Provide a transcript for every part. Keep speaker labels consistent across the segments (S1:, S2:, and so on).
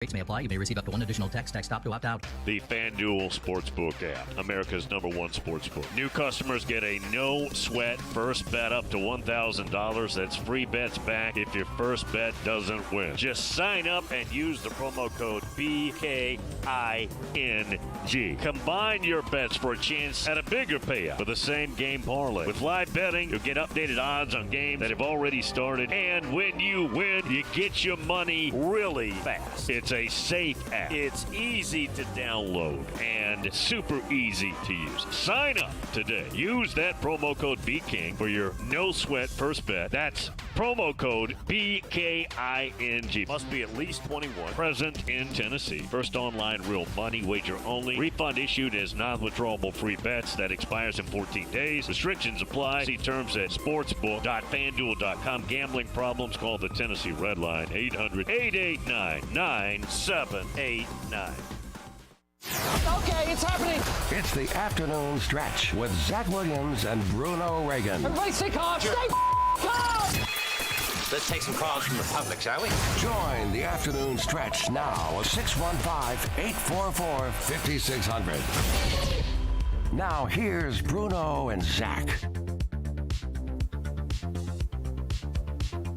S1: Rates may apply. You may receive up to one additional text stop to opt out.
S2: The FanDuel Sportsbook app, America's #1 sportsbook. New customers get a no-sweat first bet up to $1,000. That's free bets back if your first bet doesn't win. Just sign up and use the promo code BKING. Combine your bets for a chance at a bigger payout for the same game parlay. With live betting, you'll get updated odds on games that have already started. And when you win, you get your money really fast. It's a safe app. It's easy to download and super easy to use. Sign up today. Use that promo code BKING for your no-sweat first bet. That's promo code BKING. Must be at least 21. Present in Tennessee. First online real money wager only. Refund issued as non-withdrawable free bets. That expires in 14 days. Restrictions apply. See terms at sportsbook.fanduel.com. Gambling problems? Call the Tennessee Red Line. 800-889-9789.
S3: Okay, it's happening.
S4: It's the afternoon stretch with Zach Williams and Bruno Reagan.
S3: Everybody stay calm. Stay calm.
S5: Let's take some calls from the public, shall we?
S4: Join the afternoon stretch now at 615-844-5600. Now here's Bruno and Zach.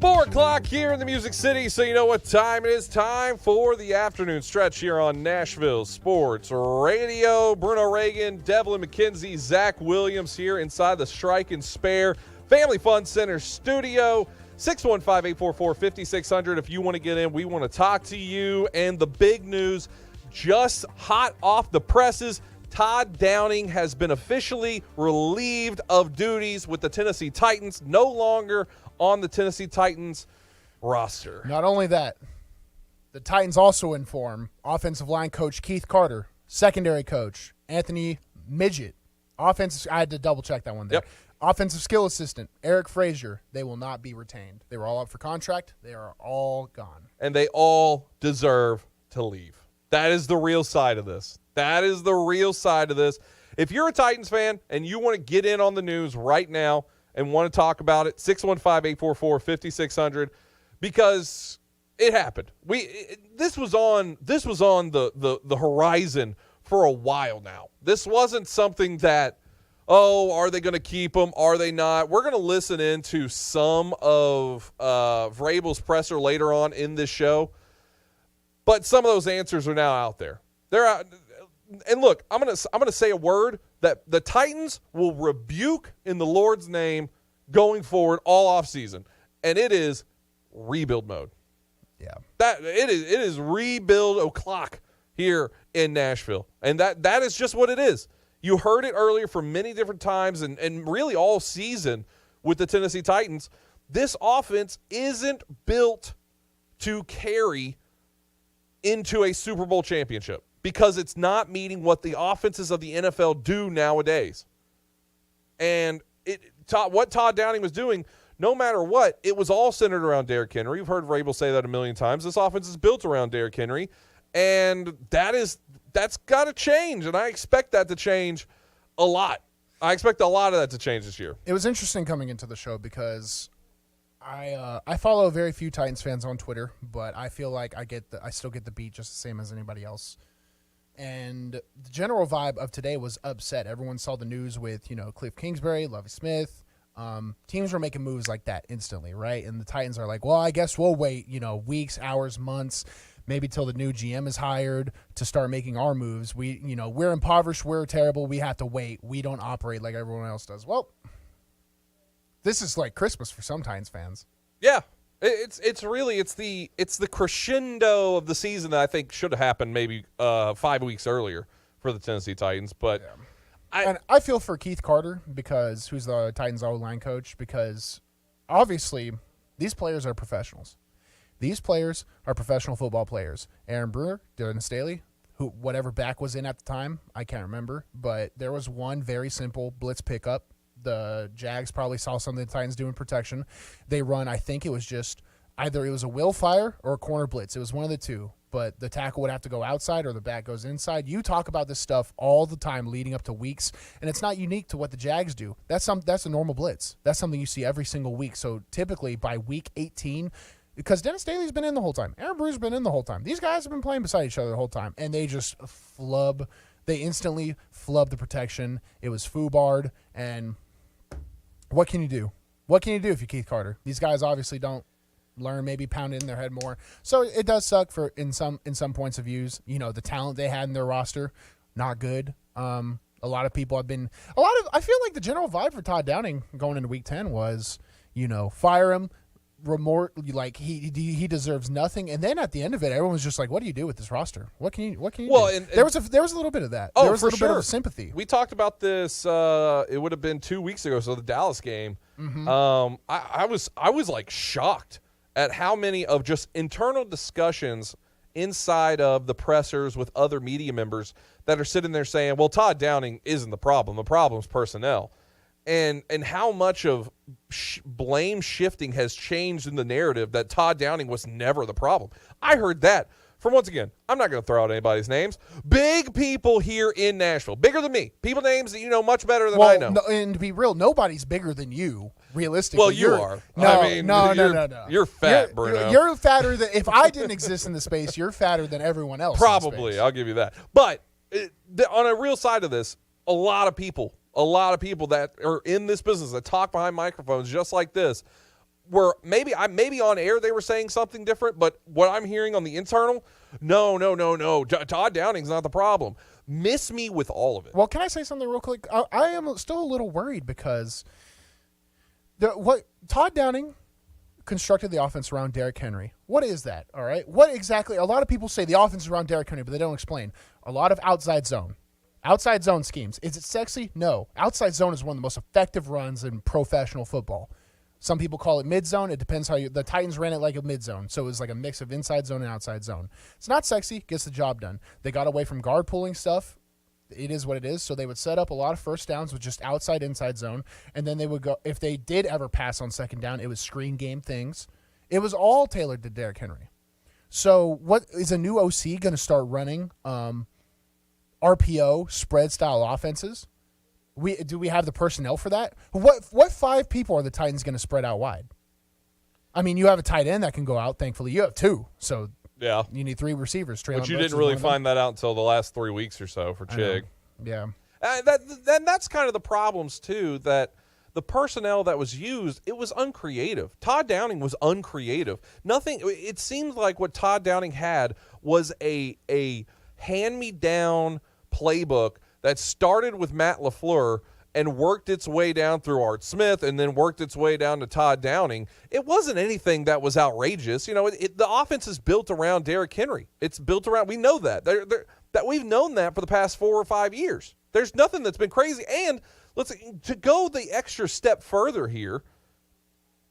S6: 4 o'clock here in the Music City, so you know what time it is. Time for the afternoon stretch here on Nashville Sports Radio. Bruno Reagan, Devlin McKenzie, Zach Williams here inside the Strike and Spare Family Fun Center studio. 615-844-5600 if you want to get in. We want to talk to you. And the big news, just hot off the presses, Todd Downing has been officially relieved of duties with the Tennessee Titans, no longer on the Tennessee Titans roster.
S7: Not only that, the Titans also inform offensive line coach Keith Carter, secondary coach Anthony Midget, I had to double check that one there.
S6: Yep.
S7: Offensive skill assistant Eric Frazier, they will not be retained. They were all up for contract. They are all gone.
S6: And they all deserve to leave. That is the real side of this. That is the real side of this. If you're a Titans fan and you want to get in on the news right now and want to talk about it, 615-844-5600, because it happened. This was on the horizon for a while now. This wasn't something that, are they going to keep him? Are they not? We're going to listen into some of Vrabel's presser later on in this show, but some of those answers are now out there. They're out. And look, I'm gonna say a word that the Titans will rebuke in the Lord's name going forward all offseason, and it is rebuild mode.
S7: Yeah,
S6: it is rebuild o'clock here in Nashville, and that is just what it is. You heard it earlier from many different times, and really all season with the Tennessee Titans. This offense isn't built to carry into a Super Bowl championship, because it's not meeting what the offenses of the NFL do nowadays. And what Todd Downing was doing, no matter what, it was all centered around Derrick Henry. You've heard Vrabel say that a million times. This offense is built around Derrick Henry, and that's got to change, and I expect that to change a lot. I expect a lot of that to change this year.
S7: It was interesting coming into the show because I follow very few Titans fans on Twitter, but I feel like I still get the beat just the same as anybody else. And the general vibe of today was upset. Everyone saw the news with, Cliff Kingsbury, Lovie Smith. Teams were making moves like that instantly, right? And the Titans are like, well, I guess we'll wait, weeks, hours, months, maybe till the new GM is hired to start making our moves. We're impoverished. We're terrible. We have to wait. We don't operate like everyone else does. Well, this is like Christmas for some Titans fans.
S6: Yeah. It's the crescendo of the season that I think should have happened maybe 5 weeks earlier for the Tennessee Titans. But
S7: yeah. I feel for Keith Carter, because who's the Titans O-line coach, because obviously these players are professionals. These players are professional football players. Aaron Brewer, Dylan Staley, whatever back was in at the time, I can't remember, but there was one very simple blitz pickup. The Jags probably saw something the Titans do in protection. They run, I think it was just either it was a will fire or a corner blitz. It was one of the two, but the tackle would have to go outside or the back goes inside. You talk about this stuff all the time leading up to weeks, and it's not unique to what the Jags do. That's a normal blitz. That's something you see every single week. So typically by week 18, because Dennis Daly's been in the whole time. Aaron Brew's been in the whole time. These guys have been playing beside each other the whole time, and they just flub. They instantly flub the protection. It was foobarred, and what can you do? What can you do if you're Keith Carter? These guys obviously don't learn, maybe pound it in their head more. So it does suck for in some points of views. You know, the talent they had in their roster, not good. A lot of people have been I feel like the general vibe for Todd Downing going into week 10 was, you know, fire him, like he deserves nothing. And then at the end of it, everyone was just like, what do you do with this roster? What can you do?
S6: And
S7: there was a little bit of that.
S6: Oh,
S7: there was
S6: for
S7: a little
S6: sure.
S7: bit of sympathy.
S6: We talked about this it would have been 2 weeks ago, so the Dallas game.
S7: Mm-hmm.
S6: I was like shocked at how many of just internal discussions inside of the pressers with other media members that are sitting there saying, well, Todd Downing isn't the problem. The problem's personnel. And how much of blame shifting has changed in the narrative that Todd Downing was never the problem. I heard that from, once again, I'm not going to throw out anybody's names, big people here in Nashville, bigger than me, people names that you know much better than I know.
S7: No, and to be real, nobody's bigger than you, realistically.
S6: Well, you are.
S7: No,
S6: I mean,
S7: no.
S6: You're fat, Bruno.
S7: You're fatter than, if I didn't exist in the space, you're fatter than everyone else.
S6: Probably, I'll give you that. But on a real side of this, a lot of people that are in this business that talk behind microphones just like this were maybe on air they were saying something different, but what I'm hearing on the internal, no. Todd Downing's not the problem. Miss me with all of it.
S7: Well, can I say something real quick? I am still a little worried because Todd Downing constructed the offense around Derrick Henry. What is that? All right. What exactly? A lot of people say the offense is around Derrick Henry, but they don't explain. A lot of outside zone schemes. Is it sexy? No. Outside zone is one of the most effective runs in professional football. Some people call it mid zone. It depends how the Titans ran it like a mid zone. So it was like a mix of inside zone and outside zone. It's not sexy, gets the job done. They got away from guard pulling stuff. It is what it is. So they would set up a lot of first downs with just outside, inside zone. And then they would go, if they did ever pass on second down, it was screen game things. It was all tailored to Derrick Henry. So what is a new OC going to start running RPO spread style offenses? Do we have the personnel for that? What five people are the Titans going to spread out wide? I mean, you have a tight end that can go out. Thankfully, you have two. So
S6: yeah,
S7: you need three receivers.
S6: But you didn't really find that out until the last 3 weeks or so for Chig.
S7: Yeah.
S6: That's kind of the problems too, that the personnel that was used, it was uncreative. Todd Downing was uncreative. Nothing. It seems like what Todd Downing had was a hand-me-down playbook that started with Matt LaFleur and worked its way down through Art Smith and then worked its way down to Todd Downing. It wasn't anything that was outrageous. You know, the offense is built around Derrick Henry. It's built around – we know that. That we've known that for the past 4 or 5 years. There's nothing that's been crazy. And to go the extra step further here,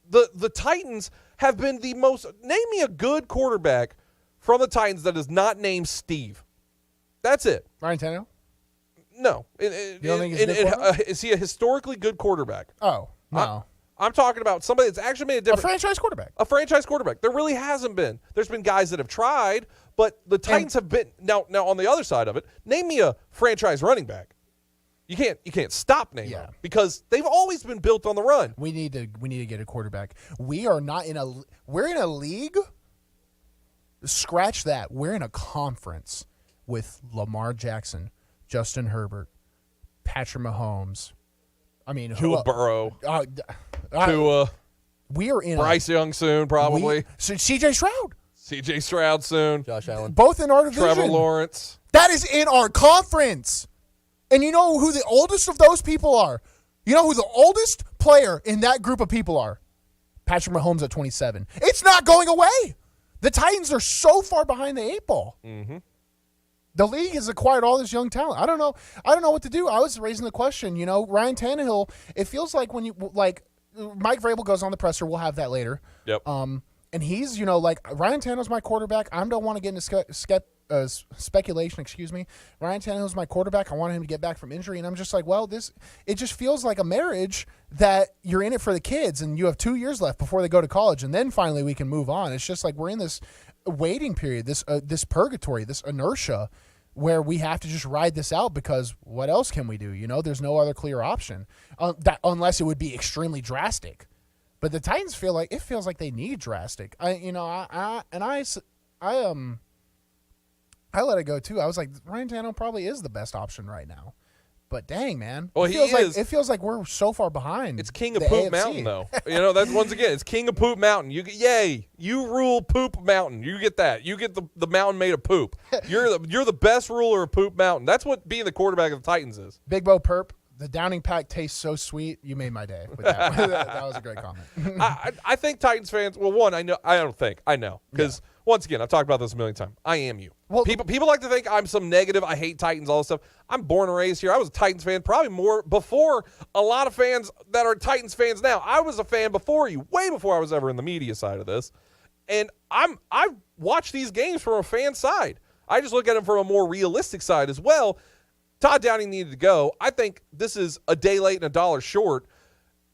S6: the Titans have been the most – name me a good quarterback from the Titans that is not named Steve. That's it.
S7: Ryan Tannehill?
S6: No.
S7: You don't think he's a good quarterback?
S6: Is he a historically good quarterback?
S7: Oh, no.
S6: I'm talking about somebody that's actually made a difference.
S7: A franchise quarterback.
S6: A franchise quarterback. There really hasn't been. There's been guys that have tried, but the Titans have been. Now on the other side of it, name me a franchise running back. You can't stop naming them because they've always been built on the run.
S7: We need to get a quarterback. We're in a league. Scratch that. We're in a conference with Lamar Jackson, Justin Herbert, Patrick Mahomes. I mean,
S6: Joe Burrow,
S7: Tua. We are in
S6: Bryce Young soon, probably.
S7: C.J. Stroud.
S6: C.J. Stroud soon.
S8: Josh Allen.
S7: Both in our division.
S6: Trevor Lawrence.
S7: That is in our conference. And you know who the oldest of those people are? You know who the oldest player in that group of people are? Patrick Mahomes at 27. It's not going away. The Titans are so far behind the 8 ball.
S6: Mm-hmm.
S7: The league has acquired all this young talent. I don't know what to do. I was raising the question, Ryan Tannehill, it feels like when Mike Vrabel goes on the presser, we'll have that later.
S6: Yep.
S7: And he's, Ryan Tannehill's my quarterback. I don't want to get into speculation, Ryan Tannehill's my quarterback. I want him to get back from injury. And I'm just like, well, it just feels like a marriage that you're in it for the kids and you have 2 years left before they go to college. And then finally we can move on. It's just like we're in this waiting period, this purgatory, this inertia where we have to just ride this out because what else can we do? There's no other clear option unless it would be extremely drastic. But the Titans feels like they need drastic. I let it go too. I was like, Ryan Tannehill probably is the best option right now. But dang, man,
S6: Well,
S7: it feels like we're so far behind.
S6: It's King of
S7: the
S6: Poop
S7: AFC.
S6: Mountain, though. That's once again, it's King of Poop Mountain. You rule Poop Mountain. You get that. You get the mountain made of poop. You're the best ruler of Poop Mountain. That's what being the quarterback of the Titans is.
S7: Big Bo Perp. The Downing pack tastes so sweet. You made my day with that. That was a great comment.
S6: I think Titans fans. Well, one, I know. I don't think. I know because once again, I've talked about this a million times. I am you.
S7: Well,
S6: people like to think I'm some negative. I hate Titans, all this stuff. I'm born and raised here. I was a Titans fan probably more before a lot of fans that are Titans fans now. I was a fan before you, way before I was ever in the media side of this. And I've watched these games from a fan side. I just look at them from a more realistic side as well. Todd Downing needed to go. I think this is a day late and a dollar short.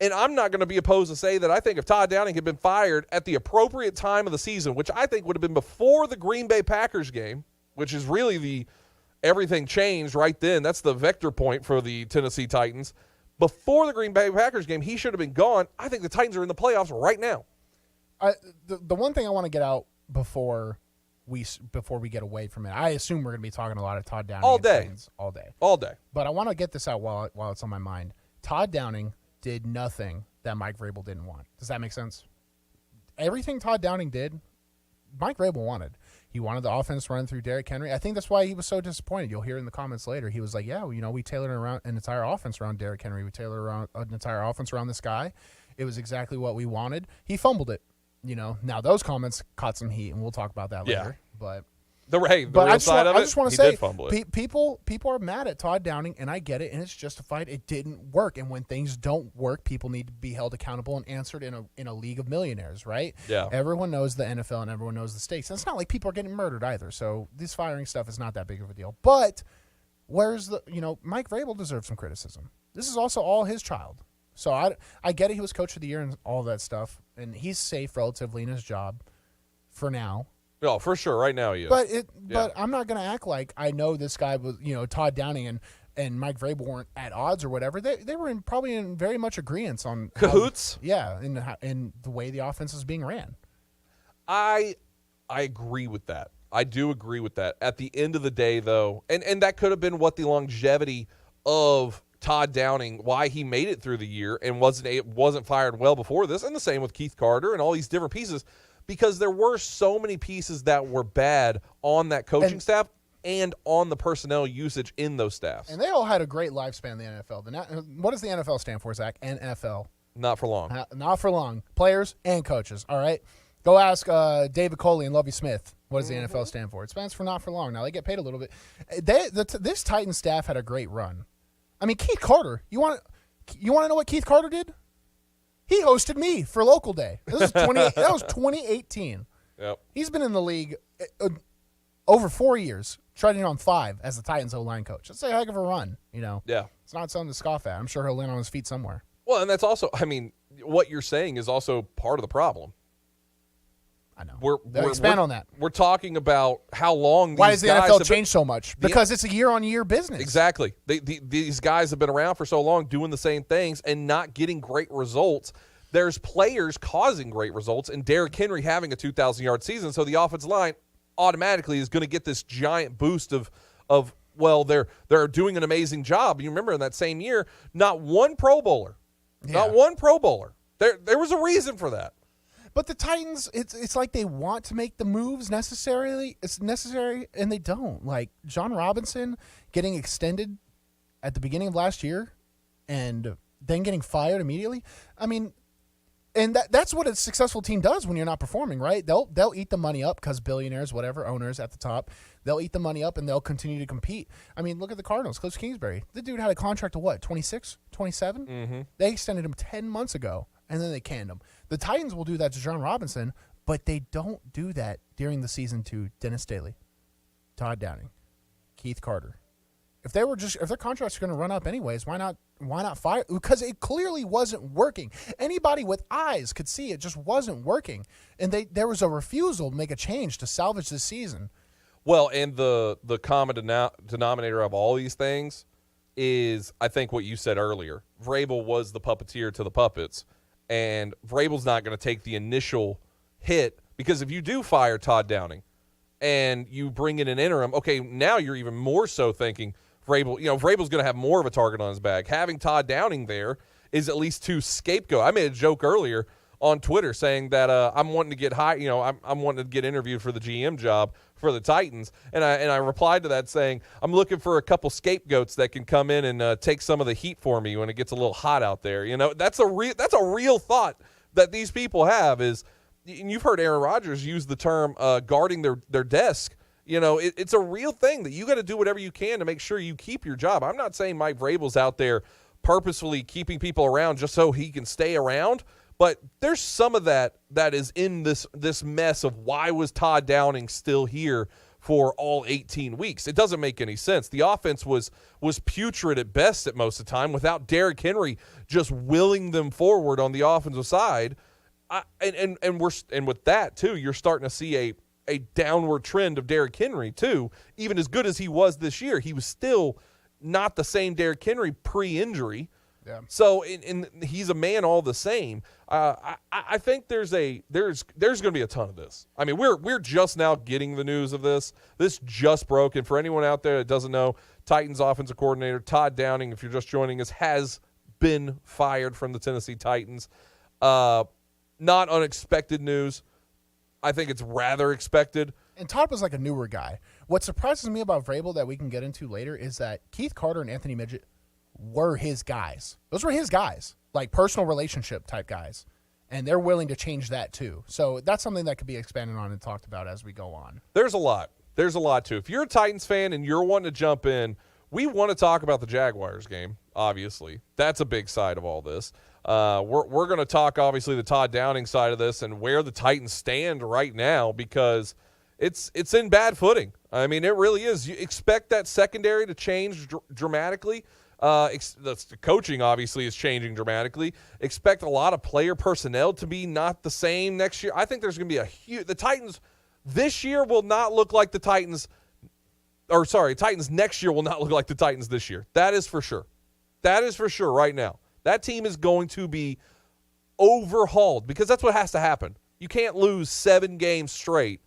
S6: And I'm not going to be opposed to say that I think if Todd Downing had been fired at the appropriate time of the season, which I think would have been before the Green Bay Packers game, which is really everything changed right then. That's the vector point for the Tennessee Titans. Before the Green Bay Packers game, he should have been gone. I think the Titans are in the playoffs right now.
S7: The one thing I want to get out before we get away from it, I assume we're going to be talking a lot of Todd Downing
S6: all day.
S7: All day. But I want to get this out while it's on my mind. Todd Downing did nothing that Mike Vrabel didn't want. Does that make sense? Everything Todd Downing did, Mike Vrabel wanted. He wanted the offense run through Derrick Henry. I think that's why he was so disappointed. You'll hear in the comments later. He was like, yeah, we tailored around an entire offense around Derrick Henry. We tailored around an entire offense around this guy. It was exactly what we wanted. He fumbled it. Now those comments caught some heat, and we'll talk about that later. But
S6: the real side of it,
S7: I just want to say, people are mad at Todd Downing, and I get it, and it's justified. It didn't work, and when things don't work, people need to be held accountable and answered in a league of millionaires, right?
S6: Yeah.
S7: Everyone knows the NFL, and everyone knows the stakes. And it's not like people are getting murdered either, so this firing stuff is not that big of a deal. But where's Mike Vrabel deserves some criticism. This is also all his child. So I get it. He was coach of the year and all that stuff, and he's safe relatively in his job for now.
S6: Oh, for sure. Right now he is.
S7: But I'm not going to act like I know this guy was, Todd Downing and Mike Vrabel weren't at odds or whatever. They were probably in very much agreement on
S6: cahoots.
S7: In the way the offense is being ran.
S6: I agree with that. I do agree with that. At the end of the day, though, and that could have been what the longevity of Todd Downing, why he made it through the year and wasn't fired well before this, and the same with Keith Carter and all these different pieces, because there were so many pieces that were bad on that coaching staff and on the personnel usage in those staffs.
S7: And they all had a great lifespan in the NFL. What does the NFL stand for, Zach? NFL.
S6: Not for long.
S7: Not for long. Players and coaches, all right? Go ask David Coley and Lovie Smith. What does the NFL stand for? It stands for not for long. Now, they get paid a little bit. This Titans staff had a great run. I mean, Keith Carter, you want to know what Keith Carter did? He hosted me for local day. That was 2018.
S6: Yep.
S7: He's been in the league over 4 years, treading on 5 as the Titans O-line coach. That's a heck of a run,
S6: Yeah.
S7: It's not something to scoff at. I'm sure he'll land on his feet somewhere.
S6: Well, and that's also, what you're saying is also part of the problem.
S7: I know. Expand on that.
S6: We're talking about how long
S7: Why
S6: these
S7: has the
S6: guys
S7: NFL
S6: have
S7: changed so much? Because it's a year-on-year business.
S6: Exactly. These guys have been around for so long doing the same things and not getting great results. There's players causing great results, and Derrick Henry having a 2,000-yard season, so the offensive line automatically is going to get this giant boost of they're doing an amazing job. You remember in that same year, not one Pro Bowler. Yeah. Not one Pro Bowler. There was a reason for that.
S7: But the Titans, it's like they want to make the moves necessary, and they don't. Like John Robinson getting extended at the beginning of last year and then getting fired immediately. I mean, and that's what a successful team does when you're not performing, right? They'll eat the money up because billionaires, whatever, owners at the top, they'll eat the money up and they'll continue to compete. I mean, look at the Cardinals, Cliff Kingsbury. The dude had a contract of what, 26, 27? Mm-hmm. They extended him 10 months ago, and then they canned him. The Titans will do that to John Robinson, but they don't do that during the season to Dennis Staley, Todd Downing, Keith Carter. If their contracts are going to run up anyways, why not fire? Because it clearly wasn't working. Anybody with eyes could see it just wasn't working, and there was a refusal to make a change to salvage this season.
S6: Well, and the common denominator of all these things is, I think, what you said earlier. Vrabel was the puppeteer to the puppets, and Vrabel's not going to take the initial hit, because if you do fire Todd Downing and you bring in an interim, okay, now you're even more so thinking Vrabel's going to have more of a target on his back. Having Todd Downing there is at least to scapegoat. I made a joke earlier on Twitter saying that I'm wanting to get I'm wanting to get interviewed for the GM job for the Titans, and I replied to that saying I'm looking for a couple scapegoats that can come in and take some of the heat for me when it gets a little hot out there. That's a real thought that these people have is, and you've heard Aaron Rodgers use the term guarding their desk. It's a real thing that you got to do whatever you can to make sure you keep your job. I'm not saying Mike Vrabel's out there purposefully keeping people around just so he can stay around, but there's some of that is in this mess of why was Todd Downing still here for all 18 weeks. It doesn't make any sense. The offense was putrid at best at most of the time without Derrick Henry just willing them forward on the offensive side. And with that too, you're starting to see a downward trend of Derrick Henry too. Even as good as he was this year, he was still not the same Derrick Henry pre-injury. Yeah. So he's a man all the same. I think there's going to be a ton of this. I mean, we're just now getting the news of this. This just broke, and for anyone out there that doesn't know, Titans offensive coordinator Todd Downing, if you're just joining us, has been fired from the Tennessee Titans. Not unexpected news. I think it's rather expected.
S7: And Todd was like a newer guy. What surprises me about Vrabel that we can get into later is that Keith Carter and Anthony Midget were his guys. Those were his guys, like personal relationship type guys. And they're willing to change that too. So that's something that could be expanded on and talked about as we go on.
S6: There's a lot. There's a lot too. If you're a Titans fan and you're wanting to jump in, we want to talk about the Jaguars game, obviously. That's a big side of all this. We're going to talk, obviously, the Todd Downing side of this and where the Titans stand right now, because it's in bad footing. I mean, it really is. You expect that secondary to change dramatically. The coaching, obviously, is changing dramatically. Expect a lot of player personnel to be not the same next year. I think there's going to be the Titans this year will not look like the Titans – Titans next year will not look like the Titans this year. That is for sure. That is for sure right now. That team is going to be overhauled, because that's what has to happen. You can't lose 7 games straight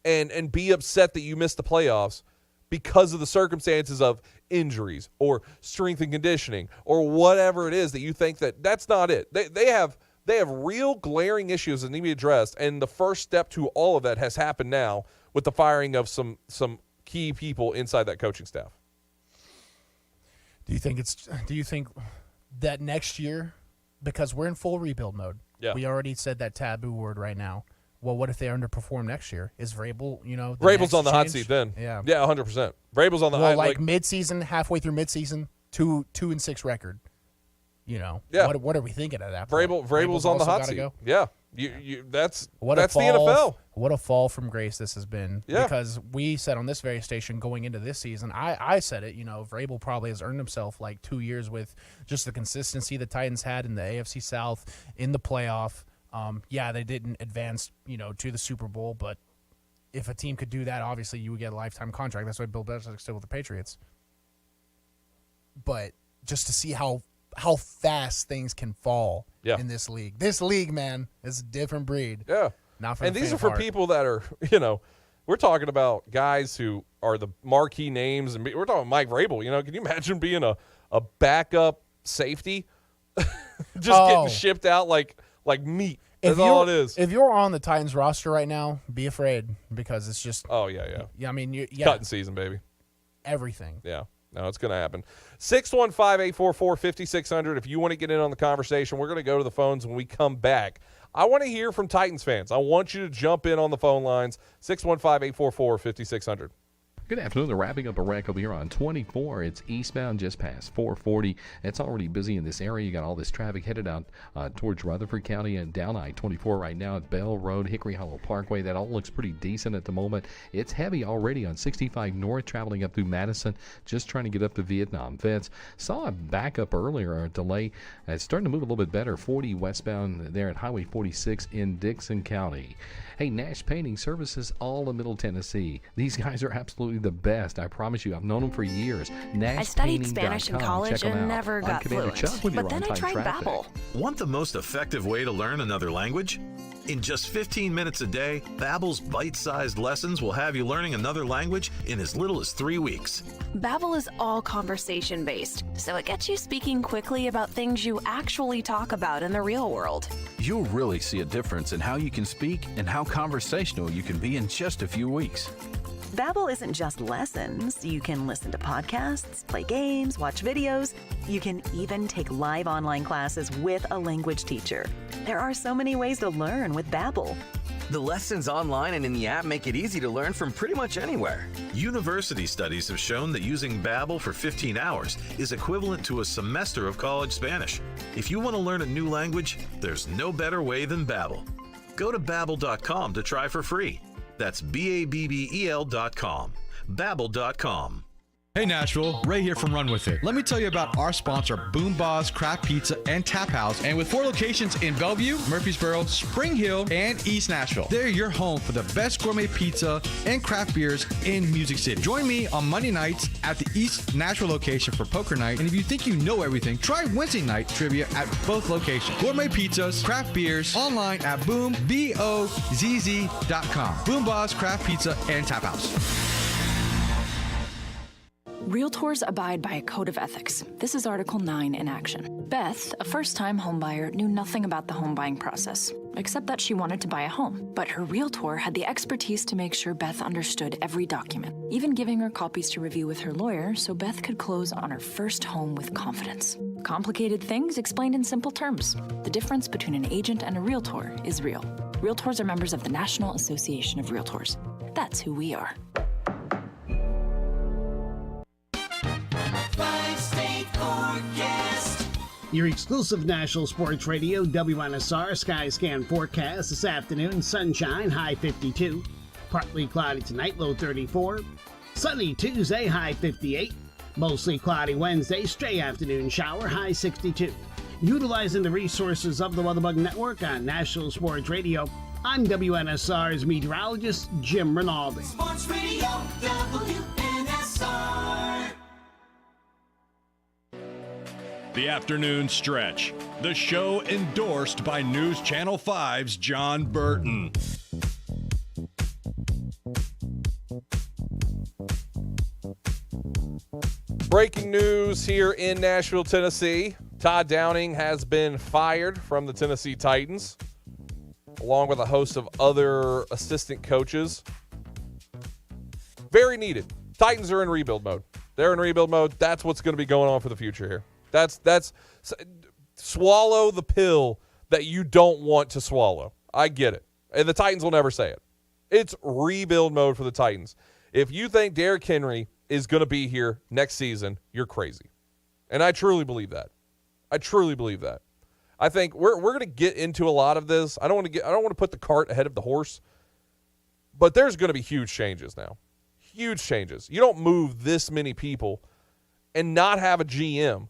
S6: and be upset that you missed the playoffs because of the circumstances of injuries or strength and conditioning or whatever it is that you think that's not it. They have real glaring issues that need to be addressed, and the first step to all of that has happened now with the firing of some key people inside that coaching staff.
S7: Do you think that next year, because we're in full rebuild mode, we already said that taboo word right now. Well, what if they underperform next year? Is Vrabel,
S6: Vrabel's on the hot seat then.
S7: Yeah,
S6: 100%. Vrabel's on the hot
S7: seat. Mid-season, halfway through mid-season, 2-6 record. What are we thinking at that point?
S6: Vrabel's on the hot seat. Go? Yeah. That's the NFL.
S7: What a fall from grace this has been. Yeah. Because we said on this very station going into this season, I said it, Vrabel probably has earned himself like 2 years with just the consistency the Titans had in the AFC South, in the playoff. They didn't advance, to the Super Bowl, but if a team could do that, obviously you would get a lifetime contract. That's why Bill Belichick's still with the Patriots. But just to see how fast things can fall in this league. This league, man, is a different breed.
S6: Yeah.
S7: Not for
S6: and these are for people that are, we're talking about guys who are the marquee names, and we're talking Mike Vrabel. Can you imagine being a backup safety getting shipped out like meat? That's all it is.
S7: If you're on the Titans roster right now, be afraid, because it's just –
S6: Oh, yeah.
S7: I mean,
S6: cutting season, baby.
S7: Everything.
S6: Yeah. No, it's going to happen. 615-844-5600. If you want to get in on the conversation, we're going to go to the phones when we come back. I want to hear from Titans fans. I want you to jump in on the phone lines. 615-844-5600.
S8: Good afternoon. They're wrapping up a wreck over here on 24. It's eastbound just past 440. It's already busy in this area. You got all this traffic headed out towards Rutherford County and down I-24 right now at Bell Road, Hickory Hollow Parkway. That all looks pretty decent at the moment. It's heavy already on 65 North, traveling up through Madison, just trying to get up to Vietnam Vets. Saw a backup earlier, or a delay. It's starting to move a little bit better. 40 westbound there at Highway 46 in Dixon County. Hey, Nash Painting Services, all in Middle Tennessee. These guys are absolutely the best. I promise you. I've known them for years.
S9: I studied Spanish in
S8: NashPainting.com.
S9: college
S8: Check 'em
S9: and
S8: out.
S9: never
S8: I'm
S9: got
S8: Commander
S9: fluent.
S8: Chuck with your
S9: But then I
S8: on-time
S9: tried
S8: traffic.
S9: Babbel.
S10: Want the most effective way to learn another language? In just 15 minutes a day, Babbel's bite-sized lessons will have you learning another language in as little as 3 weeks.
S9: Babbel is all conversation-based, so it gets you speaking quickly about things you actually talk about in the real world.
S11: You'll really see a difference in how you can speak and how conversational you can be in just a few weeks.
S12: Babbel isn't just lessons. You can listen to podcasts, play games, watch videos. You can even take live online classes with a language teacher. There are so many ways to learn with Babbel.
S13: The lessons online and in the app make it easy to learn from pretty much anywhere.
S10: University studies have shown that using Babbel for 15 hours is equivalent to a semester of college Spanish. If you want to learn a new language, there's no better way than Babbel. Go to Babbel.com to try for free. That's Babbel.com. Babbel.com.
S14: Hey Nashville, Ray here from Run With It. Let me tell you about our sponsor, Boom Boss Craft Pizza and Tap House. And with 4 locations in Bellevue, Murfreesboro, Spring Hill, and East Nashville, they're your home for the best gourmet pizza and craft beers in Music City. Join me on Monday nights at the East Nashville location for poker night. And if you think you know everything, try Wednesday night trivia at both locations. Gourmet pizzas, craft beers, online at BoomBozz.com. Boom Boss Craft Pizza and Tap House.
S15: Realtors abide by a code of ethics. This is Article 9 in action. Beth, a first-time homebuyer, knew nothing about the home buying process, except that she wanted to buy a home. But her realtor had the expertise to make sure Beth understood every document, even giving her copies to review with her lawyer so Beth could close on her first home with confidence. Complicated things explained in simple terms. The difference between an agent and a realtor is real. Realtors are members of the National Association of Realtors. That's who we are.
S16: Your exclusive National Sports Radio, WNSR Sky Scan forecast this afternoon. Sunshine, high 52. Partly cloudy tonight, low 34. Sunny Tuesday, high 58. Mostly cloudy Wednesday, stray afternoon shower, high 62. Utilizing the resources of the WeatherBug Network on National Sports Radio, I'm WNSR's meteorologist, Jim Rinaldi.
S3: Sports Radio, WNSR.
S17: The Afternoon Stretch, the show endorsed by News Channel 5's John Burton.
S6: Breaking news here in Nashville, Tennessee. Todd Downing has been fired from the Tennessee Titans, along with a host of other assistant coaches. Very needed. Titans are in rebuild mode. They're in rebuild mode. That's what's going to be going on for the future here. That's swallow the pill that you don't want to swallow. I get it. And the Titans will never say it. It's rebuild mode for the Titans. If you think Derrick Henry is going to be here next season, you're crazy. And I truly believe that. I truly believe that. I think we're going to get into a lot of this. I don't want to put the cart ahead of the horse. But there's going to be huge changes now. Huge changes. You don't move this many people and not have a GM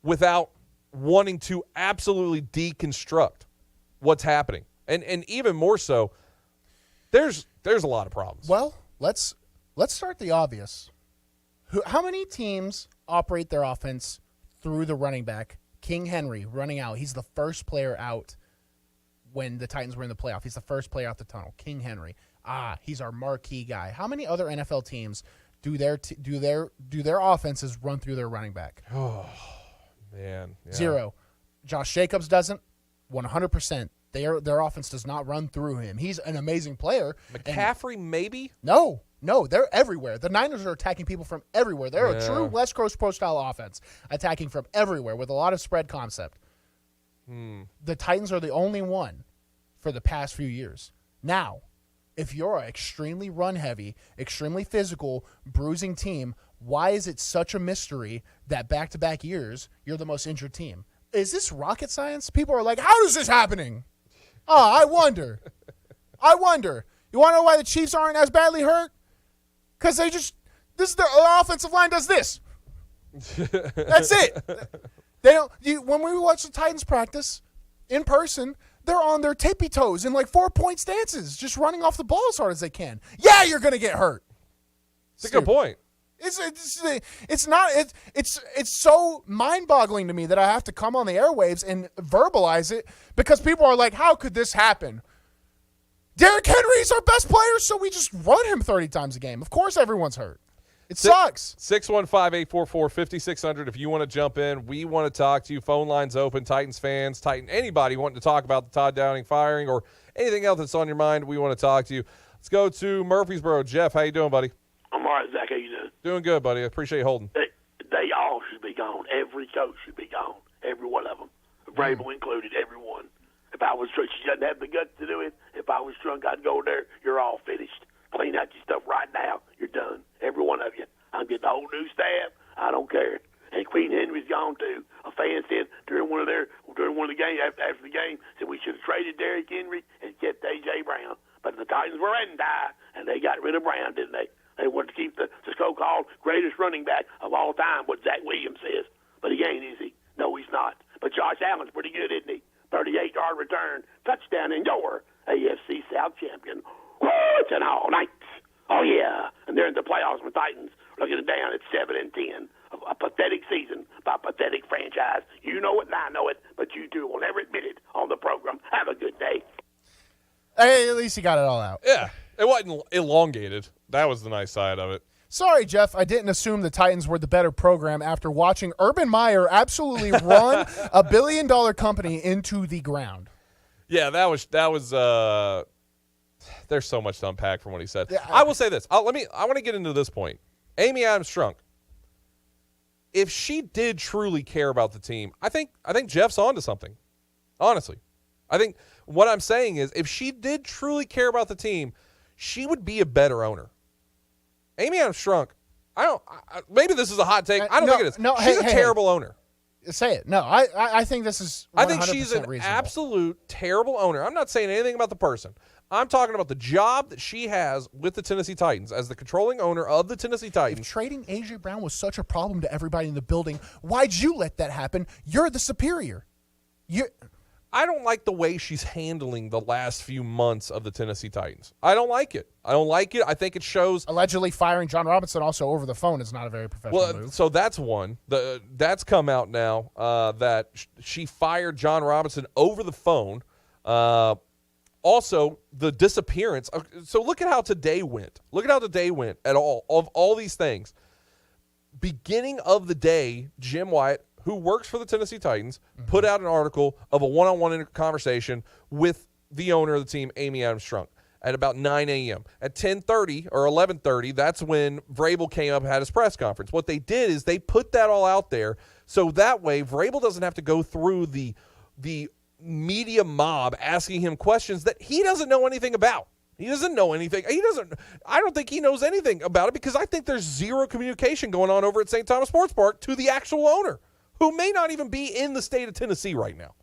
S6: without wanting to absolutely deconstruct what's happening. And even more so, there's a lot of problems.
S7: Well, let's start the obvious. How many teams operate their offense through the running back? King Henry running out. He's the first player out when the Titans were in the playoff. He's the first player out the tunnel. King Henry. He's our marquee guy. How many other NFL teams do their offenses run through their running back?
S6: Oh, man. Yeah.
S7: 0. Josh Jacobs doesn't. 100%. Their offense does not run through him. He's an amazing player.
S6: McCaffrey, maybe?
S7: No, they're everywhere. The Niners are attacking people from everywhere. They're a true West Coast Pro style offense, attacking from everywhere with a lot of spread concept. The Titans are the only one for the past few years. Now, if you're an extremely run-heavy, extremely physical, bruising team, why is it such a mystery that back-to-back years you're the most injured team? Is this rocket science? People are like, how is this happening? I wonder. You want to know why the Chiefs aren't as badly hurt? Because their offensive line does this. That's it. They don't. When we watch the Titans practice in person, they're on their tippy toes in like 4-point stances, just running off the ball as hard as they can. Yeah, you're gonna get hurt.
S6: It's a good point.
S7: It's not it's so mind-boggling to me that I have to come on the airwaves and verbalize it because people are like, how could this happen? Derrick Henry's our best player, so we just run him 30 times a game. Of course everyone's hurt. It sucks.
S6: 615-844-5600 if you want to jump in. We want to talk to you. Phone lines open. Titans fans, anybody wanting to talk about the Todd Downing firing or anything else that's on your mind, we want to talk to you. Let's go to Murfreesboro. Jeff, how you doing, buddy?
S18: I'm all right, Zach. How you doing?
S6: Doing good, buddy. I appreciate you holding.
S18: They all should be gone. Every coach should be gone. Every one of them. Vrabel included, everyone. If I was drunk, she doesn't have the guts to do it. If I was drunk, I'd go there. You're all finished. Clean out your stuff right now. You're done. Every one of you. I'm getting a whole new staff. I don't care. And Queen Henry's gone too. A fan said during one of the games after the game said we should have traded Derrick Henry and kept A.J. Brown. But the Titans were ready to die, and they got rid of Brown, didn't they? They wanted to keep the so-called greatest running back of all time, what Zach Williams says. But he ain't, is he? No, he's not. But Josh Allen's pretty good, isn't he? 38-yard return, touchdown, and your AFC South champion. Woo, it's an all night. Oh, yeah. And they're in the playoffs with Titans. Looking down at 7-10. A pathetic season by a pathetic franchise. You know it and I know it, but you two will never admit it on the program. Have a good day.
S7: Hey, at least he got it all out.
S6: Yeah. It wasn't elongated. That was the nice side of it.
S7: Sorry, Jeff. I didn't assume the Titans were the better program after watching Urban Meyer absolutely run a billion-dollar company into the ground.
S6: Yeah, that was there's so much to unpack from what he said.
S7: Yeah,
S6: I will say this. I want to get into this point. Amy Adams-Strunk, if she did truly care about the team, I think Jeff's onto something. Honestly. I think what I'm saying is if she did truly care about the team, she would be a better owner. Amy Adams-Strunk, maybe this is a hot take. I don't think it is.
S7: No,
S6: she's a terrible owner.
S7: Say it. No, I think this is 100%
S6: I think she's an
S7: reasonable.
S6: absolute terrible owner. I'm not saying anything about the person. I'm talking about the job that she has with the Tennessee Titans as the controlling owner of the Tennessee Titans.
S7: If trading A.J. Brown was such a problem to everybody in the building, why'd you let that happen? You're the superior.
S6: I don't like the way she's handling the last few months of the Tennessee Titans. I don't like it. I think it shows.
S7: Allegedly firing John Robinson also over the phone is not a very professional move.
S6: So that's one. That's come out now that she fired John Robinson over the phone. Also, the disappearance. So look at how today went. Look at how today went of all these things. Beginning of the day, Jim Wyatt, who works for the Tennessee Titans, put out an article of a one-on-one conversation with the owner of the team, Amy Adams-Strunk, at about 9 a.m. At 10:30 or 11:30, that's when Vrabel came up and had his press conference. What they did is they put that all out there so that way Vrabel doesn't have to go through the media mob asking him questions that he doesn't know anything about. He doesn't know anything. I don't think he knows anything about it because I think there's zero communication going on over at St. Thomas Sports Park to the actual owner, who may not even be in the state of Tennessee right now.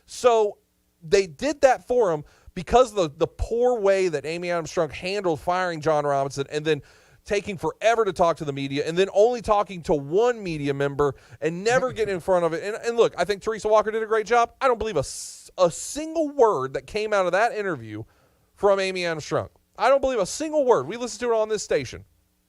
S6: So they did that for him because of the poor way that Amy Adams-Strunk handled firing John Robinson and then taking forever to talk to the media and then only talking to one media member and never getting in front of it. And look, I think Teresa Walker did a great job. I don't believe a single word that came out of that interview from Amy Adams-Strunk. I don't believe a single word. We listened to it on this station.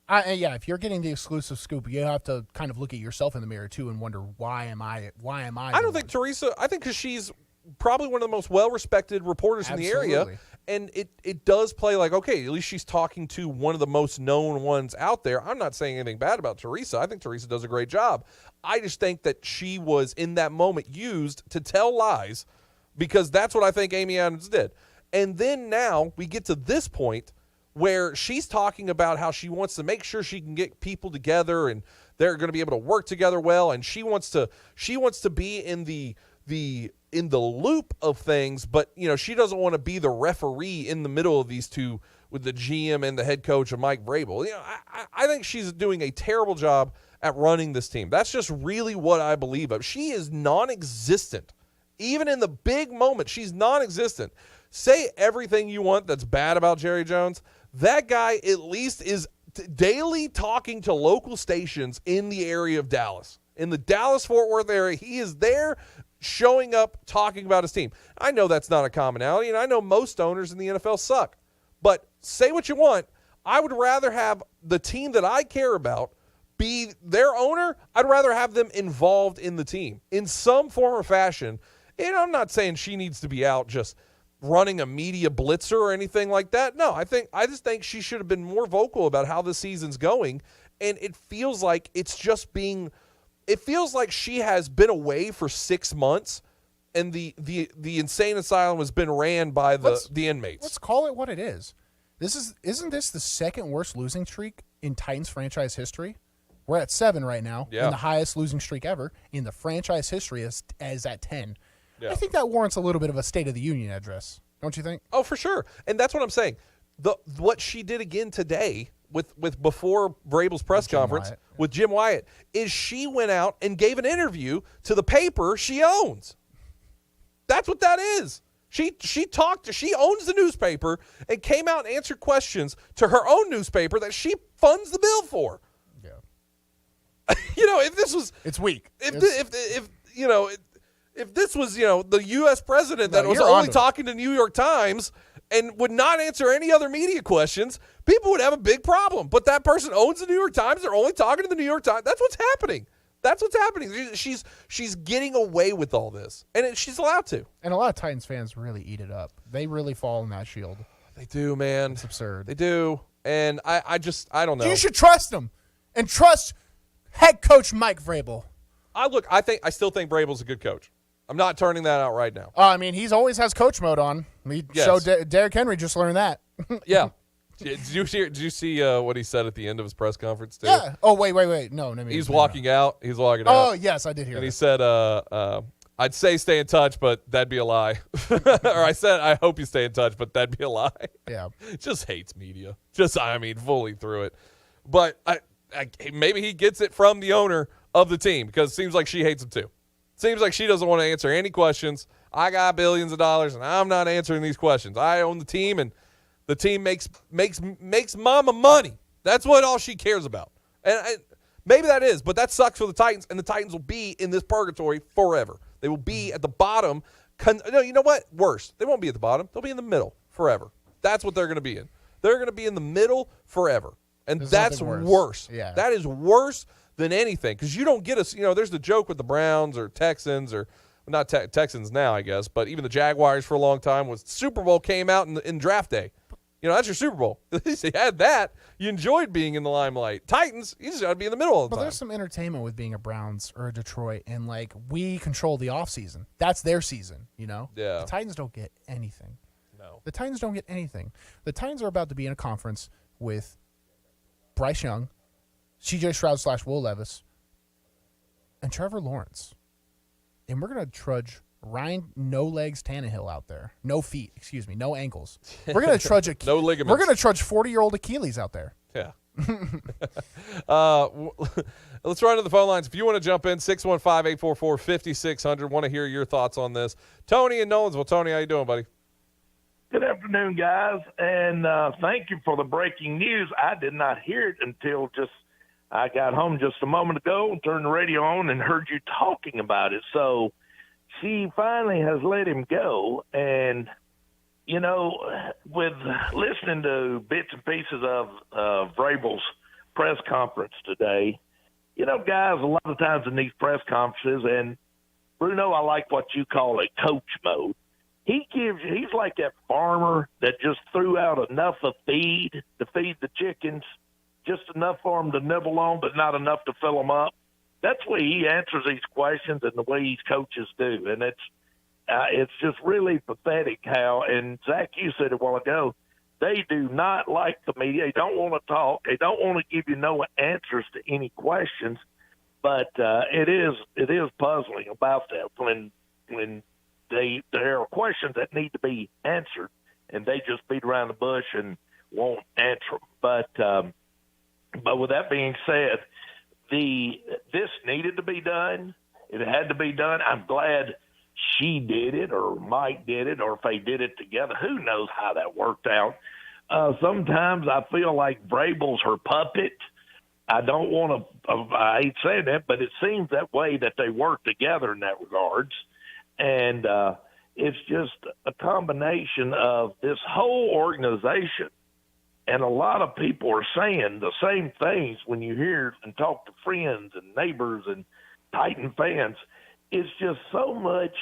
S7: If you're getting the exclusive scoop, you have to kind of look at yourself in the mirror too and wonder why am I?
S6: I don't think Teresa. I think because she's probably one of the most well-respected reporters in the area, and it does play like okay, at least she's talking to one of the most known ones out there. I'm not saying anything bad about Teresa. I think Teresa does a great job. I just think that she was in that moment used to tell lies because that's what I think Amy Adams did. And then now we get to this point where she's talking about how she wants to make sure she can get people together and they're going to be able to work together well, and she wants to be in the loop of things, but she doesn't want to be the referee in the middle of these two with the GM and the head coach of Mike Vrabel. I think she's doing a terrible job at running this team. That's just really what I believe of. She is non-existent. Even in the big moment, she's non-existent. Say everything you want that's bad about Jerry Jones. That guy at least is daily talking to local stations in the area of Dallas. In the Dallas-Fort Worth area, he is there showing up, talking about his team. I know that's not a commonality, and I know most owners in the NFL suck. But say what you want. I would rather have the team that I care about be their owner. I'd rather have them involved in the team in some form or fashion. And I'm not saying she needs to be out just running a media blitzer or anything like that. No, I just think she should have been more vocal about how the season's going. And it feels like it feels like she has been away for 6 months, and the insane asylum has been ran by the inmates.
S7: Let's call it what it is. Isn't this the second worst losing streak in Titans franchise history? We're at 7 right now,
S6: Yeah.
S7: and the highest losing streak ever in the franchise history is at 10.
S6: Yeah.
S7: I think that warrants a little bit of a State of the Union address, don't you think?
S6: Oh, for sure. And that's what I'm saying. What she did again today with before Vrabel's press conference with Jim Wyatt is she went out and gave an interview to the paper she owns. That's what that is. She owns the newspaper and came out and answered questions to her own newspaper that she funds the bill for.
S7: Yeah.
S6: If this was,
S7: it's weak.
S6: If this was, the U.S. president that was only talking to New York Times and would not answer any other media questions, people would have a big problem. But that person owns the New York Times. They're only talking to the New York Times. That's what's happening. That's what's happening. She's getting away with all this, and she's allowed to.
S7: And a lot of Titans fans really eat it up. They really fall in that shield.
S6: They do, man.
S7: It's absurd.
S6: They do. And I don't know.
S7: You should trust them and trust head coach Mike Vrabel.
S6: I still think Vrabel's a good coach. I'm not turning that out right now.
S7: I mean, he's always has coach mode on. Derrick Henry just learned that.
S6: Yeah. Did you see what he said at the end of his press conference too?
S7: Yeah. Oh, wait. No.
S6: He's walking out. He's walking out.
S7: Oh, yes, I did hear that.
S6: And he said, I'd say stay in touch, but that'd be a lie. Or I said, I hope you stay in touch, but that'd be a lie.
S7: Yeah.
S6: Just hates media. Fully through it. But maybe he gets it from the owner of the team because it seems like she hates him too. Seems like she doesn't want to answer any questions. I got billions of dollars, and I'm not answering these questions. I own the team, and the team makes mama money. That's what all she cares about. And maybe that is, but that sucks for the Titans, and the Titans will be in this purgatory forever. They will be at the bottom. No, you know what? Worse. They won't be at the bottom. They'll be in the middle forever. That's what they're going to be in. They're going to be in the middle forever, and that's worse.
S7: Yeah.
S6: That is worse than anything because you don't get us. There's the joke with the Browns or Texans or not Texans now, I guess, but even the Jaguars for a long time was Super Bowl came out in draft day. That's your Super Bowl. At least you had that. You enjoyed being in the limelight. Titans, you just got to be in the middle all the time.
S7: There's some entertainment with being a Browns or a Detroit, and we control the offseason. That's their season, Yeah. The Titans don't get anything.
S6: No.
S7: The Titans don't get anything. The Titans are about to be in a conference with Bryce Young, C.J. Stroud / Will Levis, and Trevor Lawrence. And we're going to trudge Ryan No Legs Tannehill out there. No feet, excuse me, no ankles. We're going to trudge
S6: no ligaments.
S7: We're going to trudge 40-year-old Achilles out there.
S6: Yeah. Let's run to the phone lines. If you want to jump in, 615-844-5600. Want to hear your thoughts on this. Tony in Nolensville. Tony, how you doing, buddy?
S19: Good afternoon, guys, and thank you for the breaking news. I did not hear it until I got home just a moment ago and turned the radio on and heard you talking about it. So she finally has let him go, and, with listening to bits and pieces of Vrabel's press conference today, guys, a lot of times in these press conferences, and Bruno, I like what you call it, coach mode. He's like that farmer that just threw out enough of feed to feed the chickens, just enough for them to nibble on, but not enough to fill them up. That's the way he answers these questions and the way these coaches do. And it's just really pathetic how, and Zach, you said it a while ago, they do not like the media. They don't want to talk. They don't want to give you no answers to any questions. But it is puzzling about that when there are questions that need to be answered, and they just beat around the bush and won't answer them. But with that being said, this needed to be done. It had to be done. I'm glad she did it or Mike did it or if they did it together. Who knows how that worked out? Sometimes I feel like Vrabel's her puppet. I don't want to I hate saying that, but it seems that way that they work together in that regards. And it's just a combination of this whole organization And a lot of people are saying the same things when you hear and talk to friends and neighbors and Titan fans. It's just so much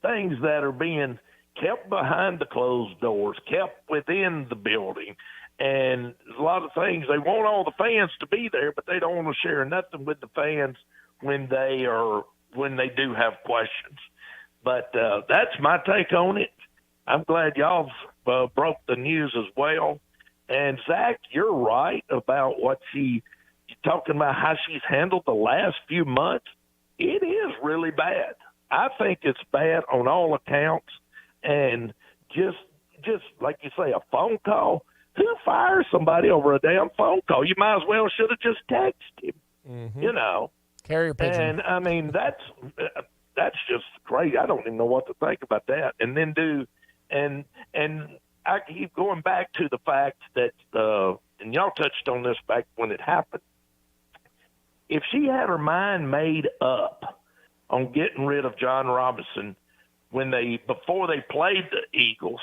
S19: things that are being kept behind the closed doors, kept within the building. And a lot of things, they want all the fans to be there, but they don't want to share nothing with the fans when they do have questions. But that's my take on it. I'm glad y'all broke the news as well. And Zach, you're right about you're talking about how she's handled the last few months. It is really bad. I think it's bad on all accounts. And just like you say, a phone call. Who fires somebody over a damn phone call? You might as well should have just texted him.
S6: Mm-hmm.
S19: You know,
S7: carrier pigeon.
S19: And I mean that's just crazy. I don't even know what to think about that. And then and I keep going back to the fact that and y'all touched on this back when it happened. If she had her mind made up on getting rid of John Robinson before they played the Eagles.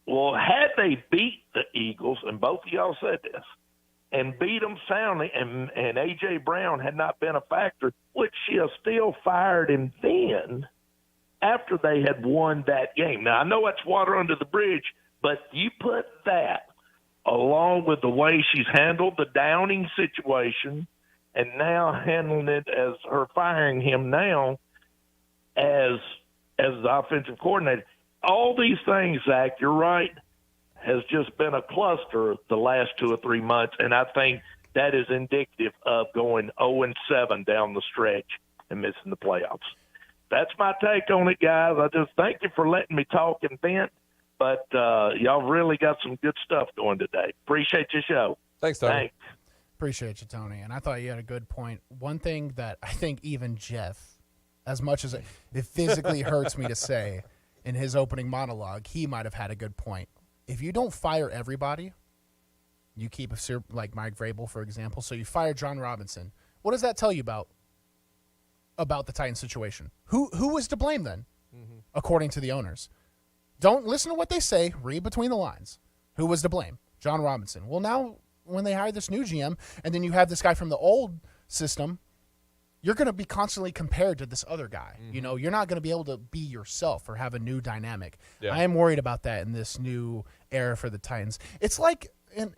S19: Well, had they beat the Eagles, and both of y'all said this, and beat them soundly, and A.J. Brown had not been a factor, would she have still fired him then after they had won that game? Now, I know it's water under the bridge, but you put that along with the way she's handled the Downing situation and now handling it as her firing him now as the offensive coordinator. All these things, Zach, you're right, has just been a cluster the last 2 or 3 months, and I think that is indicative of going 0-7 down the stretch and missing the playoffs. That's my take on it, guys. I just thank you for letting me talk and vent, but y'all really got some good stuff going today. Appreciate your show.
S6: Thanks, Tony.
S19: Thanks.
S7: Appreciate you, Tony. And I thought you had a good point. One thing that I think even Jeff, as much as it physically hurts me to say, in his opening monologue, he might have had a good point. If you don't fire everybody, you keep like Mike Vrabel, for example, so you fire John Robinson. What does that tell you about the Titans situation? Who was to blame then, according to the owners? Don't listen to what they say. Read between the lines. Who was to blame? John Robinson. Well, now when they hire this new GM, and then you have this guy from the old system, you're going to be constantly compared to this other guy. You know, you're not going to be able to be yourself or have a new dynamic. Yeah. I am worried about that in this new era for the Titans. It's like, and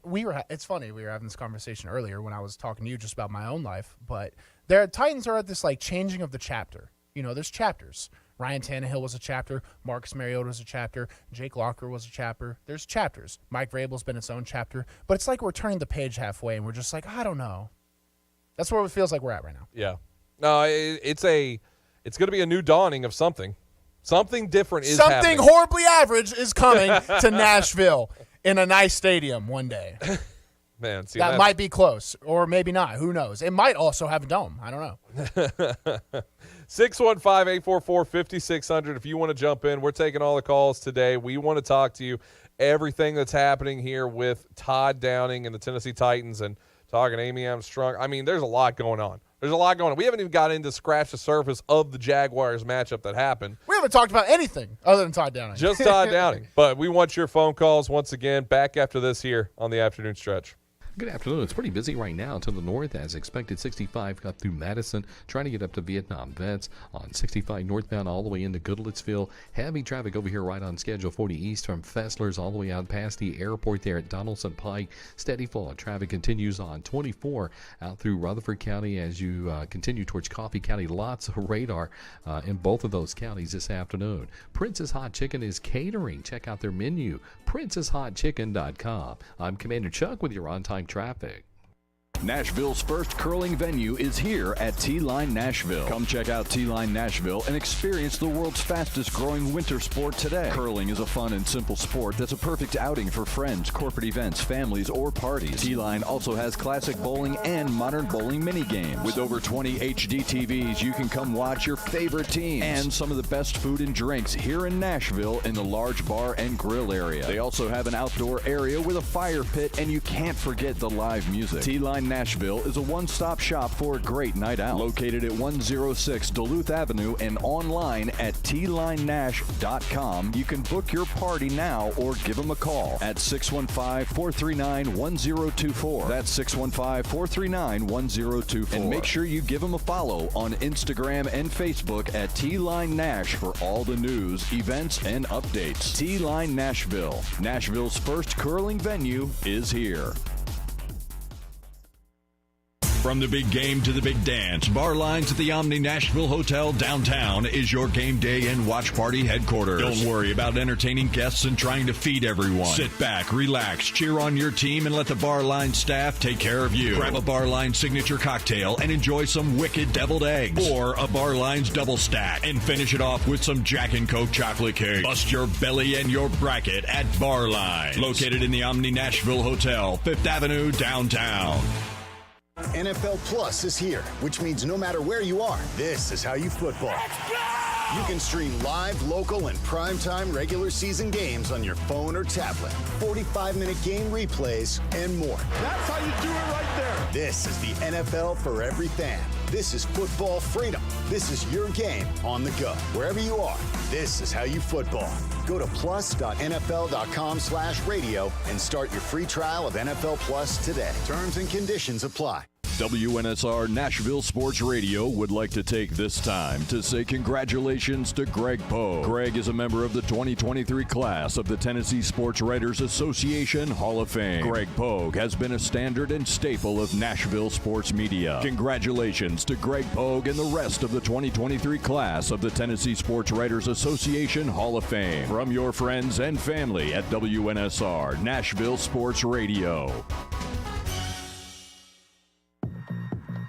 S7: it's funny, we were having this conversation earlier when I was talking to you just about my own life, but Titans are at this like changing of the chapter. You know, there's chapters. Ryan Tannehill was a chapter. Marcus Mariota was a chapter. Jake Locker was a chapter. There's chapters. Mike Vrabel's been its own chapter. But it's like we're turning the page halfway, and we're just like, I don't know. That's where it feels like we're at right now.
S6: Yeah. No, it's going to be a new dawning of something. Something different is happening.
S7: Something horribly average is coming to Nashville in a nice stadium one day.
S6: Man, see,
S7: that might be close, or maybe not. Who knows? It might also have a dome. I don't know.
S6: 615-844-5600. If you want to jump in, we're taking all the calls today. We want to talk to you. Everything that's happening here with Todd Downing and the Tennessee Titans and talking Amy Armstrong. I mean, there's a lot going on. We haven't even got into scratch the surface of the Jaguars matchup that happened.
S7: We haven't talked about anything other than Todd Downing.
S6: Just Todd Downing. But we want your phone calls once again. Back after this here on the afternoon stretch.
S8: Good afternoon. It's pretty busy right now to the north as expected. 65 cut through Madison, trying to get up to Vietnam Vets on 65 northbound all the way into Goodlettsville. Heavy traffic over here right on schedule 40 east from Fessler's all the way out past the airport there at Donaldson Pike. Steady flow of traffic continues on 24 out through Rutherford County as you continue towards Coffee County. Lots of radar in both of those counties this afternoon. Princess Hot Chicken is catering. Check out their menu, princesshotchicken.com. I'm Commander Chuck with your on-time traffic.
S11: Nashville's first curling venue is here at T-Line Nashville. Come check out T-Line Nashville and experience the world's fastest growing winter sport today. Curling is a fun and simple sport that's a perfect outing for friends, corporate events, families, or parties. T-Line also has classic bowling and modern bowling mini games. With over 20 HD TVs, you can come watch your favorite teams and some of the best food and drinks here in Nashville in the large bar and grill area. They also have an outdoor area with a fire pit, and you can't forget the live music. T-Line Line Nashville is a one-stop shop for a great night out. Located at 106 Duluth Avenue and online at tlinenash.com. You can book your party now or give them a call at 615-439-1024. That's 615-439-1024. And make sure you give them a follow on Instagram and Facebook at T-Line Nash for all the news, events, and updates. T-Line Nashville. Nashville's first curling venue is here.
S17: From the big game to the big dance, Bar Lines at the Omni Nashville Hotel downtown is your game day and watch party headquarters. Don't worry about entertaining guests and trying to feed everyone. Sit back, relax, cheer on your team, and let the Bar Lines staff take care of you. Grab a Bar Lines signature cocktail and enjoy some wicked deviled eggs. Or a Bar Lines double stack and finish it off with some Jack and Coke chocolate cake. Bust your belly and your bracket at Bar Lines. Located in the Omni Nashville Hotel, 5th Avenue, downtown.
S20: NFL Plus is here, which means no matter where you are, this is how you football. You can stream live, local, and primetime regular season games on your phone or tablet, 45-minute game replays, and more.
S21: That's how you do it right there.
S20: This is the NFL for every fan. This is football freedom. This is your game on the go. Wherever you are, this is how you football. Go to plus.nfl.com/radio and start your free trial of NFL Plus today. Terms and conditions apply.
S11: WNSR Nashville Sports Radio would like to take this time to say congratulations to Greg Poe. Greg is a member of the 2023 class of the Tennessee Sports Writers Association Hall of Fame. Greg Poe has been a standard and staple of Nashville sports media. Congratulations to Greg Poe and the rest of the 2023 class of the Tennessee Sports Writers Association Hall of Fame. From your friends and family at WNSR Nashville Sports Radio.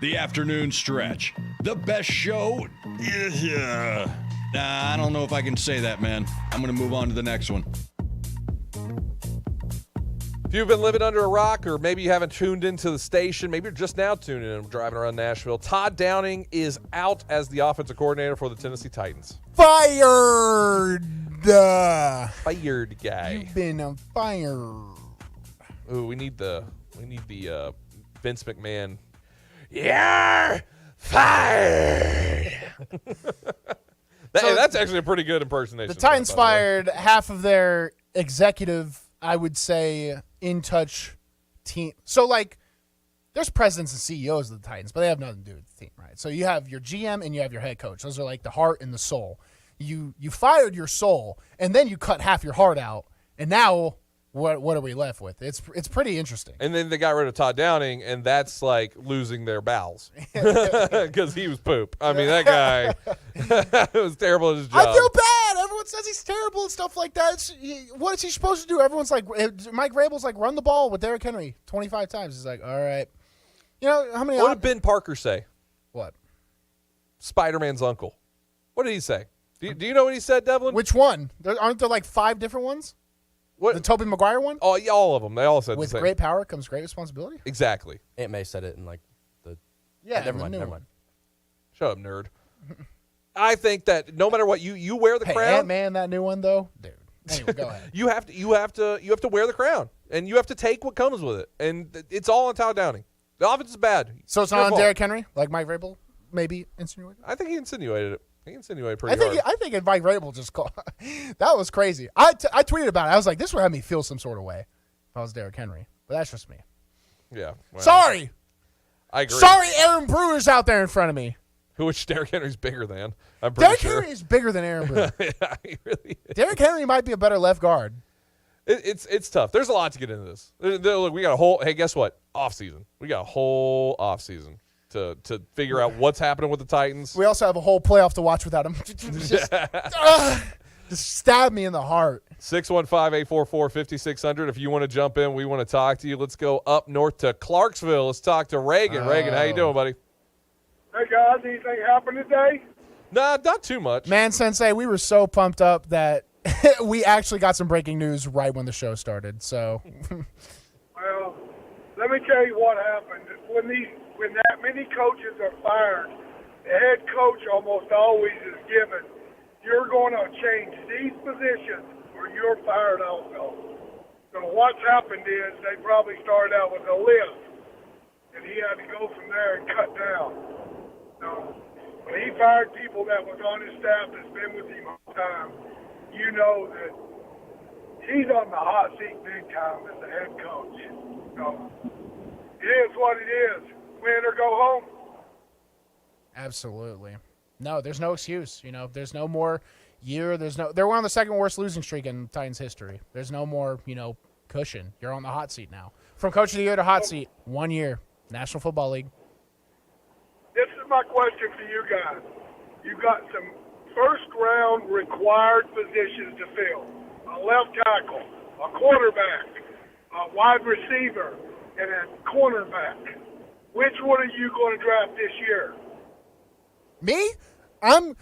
S17: The afternoon stretch. The best show? I don't know if I can say that, man. I'm going to move on to the next one.
S6: If you've been living under a rock, or maybe you haven't tuned into the station, maybe you're just now tuning in, driving around Nashville, Todd Downing is out as the offensive coordinator for the Tennessee Titans.
S7: Fired!
S6: Fired guy.
S7: You've been fired.
S6: Ooh, we need the Vince McMahon. You're fired. That's actually a pretty good impersonation.
S7: The Titans fired half of their executive, I would say, in-touch team. So, like, there's presidents and CEOs of the Titans, but they have nothing to do with the team, right? So you have your GM and you have your head coach. Those are like the heart and the soul. You fired your soul, and then you cut half your heart out, and now what are we left with? It's pretty interesting.
S6: And then they got rid of Todd Downing, and that's like losing their bowels because he was poop. I mean, that guy was terrible at his job.
S7: I feel bad. Everyone says he's terrible and stuff like that. What is he supposed to do? Everyone's like, Mike Vrabel's like, run the ball with Derrick Henry 25 times. He's like, all right. You know how many?
S6: What did Ben Parker say?
S7: What?
S6: Spider-Man's uncle. What did he say? Do you know what he said, Devlin?
S7: Which one? Aren't there like 5 different ones?
S6: What?
S7: The Tobey Maguire one?
S6: Oh, yeah, all of them. They all said
S7: with
S6: the same.
S7: great power comes great responsibility?
S6: Exactly.
S22: Aunt May said it in like the...
S7: Yeah,
S22: never mind.
S6: Shut up, nerd. I think that no matter what, you wear the crown.
S7: Ant-Man, that new one, though? Dude. Anyway, go ahead.
S6: You have to wear the crown, and you have to take what comes with it. And it's all on Todd Downing. The offense is bad.
S7: So it's not on Derrick Henry, like Mike Vrabel maybe insinuated?
S6: I think he insinuated it. He insinuated pretty hard.
S7: I think if Mike Vrabel just called, that was crazy. I tweeted about it. I was like, this would have me feel some sort of way if I was Derrick Henry. But that's just me.
S6: Yeah. Well,
S7: sorry.
S6: I agree.
S7: Sorry, Aaron Brewer's out there in front of me.
S6: Which Derrick Henry's bigger than. I'm pretty
S7: Derrick
S6: sure.
S7: Henry is bigger than Aaron Brewer.
S6: Yeah, he really is.
S7: Derrick Henry might be a better left guard.
S6: It's tough. There's a lot to get into this. Look, we got a whole. Hey, guess what? Off season. We got a whole off season to figure out what's happening with the Titans.
S7: We also have a whole playoff to watch without him. Just stab me in the heart.
S6: 615-844-5600. If you want to jump in, we want to talk to you. Let's go up north to Clarksville. Let's talk to Reagan. Reagan, how you doing, buddy?
S23: Hey, guys. Anything happen today?
S6: Nah, not too much.
S7: Man, Sensei, we were so pumped up that we actually got some breaking news right when the show started. So,
S23: well, let me tell you what happened. When that many coaches are fired, the head coach almost always is given, you're going to change these positions or you're fired also. So what's happened is they probably started out with a list. and he had to go from there and cut down. So when he fired people that was on his staff that's been with him all the time, you know that he's on the hot seat big time as the head coach. So it is what it is. Win or go home.
S7: Absolutely. No, there's no excuse. You know, there's no more year. They're one of the second worst losing streak in Titans history. There's no more, cushion. You're on the hot seat now. From coach of the year to hot seat, 1 year, National Football League.
S23: This is my question for you guys. You've got some first-round required positions to fill. A left tackle, a quarterback, a wide receiver, and a cornerback. Which one are you going to draft this year?
S7: Me? I'm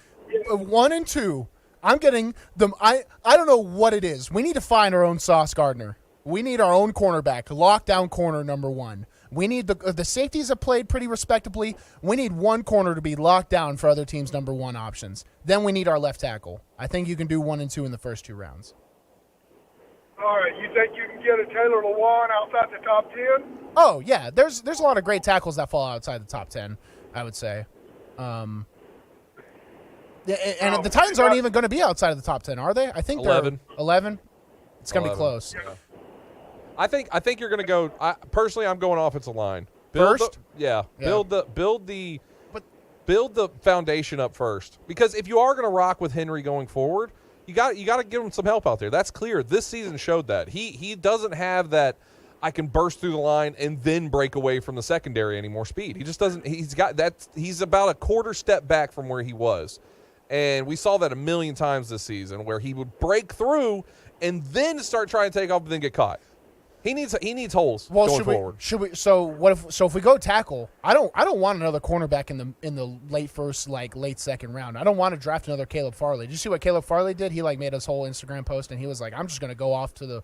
S7: 1 and 2. I'm getting them. I don't know what it is. We need to find our own Sauce Gardner. We need our own cornerback, lockdown corner number 1. We need the safeties have played pretty respectably. We need one corner to be locked down for other teams' number 1 options. Then we need our left tackle. I think you can do 1 and 2 in the first 2 rounds.
S23: All right, you think you can get a Taylor Lewan outside the top 10?
S7: Oh yeah, there's a lot of great tackles that fall outside the top 10. I would say. And the Titans aren't even going to be outside of the top 10, are they? I think
S6: 11.
S7: They're 11. It's going to be close.
S6: Yeah. I think you're going to go. Personally, I'm going offensive line
S7: first.
S6: Build the foundation up first, because if you are going to rock with Henry going forward, you got to give him some help out there. That's clear. This season showed that he doesn't have that. I can burst through the line and then break away from the secondary anymore speed. He just doesn't. He's got that. He's about a quarter step back from where he was. And we saw that a million times this season, where he would break through and then start trying to take off and then get caught. He needs holes going forward.
S7: If we go tackle, I don't want another cornerback in the late first, late second round. I don't want to draft another Caleb Farley. Did you see what Caleb Farley did? He made his whole Instagram post, and he was like, I'm just gonna go off to the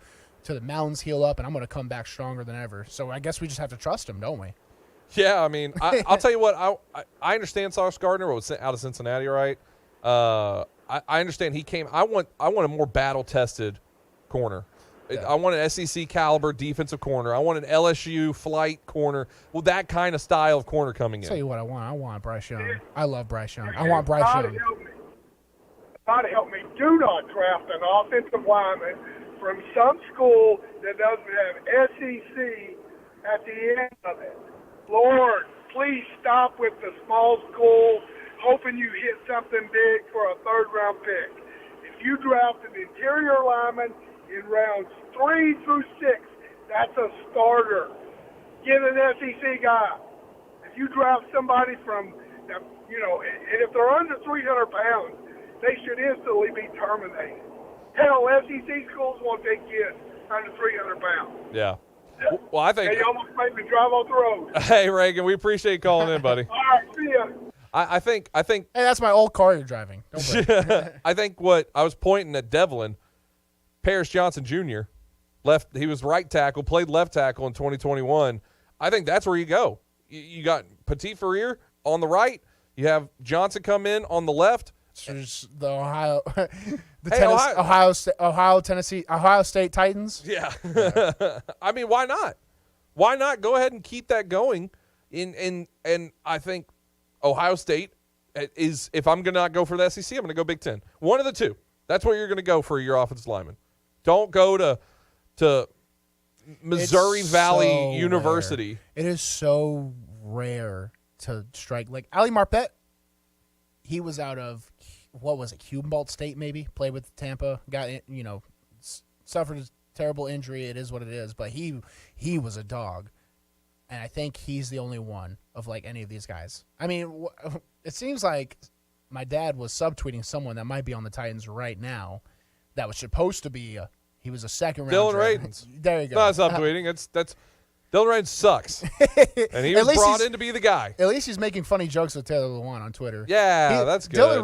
S7: mountains, heal up, and I'm gonna come back stronger than ever. So I guess we just have to trust him, don't we?
S6: Yeah, I mean, I'll tell you what. I understand Sauce Gardner was out of Cincinnati, right? I understand he came. I want a more battle tested corner. Yeah. I want an SEC caliber defensive corner. I want an LSU flight corner. Well, that kind of style of corner coming in.
S7: I'll tell you what I want. I want Bryce Young. I love Bryce Young. I want Bryce Young.
S23: God help me. Do not draft an offensive lineman from some school that doesn't have SEC at the end of it. Lord, please stop with the small school hoping you hit something big for a third-round pick. If you draft an interior lineman in rounds 3 through 6, that's a starter. Get an SEC guy. If you draft somebody from, and if they're under 300 pounds, they should instantly be terminated. Hell, SEC schools won't take kids under 300 pounds.
S6: Yeah. Well, I think
S23: they almost made me drive off the road.
S6: Hey, Reagan, we appreciate you calling in, buddy.
S23: All right, see ya.
S6: I think.
S7: Hey, that's my old car you're driving. Don't
S6: I think what I was pointing at Devlin, Paris Johnson Jr. left. He was right tackle, played left tackle in 2021. I think that's where you go. You got Petit Ferrier on the right. You have Johnson come in on the left.
S7: There's the Ohio State Titans.
S6: Yeah. I mean, why not? Why not go ahead and keep that going? And I think Ohio State is, if I'm going to not go for the SEC, I'm going to go Big Ten. One of the two. That's where you're going to go for your offensive lineman. Don't go to Missouri Valley University.
S7: It is so rare to strike. Like Ali Marpet, he was out of, what was it, Humboldt State maybe? Played with Tampa. Got, suffered a terrible injury. It is what it is. But he was a dog. And I think he's the only one of any of these guys. I mean, it seems like my dad was subtweeting someone that might be on the Titans right now that was supposed to be he was a second round.
S6: Dylan Radins.
S7: There you go.
S6: Not subtweeting. That's Dylan Radins sucks. And he was brought in to be the guy.
S7: At least he's making funny jokes with Taylor Lewan on Twitter.
S6: Yeah, that's good.
S7: Dylan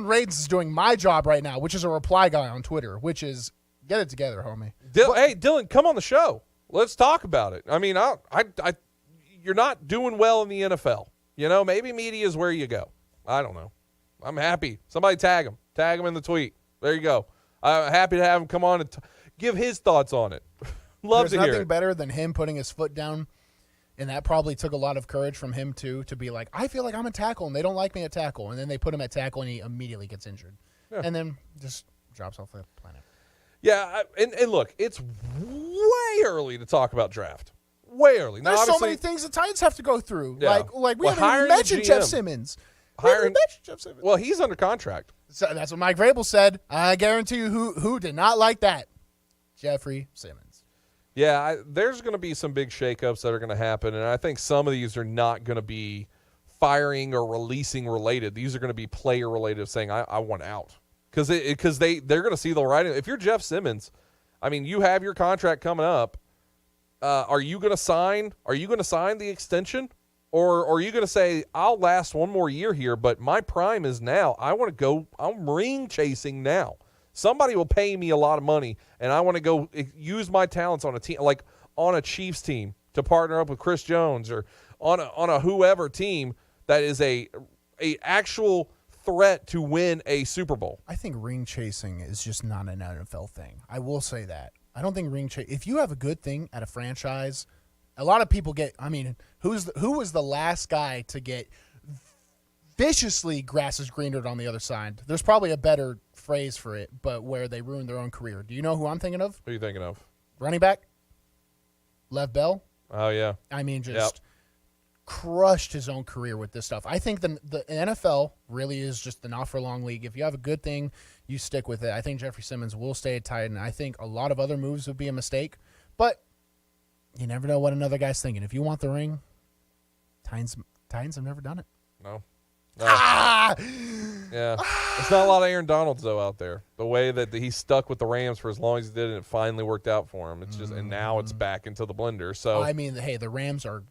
S7: Radins is doing my job right now, which is a reply guy on Twitter, which is get it together, homie.
S6: Hey, Dylan, come on the show. Let's talk about it. I mean, you're not doing well in the NFL. Maybe media is where you go. I don't know. I'm happy. Somebody tag him. Tag him in the tweet. There you go. I'm happy to have him come on and give his thoughts on it. Love to hear it.
S7: There's nothing better than him putting his foot down And that probably took a lot of courage from him, too, to be like, I feel like I'm a tackle, and they don't like me at tackle. And then they put him at tackle, and he immediately gets injured.
S6: Yeah.
S7: And then just drops off the planet.
S6: Yeah, and look, it's way early to talk about draft. Way early. Now,
S7: There's so many things the Titans have to go through.
S6: Yeah.
S7: Like we
S6: Well,
S7: haven't even
S6: hiring the
S7: mentioned
S6: GM.
S7: Jeff Simmons.
S6: Well, he's under contract.
S7: So that's what Mike Vrabel said. I guarantee you who did not like that. Jeffrey Simmons.
S6: Yeah, there's going to be some big shakeups that are going to happen, and I think some of these are not going to be firing or releasing related. These are going to be player related, saying I want out because they're going to see the writing. If you're Jeff Simmons, I mean, you have your contract coming up. Are you going to sign? Are you going to sign the extension, or are you going to say I'll last one more year here, but my prime is now? I want to go. I'm ring chasing now. Somebody will pay me a lot of money, and I want to go use my talents on a team, like on a Chiefs team, to partner up with Chris Jones, or on a whoever team that is a actual threat to win a Super Bowl.
S7: I think ring chasing is just not an NFL thing. I will say that. I don't think ring chase. If you have a good thing at a franchise, a lot of people get. I mean, who was the last guy to get viciously grass is greener on the other side? There's probably a better phrase for it, but where they ruined their own career. Do you know who I'm thinking of?
S6: Who are you thinking of?
S7: Running back, Lev Bell.
S6: Oh yeah.
S7: I mean, just crushed his own career with this stuff. I think the NFL really is just an not-for-long league. If you have a good thing, you stick with it. I think Jeffrey Simmons will stay at Titan. I think a lot of other moves would be a mistake, but you never know what another guy's thinking. If you want the ring, Titans have never done it.
S6: No. Yeah. There's not a lot of Aaron Donalds, though, out there. The way that he's stuck with the Rams for as long as he did, and it finally worked out for him. It's just, and now it's back into the blender. So
S7: I mean, hey, the Rams are.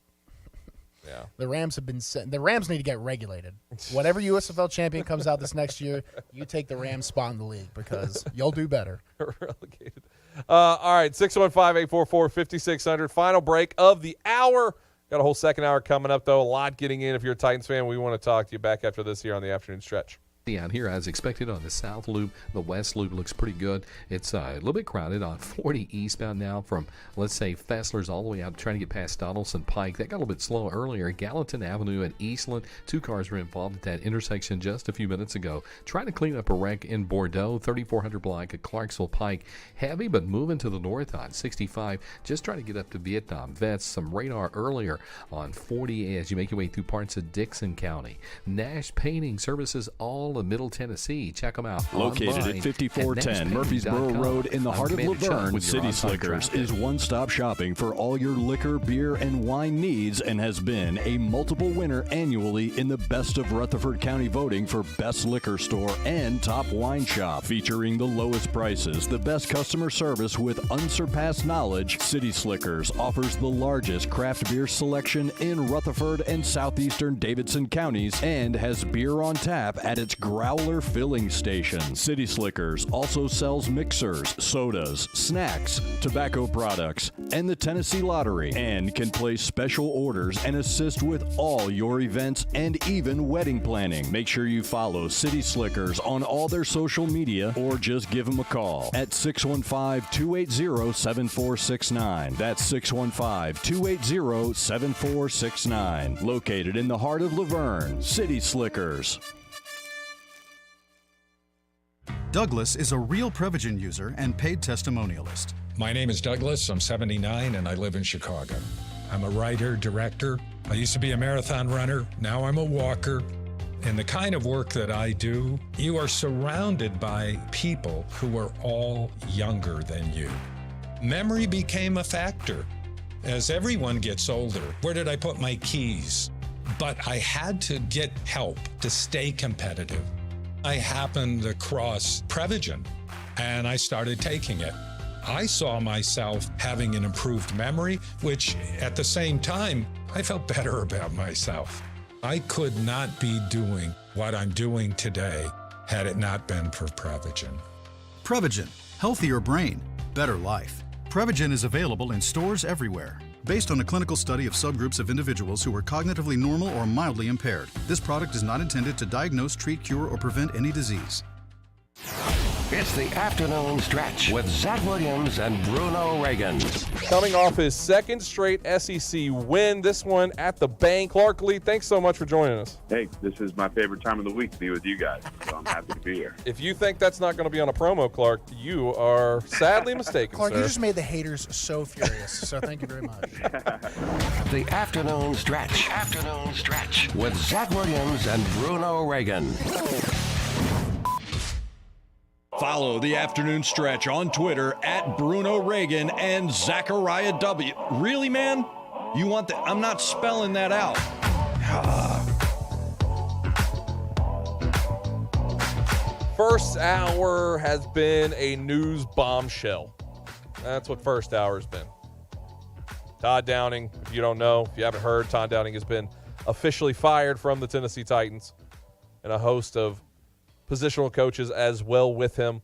S6: Yeah.
S7: The Rams have been sent. The Rams need to get regulated. Whatever USFL champion comes out this next year, you take the Rams spot in the league because you'll do better.
S6: Relegated. All right, 615-844-5600. Final break of the hour. Got a whole second hour coming up, though. A lot getting in. If you're a Titans fan, we want to talk to you back after this here on the afternoon stretch.
S8: Out here as expected on the South Loop. The West Loop looks pretty good. It's a little bit crowded on 40 eastbound now from, let's say, Fessler's all the way out trying to get past Donaldson Pike. That got a little bit slow earlier. Gallatin Avenue at Eastland. 2 cars were involved at that intersection just a few minutes ago. Trying to clean up a wreck in Bordeaux. 3400 block at Clarksville Pike. Heavy, but moving to the north on 65. Just trying to get up to Vietnam Vets. Some radar earlier on 40 as you make your way through parts of Dixon County. Nash Painting Services all of Middle Tennessee. Check them out.
S11: Located at 5410 Murfreesboro Road in the heart of Laverne, City Slickers is one-stop shopping for all your liquor, beer, and wine needs and has been a multiple winner annually in the Best of Rutherford County voting for Best Liquor Store and Top Wine Shop. Featuring the lowest prices, the best customer service with unsurpassed knowledge, City Slickers offers the largest craft beer selection in Rutherford and southeastern Davidson counties and has beer on tap at its Growler filling station. City Slickers also sells mixers, sodas, snacks, tobacco products, and the Tennessee Lottery, and can place special orders and assist with all your events and even wedding planning. Make sure you follow City Slickers on all their social media or just give them a call at 615-280-7469. That's 615-280-7469. Located in the heart of Laverne, City Slickers.
S1: Douglas is a real Prevagen user and paid testimonialist.
S2: My name is Douglas. I'm 79 and I live in Chicago. I'm a writer, director. I used to be a marathon runner. Now I'm a walker. In the kind of work that I do, you are surrounded by people who are all younger than you. Memory became a factor. As everyone gets older, where did I put my keys? But I had to get help to stay competitive. I happened across Prevagen, and I started taking it. I saw myself having an improved memory, which at the same time, I felt better about myself. I could not be doing what I'm doing today had it not been for Prevagen.
S1: Prevagen, healthier brain, better life. Prevagen is available in stores everywhere. Based on a clinical study of subgroups of individuals who were cognitively normal or mildly impaired, this product is not intended to diagnose, treat, cure, or prevent any disease.
S4: It's the afternoon stretch with Zach Williams and Bruno Reagan.
S6: Coming off his second straight SEC win, this one at the bank. Clark Lee, thanks so much for joining us.
S5: Hey, this is my favorite time of the week to be with you guys, so I'm happy to be here.
S6: If you think that's not going to be on a promo, Clark, you are sadly mistaken,
S7: Clark,
S6: sir.
S7: you just made the haters so furious, so thank you very much.
S4: The afternoon stretch. Afternoon stretch with Zach Williams and Bruno Reagan.
S17: Follow the afternoon stretch on Twitter at Bruno Reagan and Zachariah W. Really, man? You want that? I'm not spelling that out.
S6: First hour has been a news bombshell. That's what first hour has been. Todd Downing, if you don't know, if you haven't heard, Todd Downing has been officially fired from the Tennessee Titans, and a host of positional coaches as well with him,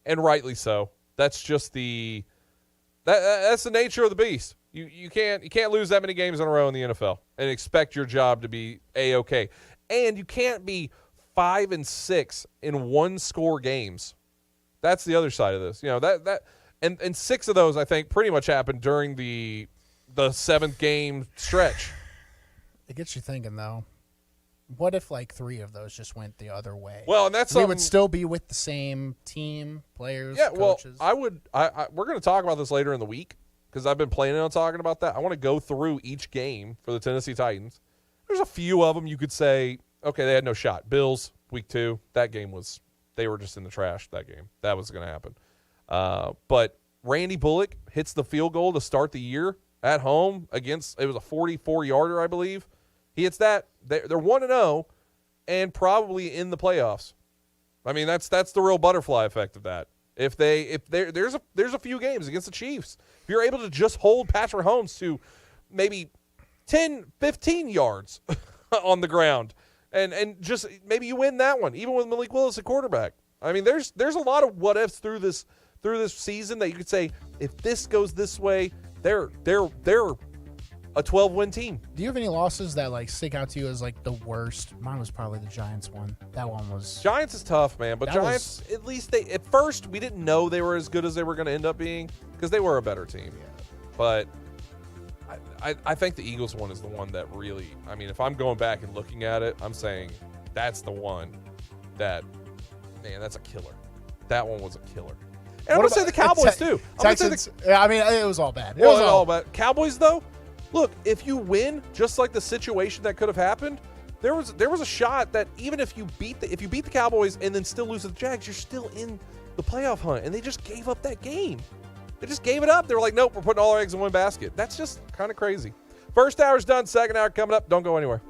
S6: and rightly so. That's just that's the nature of the beast. You can't lose that many games in a row in the NFL and expect your job to be A-okay. And you can't be 5-6 in one-score games. That's the other side of this. You know, and 6 of those, I think, pretty much happened during the 7th game stretch.
S7: It gets you thinking, though. What if, 3 of those just went the other way?
S6: Well, and that's
S7: we would still be with the same team, players, coaches.
S6: Well, we're going to talk about this later in the week because I've been planning on talking about that. I want to go through each game for the Tennessee Titans. There's a few of them you could say, okay, they had no shot. Bills, week 2, that game they were just in the trash that game. That was going to happen. But Randy Bullock hits the field goal to start the year at home against, it was a 44-yarder, I believe. He hits that. They're 1-0 and probably in the playoffs. I mean, that's the real butterfly effect of that. There's a few games against the Chiefs. If you're able to just hold Patrick Mahomes to maybe 10, 15 yards on the ground and just maybe you win that one, even with Malik Willis at quarterback. I mean, there's a lot of what ifs through this season that you could say if this goes this way, they're a 12-win team.
S7: Do you have any losses that stick out to you as the worst? Mine was probably the Giants one. That one was.
S6: Giants is tough, man. But Giants, at least at first we didn't know they were as good as they were going to end up being because they were a better team. Yeah. But I think the Eagles one is the one that really. I mean, if I'm going back and looking at it, I'm saying that's the one that, man, that's a killer. That one was a killer. And I'm going to say the Cowboys too.
S7: Texans. I mean, it was all bad.
S6: It was all bad. Cowboys though. Look, if you win, just like the situation that could have happened, there was a shot that even if you beat the Cowboys and then still lose to the Jags, you're still in the playoff hunt. And they just gave up that game. They just gave it up. They were like, nope, we're putting all our eggs in one basket. That's just kind of crazy. First hour's done. Second hour coming up. Don't go anywhere.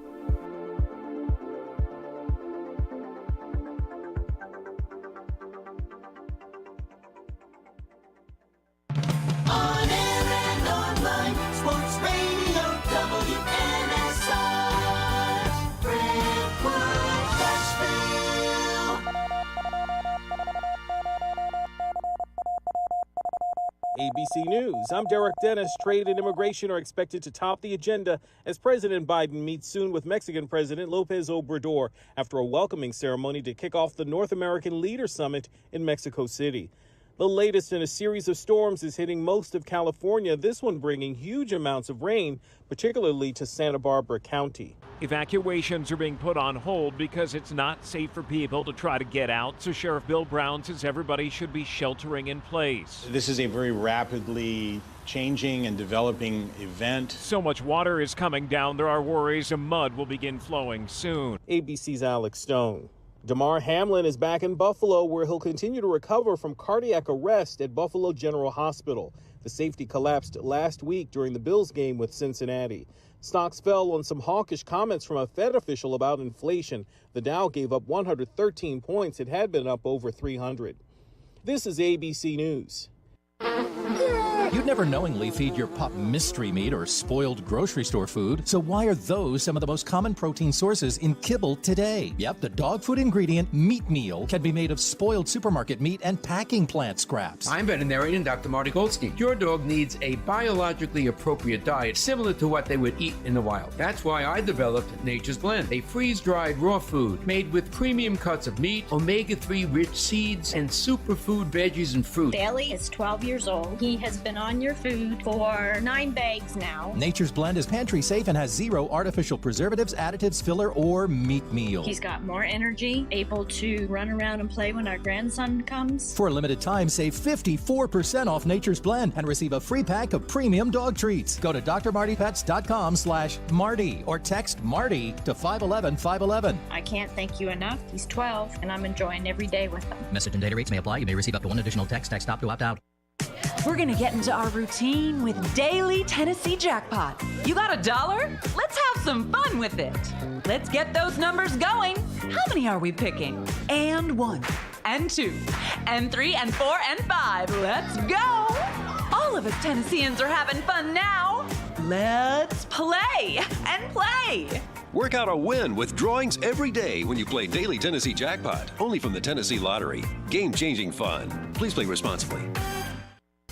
S9: ABC News. I'm Derek Dennis. Trade and immigration are expected to top the agenda as President Biden meets soon with Mexican President López Obrador after a welcoming ceremony to kick off the North American Leaders Summit in Mexico City. The latest in a series of storms is hitting most of California, this one bringing huge amounts of rain, particularly to Santa Barbara County.
S24: Evacuations are being put on hold because it's not safe for people to try to get out, so Sheriff Bill Brown says everybody should be sheltering in place.
S25: This is a very rapidly changing and developing event.
S24: So much water is coming down, there are worries a mud will begin flowing soon.
S9: ABC's Alex Stone. Damar Hamlin is back in Buffalo, where he'll continue to recover from cardiac arrest at Buffalo General Hospital. The safety collapsed last week during the Bills game with Cincinnati. Stocks fell on some hawkish comments from a Fed official about inflation. The Dow gave up 113 points. It had been up over 300. This is ABC News.
S10: You'd never knowingly feed your pup mystery meat or spoiled grocery store food, so why are those some of the most common protein sources in kibble today? Yep, the dog food ingredient meat meal can be made of spoiled supermarket meat and packing plant scraps.
S12: I'm veterinarian Dr. Marty Goldstein. Your dog needs a biologically appropriate diet similar to what they would eat in the wild. That's why I developed Nature's Blend, a freeze-dried raw food made with premium cuts of meat, omega-3 rich seeds, and superfood veggies and fruit.
S13: Bailey is 12 years old. He has been on your food for 9 bags now.
S10: Nature's Blend is pantry safe and has 0 artificial preservatives, additives, filler, or meat meal.
S13: He's got more energy, able to run around and play when our grandson comes.
S10: For a limited time, save 54% off Nature's Blend and receive a free pack of premium dog treats. Go to drmartypets.com/Marty or text Marty to 511-511.
S13: I can't thank you enough. He's 12, and I'm enjoying every day with him.
S14: Message and data rates may apply. You may receive up to 1 additional text. Text stop to opt out.
S15: We're going to get into our routine with Daily Tennessee Jackpot. You got $1? Let's have some fun with it. Let's get those numbers going. How many are we picking? And 1, and 2, and 3, and 4, and 5. Let's go. All of us Tennesseans are having fun now. Let's play and play.
S26: Work out a win with drawings every day when you play Daily Tennessee Jackpot. Only from the Tennessee Lottery. Game-changing fun. Please play responsibly.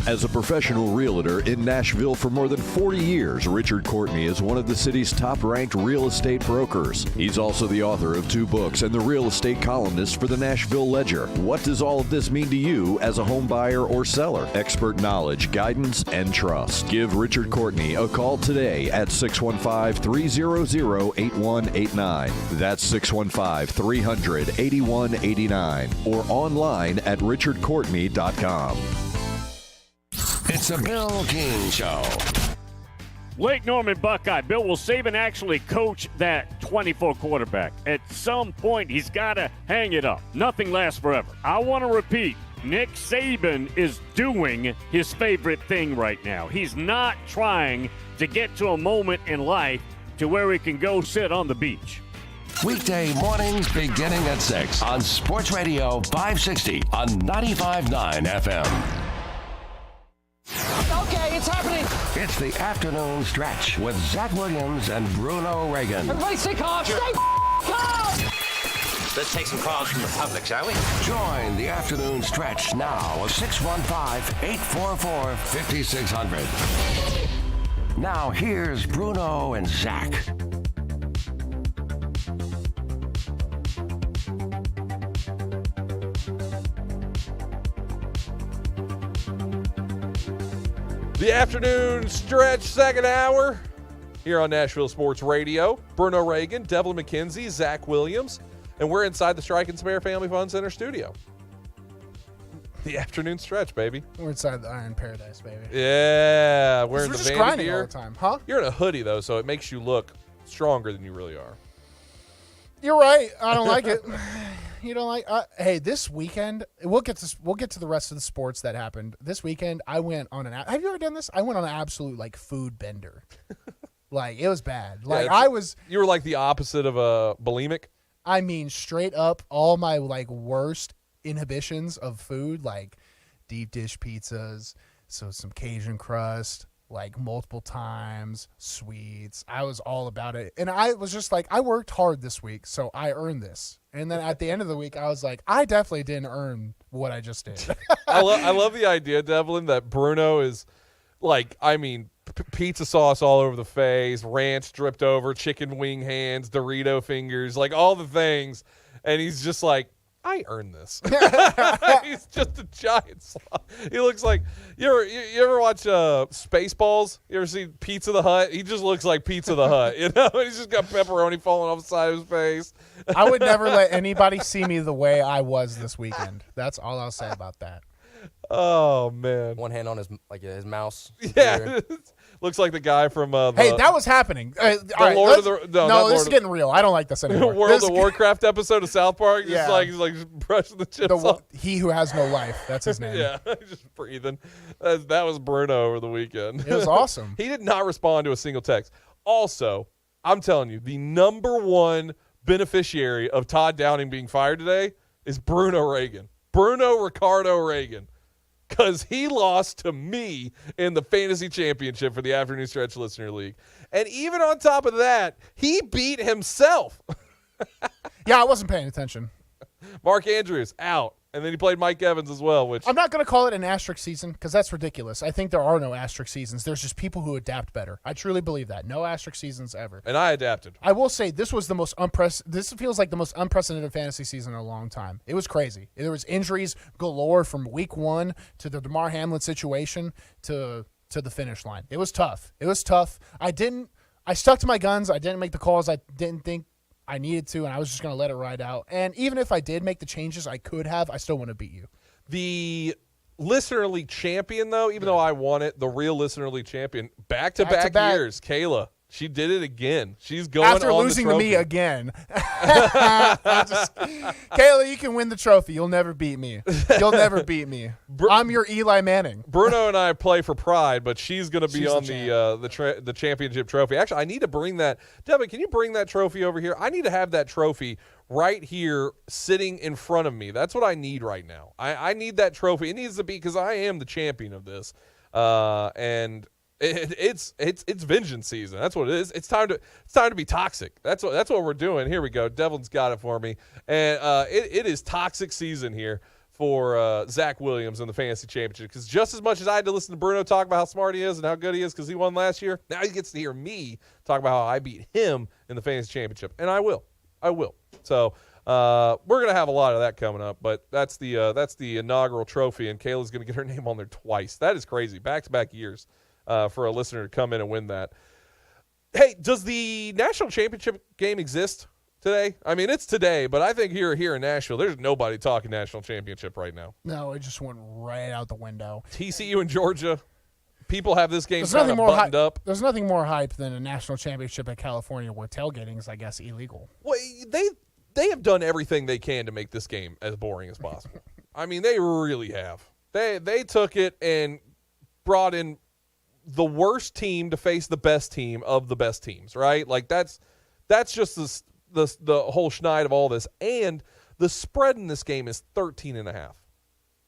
S11: As a professional realtor in Nashville for more than 40 years, Richard Courtney is one of the city's top-ranked real estate brokers. He's also the author of 2 books and the real estate columnist for the Nashville Ledger. What does all of this mean to you as a home buyer or seller? Expert knowledge, guidance, and trust. Give Richard Courtney a call today at 615-300-8189. That's 615-300-8189 or online at richardcourtney.com.
S4: It's a Bill King Show.
S24: Lake Norman Buckeye. Bill, will Saban actually coach that 24 quarterback? At some point, he's got to hang it up. Nothing lasts forever. I want to repeat, Nick Saban is doing his favorite thing right now. He's not trying to get to a moment in life to where he can go sit on the beach.
S4: Weekday mornings beginning at 6 on Sports Radio 560 on 95.9 FM.
S3: Okay, it's happening.
S4: It's the afternoon stretch with Zach Williams and Bruno Reagan.
S3: Everybody stay calm. Stay calm.
S27: Let's take some calls from the public, shall we?
S4: Join the afternoon stretch now at 615-844-5600. Now here's Bruno and Zach.
S6: The afternoon stretch, second hour, here on Nashville Sports Radio. Bruno Reagan, Devlin McKenzie, Zach Williams, and we're inside the Strike and Spare Family Fun Center studio. The afternoon stretch, baby.
S7: We're inside the Iron Paradise, baby.
S6: Yeah, we're in the
S7: just
S6: Vandy
S7: grinding
S6: gear
S7: all the time, huh?
S6: You're in a hoodie though, so it makes you look stronger than you really are.
S7: You're right. I don't like it. You don't like? Hey, this weekend we'll get to the rest of the sports that happened. This weekend I went on have you ever done this? I went on an absolute food bender. Like it was bad. Like
S6: you were like the opposite of a bulimic.
S7: I mean, straight up, all my worst inhibitions of food, like deep dish pizzas, so some Cajun crust, multiple times, sweets. I was all about it. And I was just I worked hard this week, so I earned this. And then at the end of the week, I was like, I definitely didn't earn what I just did.
S6: I love the idea, Devlin, that Bruno is pizza sauce all over the face, ranch dripped over, chicken wing hands, Dorito fingers, all the things. And he's just I earned this. He's just a giant slob. He looks like you ever watch Spaceballs? You ever see Pizza the Hut? He just looks like Pizza the Hut. He's just got pepperoni falling off the side of his face.
S7: I would never let anybody see me the way I was this weekend. That's all I'll say about that.
S6: Oh man!
S22: One hand on his mouse.
S6: Yeah, looks like the guy from.
S7: Hey, that was happening. This is getting real. I don't like this anymore.
S6: World of Warcraft episode of South Park. Yeah, he's brushing the chips off.
S7: He who has no life. That's his name.
S6: Yeah, just breathing. That was Bruno over the weekend.
S7: It was awesome.
S6: He did not respond to a single text. Also, I'm telling you, the number one beneficiary of Todd Downing being fired today is Bruno Reagan. Bruno Ricardo Reagan. because he lost to me in the fantasy championship for the Afternoon Stretch Listener League. And even on top of that, he beat himself.
S7: Yeah, I wasn't paying attention.
S6: Mark Andrews out. And then he played Mike Evans as well. Which
S7: I'm not going to call it an asterisk season because that's ridiculous. I think there are no asterisk seasons. There's just people who adapt better. I truly believe that. No asterisk seasons ever.
S6: And I adapted.
S7: I will say this was the most this feels like the most unprecedented fantasy season in a long time. It was crazy. There was injuries galore from week 1 to the DeMar Hamlin situation to the finish line. It was tough. I stuck to my guns. I didn't make the calls I didn't think I needed to, and I was just going to let it ride out. And even if I did make the changes I could have, I still want to beat you.
S6: The Listener League champion, though, even though I won it, the real Listener League champion, back-to-back years, Kayla. She did it again. She's going
S7: after
S6: on
S7: losing
S6: the
S7: to
S6: trophy.
S7: me again. Kayla, you can win the trophy. You'll never beat me. You'll never beat me. I'm your Eli Manning.
S6: Bruno and I play for pride, but she's going to be
S7: She's
S6: on
S7: the
S6: the championship trophy. Actually, I need to bring that. Devin, can you bring that trophy over here? I need to have that trophy right here sitting in front of me. That's what I need right now. I need that trophy. It needs to be because I am the champion of this. And it's vengeance season. That's what it is. It's time to be toxic. That's what we're doing. Here we go. Devlin's got it for me, and it is toxic season here for Zach Williams in the fantasy championship. Because just as much as I had to listen to Bruno talk about how smart he is and how good he is because he won last year, now he gets to hear me talk about how I beat him in the fantasy championship, and I will. So we're gonna have a lot of that coming up, but that's the inaugural trophy, and Kayla's gonna get her name on there twice. That is crazy. Back-to-back years. For a listener to come in and win that. Hey, does the national championship game exist today? I mean, it's today, but I think here in Nashville, there's nobody talking national championship right now.
S7: No, it just went right out the window.
S6: TCU and Georgia, people have this game kind of buttoned up.
S7: There's nothing more hype than a national championship at California where tailgating is, I guess, illegal.
S6: Well, they have done everything they can to make this game as boring as possible. I mean, they really have. They took it and brought in the worst team to face the best team of the best teams, right? Like that's just the whole schneid of all this. And the spread in this game is 13.5.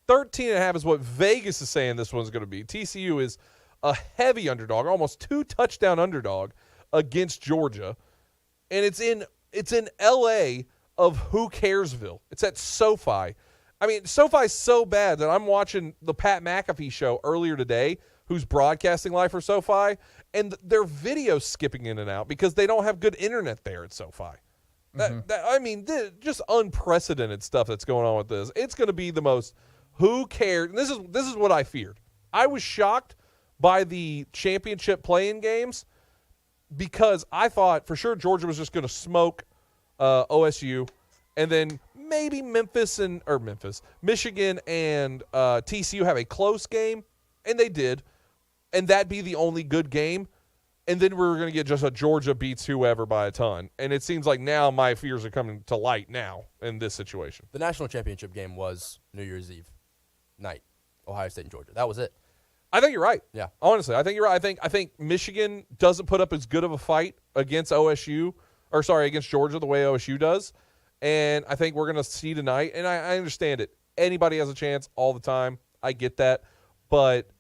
S6: 13.5 is what Vegas is saying this one's going to be. TCU is a heavy underdog, almost 2-touchdown underdog against Georgia. And it's in LA of Who Caresville. It's at SoFi. I mean, SoFi's so bad that I'm watching the Pat McAfee show earlier today, who's broadcasting live for SoFi, and their video's skipping in and out because they don't have good internet there at SoFi. I mean, just unprecedented stuff that's going on with this. It's going to be the most who cares. And this is what I feared. I was shocked by the championship playing games because I thought for sure Georgia was just going to smoke OSU, and then maybe Michigan and TCU have a close game, and they did. And that'd be the only good game. And then we're going to get just a Georgia beats whoever by a ton. And it seems like now my fears are coming to light now in this situation.
S22: The national championship game was New Year's Eve night, Ohio State and Georgia. That was it.
S6: I think you're right.
S22: Yeah.
S6: Honestly, I think you're right. I think Michigan doesn't put up as good of a fight against against Georgia the way OSU does. And I think we're going to see tonight. And I understand it. Anybody has a chance all the time. I get that. But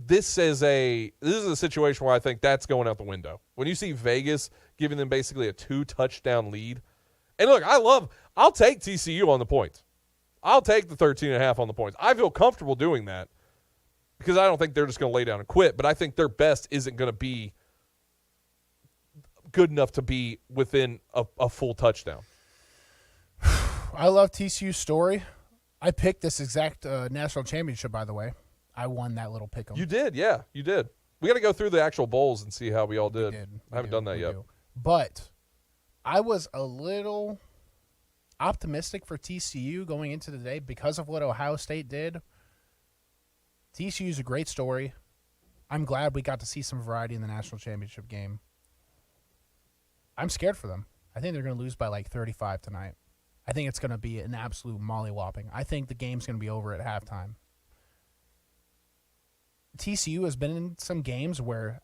S6: this is a situation where I think that's going out the window. When you see Vegas giving them basically a 2-touchdown lead, and look, I'll take TCU on the points. I'll take the 13.5 on the points. I feel comfortable doing that because I don't think they're just going to lay down and quit. But I think their best isn't going to be good enough to be within a full touchdown.
S7: I love TCU's story. I picked this exact national championship, by the way. I won that little pick 'em.
S6: You did, yeah, you did. We got to go through the actual bowls and see how we all did. I haven't done that yet.
S7: But I was a little optimistic for TCU going into the day because of what Ohio State did. TCU is a great story. I'm glad we got to see some variety in the national championship game. I'm scared for them. I think they're going to lose by like 35 tonight. I think it's going to be an absolute mollywhopping. I think the game's going to be over at halftime. TCU has been in some games where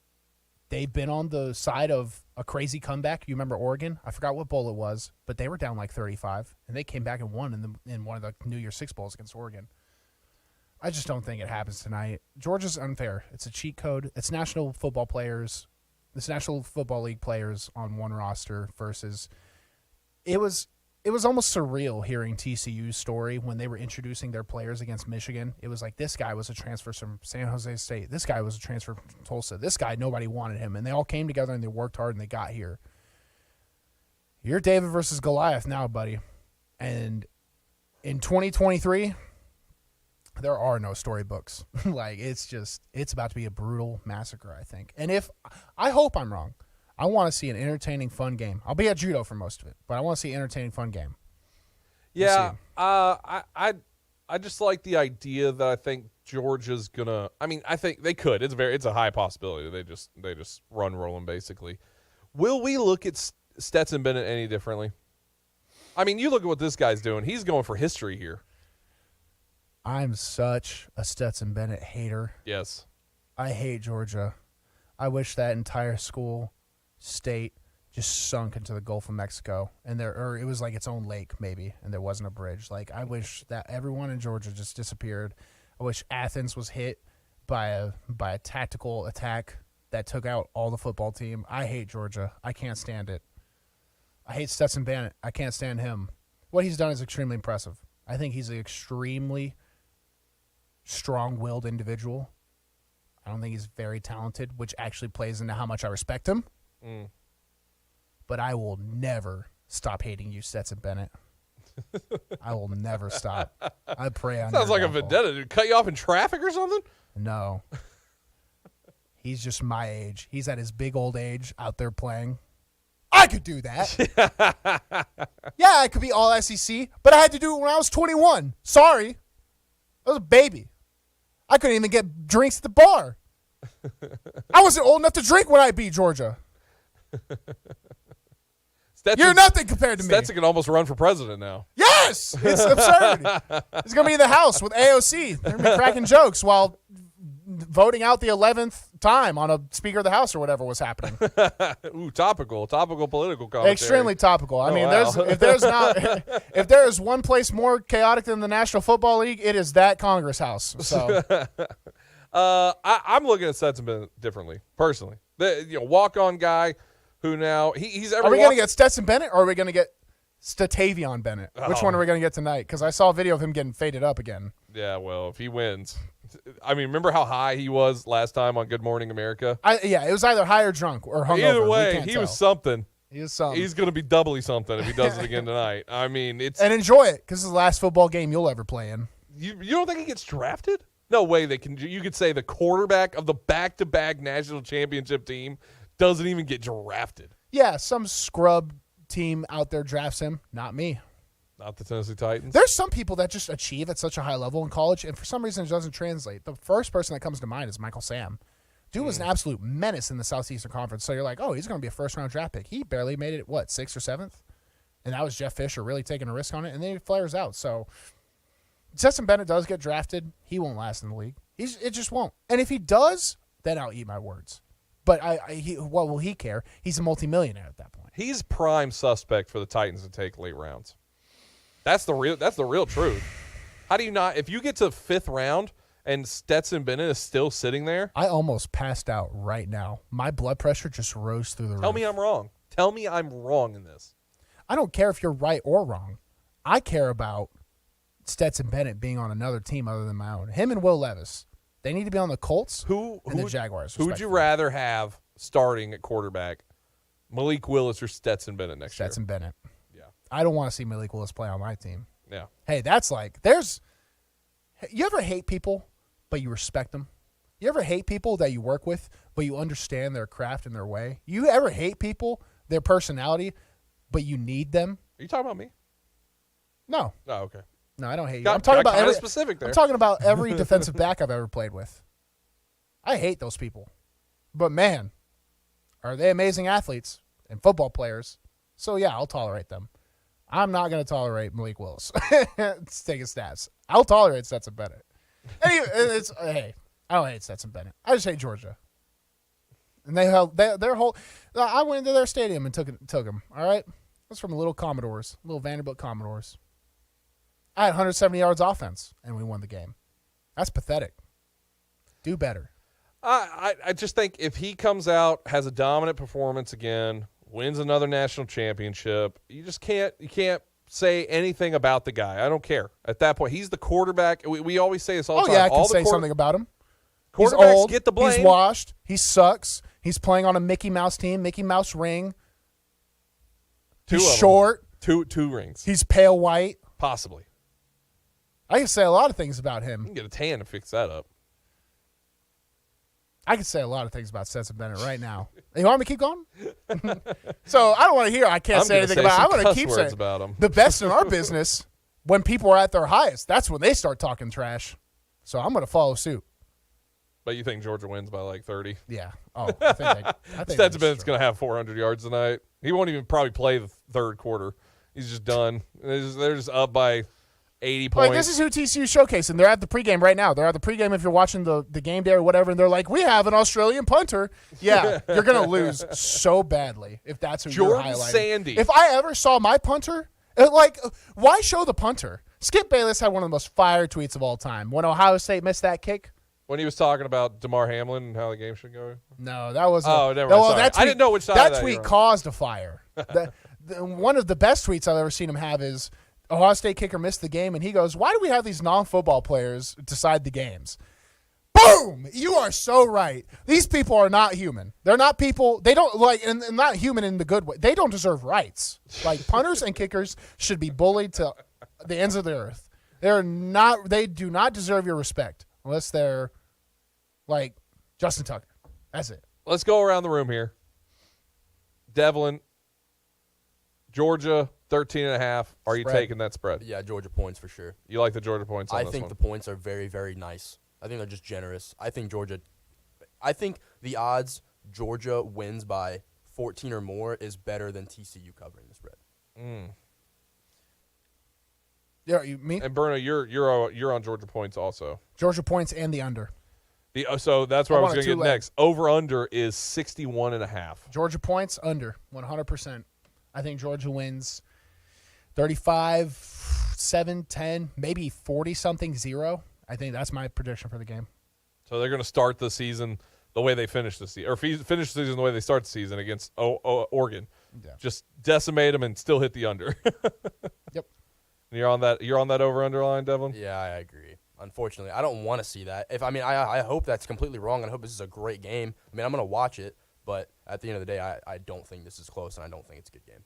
S7: they've been on the side of a crazy comeback. You remember Oregon? I forgot what bowl it was, but they were down like 35, and they came back and won in one of the New Year's Six bowls against Oregon. I just don't think it happens tonight. Georgia's unfair. It's a cheat code. It's National Football League players on one roster versus it was almost surreal hearing TCU's story when they were introducing their players against Michigan. It was like, this guy was a transfer from San Jose State. This guy was a transfer from Tulsa. This guy, nobody wanted him. And they all came together and they worked hard and they got here. You're David versus Goliath now, buddy. And in 2023, there are no storybooks. Like, it's about to be a brutal massacre, I think. And I hope I'm wrong. I want to see an entertaining, fun game. I'll be at judo for most of it, but I want to see an entertaining, fun game.
S6: Yeah, I just like the idea that I think Georgia's gonna. I mean, I think they could. It's a high possibility. They just run rolling basically. Will we look at Stetson Bennett any differently? I mean, you look at what this guy's doing. He's going for history here.
S7: I'm such a Stetson Bennett hater.
S6: Yes.
S7: I hate Georgia. I wish that entire state just sunk into the Gulf of Mexico, and it was like its own lake maybe, and there wasn't a bridge. Like, I wish that everyone in Georgia just disappeared. I wish Athens was hit by a tactical attack that took out all the football team. I hate Georgia. I can't stand it. I hate Stetson Bennett. I can't stand him. What he's done is extremely impressive. I think he's an extremely strong-willed individual. I don't think he's very talented, which actually plays into how much I respect him. But I will never stop hating you, Stetson Bennett. I will never stop. I pray on
S6: Sounds like a vendetta. Did he cut you off in traffic or something?
S7: No. He's just my age. He's at his big old age out there playing. I could do that. Yeah, I could be all SEC, but I had to do it when I was 21. Sorry. I was a baby. I couldn't even get drinks at the bar. I wasn't old enough to drink when I beat Georgia. You're nothing compared to me.
S6: Stetson can almost run for president now.
S7: Yes! It's absurd. He's going to be in the House with AOC. They're going to be cracking jokes while voting out the 11th time on a Speaker of the House or whatever was happening.
S6: Ooh, topical political commentary.
S7: Extremely topical. I mean, if there is one place more chaotic than the National Football League, it is that Congress House. So,
S6: I'm looking at Stetson Bennett differently, personally. Walk-on guy who now he's.
S7: Are we going to get Stetson Bennett or are we going to get Statavion Bennett? Which one are we going to get tonight? Because I saw a video of him getting faded up again.
S6: Yeah, well, if he wins. I mean, remember how high he was last time on Good Morning America?
S7: Yeah, it was either high or drunk or hungover.
S6: Either way, he was something.
S7: He was something.
S6: He's going to be doubly something if he does it again tonight. I mean,
S7: and enjoy it because it's the last football game you'll ever play in.
S6: You don't think he gets drafted? No way they can. You could say the quarterback of the back-to-back national championship team doesn't even get drafted.
S7: Yeah, some scrub team out there drafts him. Not me.
S6: Not the Tennessee Titans.
S7: There's some people that just achieve at such a high level in college, and for some reason it doesn't translate. The first person that comes to mind is Michael Sam. Dude was an absolute menace in the Southeastern Conference. So you're like, oh, he's going to be a first-round draft pick. He barely made it, 6th or 7th? And that was Jeff Fisher really taking a risk on it, and then he flares out. So Stetson Bennett does get drafted. He won't last in the league. It just won't. And if he does, then I'll eat my words. But what will he care? He's a multimillionaire at that point.
S6: He's prime suspect for the Titans to take late rounds. That's the real truth. How do you not? If you get to the 5th round and Stetson Bennett is still sitting there,
S7: I almost passed out right now. My blood pressure just rose through the roof.
S6: Tell me I'm wrong. Tell me I'm wrong in this.
S7: I don't care if you're right or wrong. I care about Stetson Bennett being on another team other than my own. Him and Will Levis. They need to be on the Colts and the Jaguars.
S6: Who would you rather have starting at quarterback, Malik Willis or Stetson Bennett next year?
S7: Stetson Bennett.
S6: Yeah.
S7: I don't want to see Malik Willis play on my team.
S6: Yeah.
S7: Hey, that's like you ever hate people, but you respect them? You ever hate people that you work with, but you understand their craft and their way? You ever hate people, their personality, but you need them?
S6: Are you talking about me?
S7: No.
S6: Oh, okay.
S7: No, I don't hate you. I'm talking about
S6: specific there.
S7: I'm talking about every defensive back I've ever played with. I hate those people. But, man, are they amazing athletes and football players. So, yeah, I'll tolerate them. I'm not going to tolerate Malik Willis. It's taking stats. I'll tolerate Stetson Bennett. Anyway, hey, I don't hate Stetson Bennett. I just hate Georgia. And they held their whole – I went into their stadium and took them, all right? That's from little Vanderbilt Commodores. I had 170 yards offense, and we won the game. That's pathetic. Do better.
S6: I just think if he comes out, has a dominant performance again, wins another national championship, you can't say anything about the guy. I don't care. At that point, he's the quarterback. We always say this all the time.
S7: Yeah, I can say something about him. He's
S6: Quarterbacks
S7: old.
S6: get the blame.
S7: He's washed. He sucks. He's playing on a Mickey Mouse team, Mickey Mouse ring.
S6: Two
S7: He's
S6: of them.
S7: short.
S6: Two rings.
S7: He's pale white.
S6: Possibly.
S7: I can say a lot of things about him.
S6: You can get a tan to fix that up.
S7: I can say a lot of things about Stetson Bennett right now. You want me to keep going? So I don't want to hear I can't say anything about him. I'm going to keep saying
S6: about him.
S7: The best in our business, when people are at their highest, that's when they start talking trash. So I'm going to follow suit.
S6: But you think Georgia wins by like 30?
S7: Yeah. Oh, I think
S6: Stetson Bennett's going to have 400 yards tonight. He won't even probably play the third quarter. He's just done. They're just up by 80 points.
S7: Like, this is who TCU's showcasing. They're at the pregame right now. They're at the pregame if you're watching the game day or whatever, and they're like, we have an Australian punter. Yeah, you're going to lose so badly if that's who you're highlighting.
S6: Jordan Sandy.
S7: If I ever saw my punter, why show the punter? Skip Bayless had one of the most fire tweets of all time. When Ohio State missed that kick.
S6: When he was talking about DeMar Hamlin and how the game should go?
S7: No, that was
S6: never mind. Sorry. I didn't know which side
S7: that
S6: of that
S7: tweet
S6: you were on.
S7: caused a fire. One of the best tweets I've ever seen him have is Ohio State kicker missed the game, and he goes, why do we have these non-football players decide the games? Boom! You are so right. These people are not human. They're not people. They don't and not human in the good way. They don't deserve rights. Like, punters and kickers should be bullied to the ends of the earth. They do not deserve your respect unless they're like Justin Tucker. That's it.
S6: Let's go around the room here. Devlin, Georgia, 13.5. Are you taking that spread?
S22: Yeah, Georgia points for sure.
S6: You like the Georgia points on this one?
S22: I think the points are very, very nice. I think they're just generous. I think the odds Georgia wins by 14 or more is better than TCU covering the spread.
S7: Yeah, me?
S6: And Bruno, you're on Georgia points also.
S7: Georgia points and the under.
S6: So that's where I was going to get next. Over-under is 61.5.
S7: Georgia points, under, 100%. I think Georgia wins 35, 7, 10, maybe 40-something, 0. I think that's my prediction for the game.
S6: So they're going to start the season the way they finish the season, or finish the season the way they start the season against Oregon.
S7: Yeah.
S6: Just decimate them and still hit the under.
S7: Yep.
S6: You're on that over-under line, Devlin?
S22: Yeah, I agree. Unfortunately, I don't want to see that. I hope that's completely wrong, and I hope this is a great game. I mean, I'm going to watch it, but at the end of the day, I don't think this is close, and I don't think it's a good game.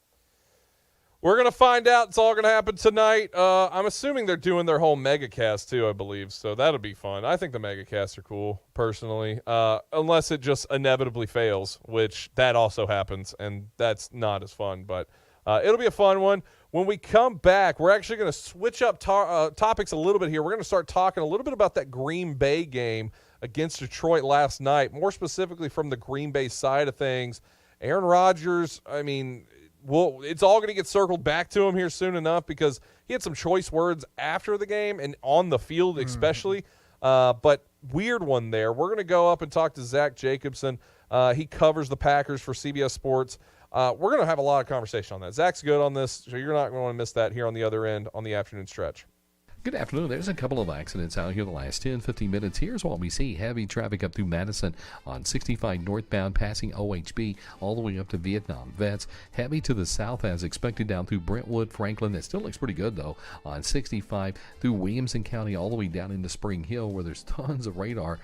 S6: We're going to find out. It's all going to happen tonight. I'm assuming they're doing their whole megacast, too, I believe, so that'll be fun. I think the megacasts are cool, personally, unless it just inevitably fails, which that also happens, and that's not as fun, but it'll be a fun one. When we come back, we're actually going to switch up topics a little bit here. We're going to start talking a little bit about that Green Bay game against Detroit last night, more specifically from the Green Bay side of things. Aaron Rodgers, it's all going to get circled back to him here soon enough because he had some choice words after the game and on the field especially. But weird one there. We're going to go up and talk to Zach Jacobson. He covers the Packers for CBS Sports. We're going to have a lot of conversation on that. Zach's good on this, so you're not going to want to miss that here on the other end on the afternoon stretch.
S8: Good afternoon. There's a couple of accidents out here the last 10, 15 minutes. Here's what we see. Heavy traffic up through Madison on 65 northbound passing OHB all the way up to Vietnam Vets. Heavy to the south as expected down through Brentwood, Franklin. That still looks pretty good, though, on 65 through Williamson County all the way down into Spring Hill where there's tons of radar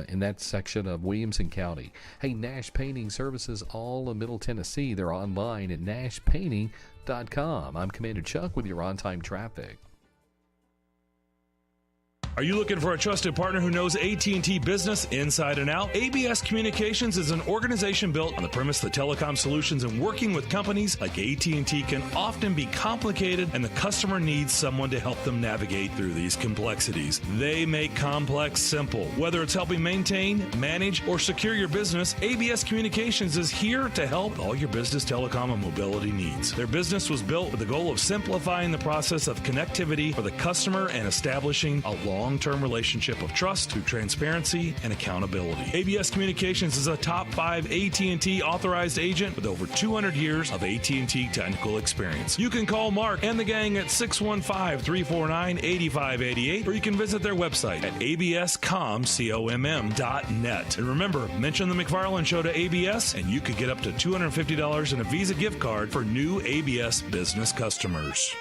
S8: in that section of Williamson County. Hey, Nash Painting Services all of Middle Tennessee. They're online at nashpainting.com. I'm Commander Chuck with your on-time traffic.
S16: Are you looking for a trusted partner who knows AT&T business inside and out? ABS Communications is an organization built on the premise that telecom solutions and working with companies like AT&T can often be complicated, and the customer needs someone to help them navigate through these complexities. They make complex simple. Whether it's helping maintain, manage, or secure your business, ABS Communications is here to help all your business telecom and mobility needs. Their business was built with the goal of simplifying the process of connectivity for the customer and establishing a long long-term relationship of trust through transparency and accountability. ABS Communications is a top 5 AT&T authorized agent with over 200 years of AT&T technical experience. You can call Mark and the gang at 615-349-8588, or you can visit their website at abscomm.net. And remember, mention the McFarland Show to ABS, and you could get up to $250 in a Visa gift card for new ABS business customers.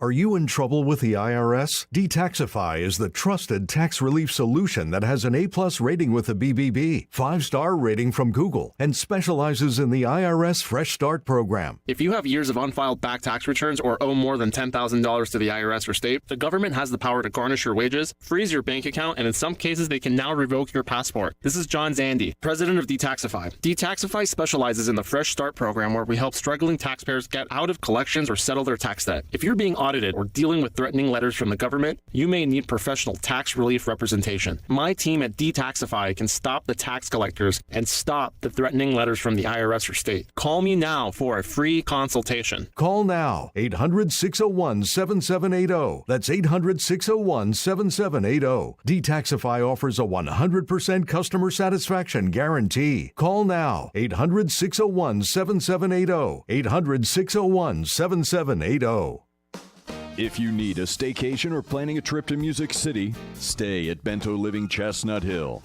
S1: Are you in trouble with the IRS? Detaxify is the trusted tax relief solution that has an A+ rating with the BBB, 5-star rating from Google, and specializes in the IRS Fresh Start program.
S2: If you have years of unfiled back tax returns or owe more than $10,000 to the IRS or state, the government has the power to garnish your wages, freeze your bank account, and in some cases, they can now revoke your passport. This is John Zandy, president of Detaxify. Detaxify specializes in the Fresh Start program, where we help struggling taxpayers get out of collections or settle their tax debt. If you're being audited or dealing with threatening letters from the government, you may need professional tax relief representation. My team at Detaxify can stop the tax collectors and stop the threatening letters from the IRS or state. Call me now for a free consultation.
S1: Call now, 800-601-7780. That's 800-601-7780. Detaxify offers a 100% customer satisfaction guarantee. Call now, 800-601-7780. 800-601-7780.
S11: If you need a staycation or planning a trip to Music City, stay at Bento Living Chestnut Hill.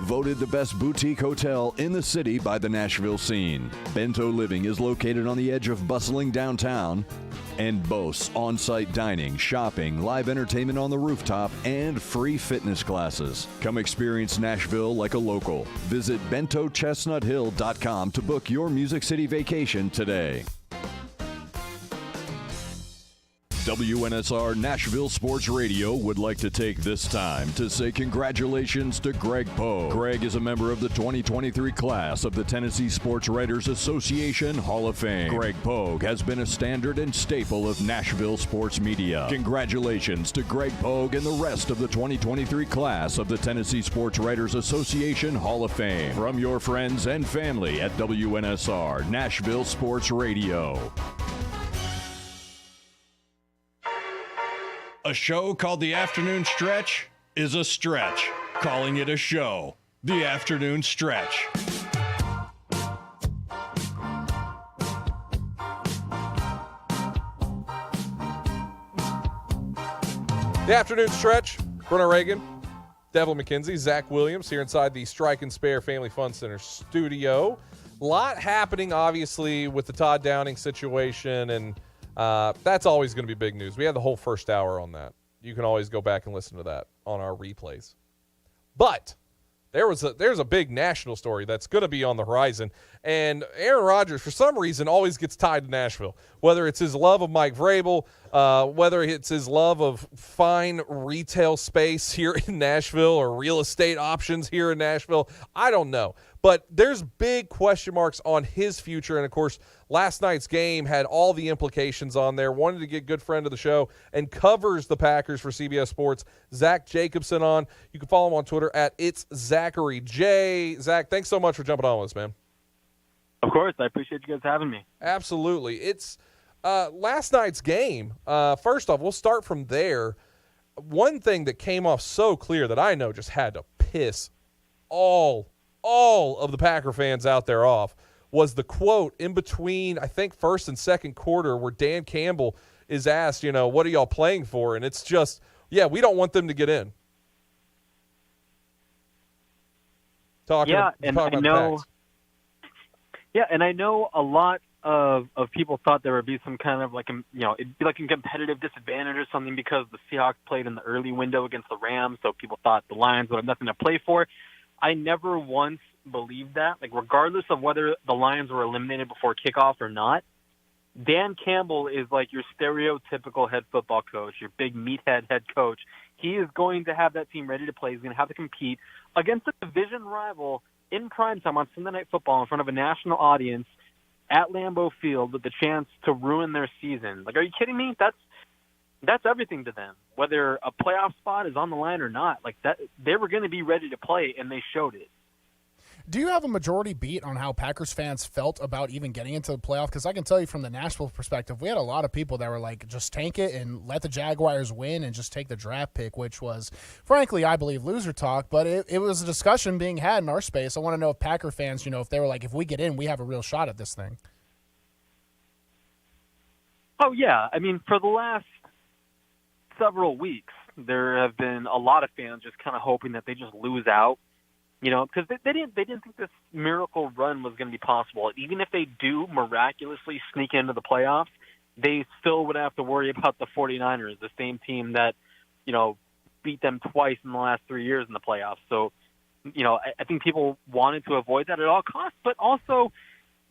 S11: Voted the best boutique hotel in the city by the Nashville Scene. Bento Living is located on the edge of bustling downtown and boasts on-site dining, shopping, live entertainment on the rooftop, and free fitness classes. Come experience Nashville like a local. Visit BentoChestnutHill.com to book your Music City vacation today. WNSR Nashville Sports Radio would like to take this time to say congratulations to Greg Poe. Greg is a member of the 2023 class of the Tennessee Sports Writers Association Hall of Fame. Greg Poe has been a standard and staple of Nashville sports media. Congratulations to Greg Poe and the rest of the 2023 class of the Tennessee Sports Writers Association Hall of Fame. From your friends and family at WNSR Nashville Sports Radio.
S17: A show called The Afternoon Stretch is a stretch. Calling it a show. The Afternoon Stretch.
S6: The Afternoon Stretch. Bruno Reagan, Devlin McKenzie, Zach Williams here inside the Strike and Spare Family Fun Center studio. A lot happening, obviously, with the Todd Downing situation, and that's always going to be big news. We had the whole first hour on that. You can always go back and listen to that on our replays. But there's a big national story that's going to be on the horizon. And Aaron Rodgers, for some reason, always gets tied to Nashville. Whether it's his love of Mike Vrabel, whether it's his love of fine retail space here in Nashville or real estate options here in Nashville, I don't know. But there's big question marks on his future. And, of course, last night's game had all the implications on there. Wanted to get good friend of the show and covers the Packers for CBS Sports, Zach Jacobson on. You can follow him on Twitter at It's Zachary J. Zach, thanks so much for jumping on with us, man.
S18: Of course. I appreciate you guys having me.
S6: Absolutely. It's last night's game. First off, we'll start from there. One thing that came off so clear that I know just had to piss all of the Packer fans out there off was the quote in between, I think, first and second quarter where Dan Campbell is asked, what are y'all playing for? And it's just, we don't want them to get in.
S18: And I know a lot of people thought there would be some kind of it'd be like a competitive disadvantage or something because the Seahawks played in the early window against the Rams, so people thought the Lions would have nothing to play for. I never once believed that. Regardless of whether the Lions were eliminated before kickoff or not, Dan Campbell is like your stereotypical head football coach, your big meathead head coach. He is going to have that team ready to play. He's going to have to compete against a division rival in primetime on Sunday Night Football in front of a national audience at Lambeau Field with the chance to ruin their season. Are you kidding me? That's everything to them. Whether a playoff spot is on the line or not, that they were going to be ready to play, and they showed it.
S7: Do you have a majority beat on how Packers fans felt about even getting into the playoff? Because I can tell you from the Nashville perspective, we had a lot of people that were like, just tank it and let the Jaguars win and just take the draft pick, which was, frankly, I believe, loser talk. But it was a discussion being had in our space. I want to know if Packer fans, if they were like, if we get in, we have a real shot at this thing.
S18: Oh, yeah. I mean, for the last several weeks, there have been a lot of fans just kind of hoping that they just lose out. Because they didn't think this miracle run was going to be possible. Even if they do miraculously sneak into the playoffs, they still would have to worry about the 49ers, the same team that, beat them twice in the last 3 years in the playoffs. So, I think people wanted to avoid that at all costs, but also,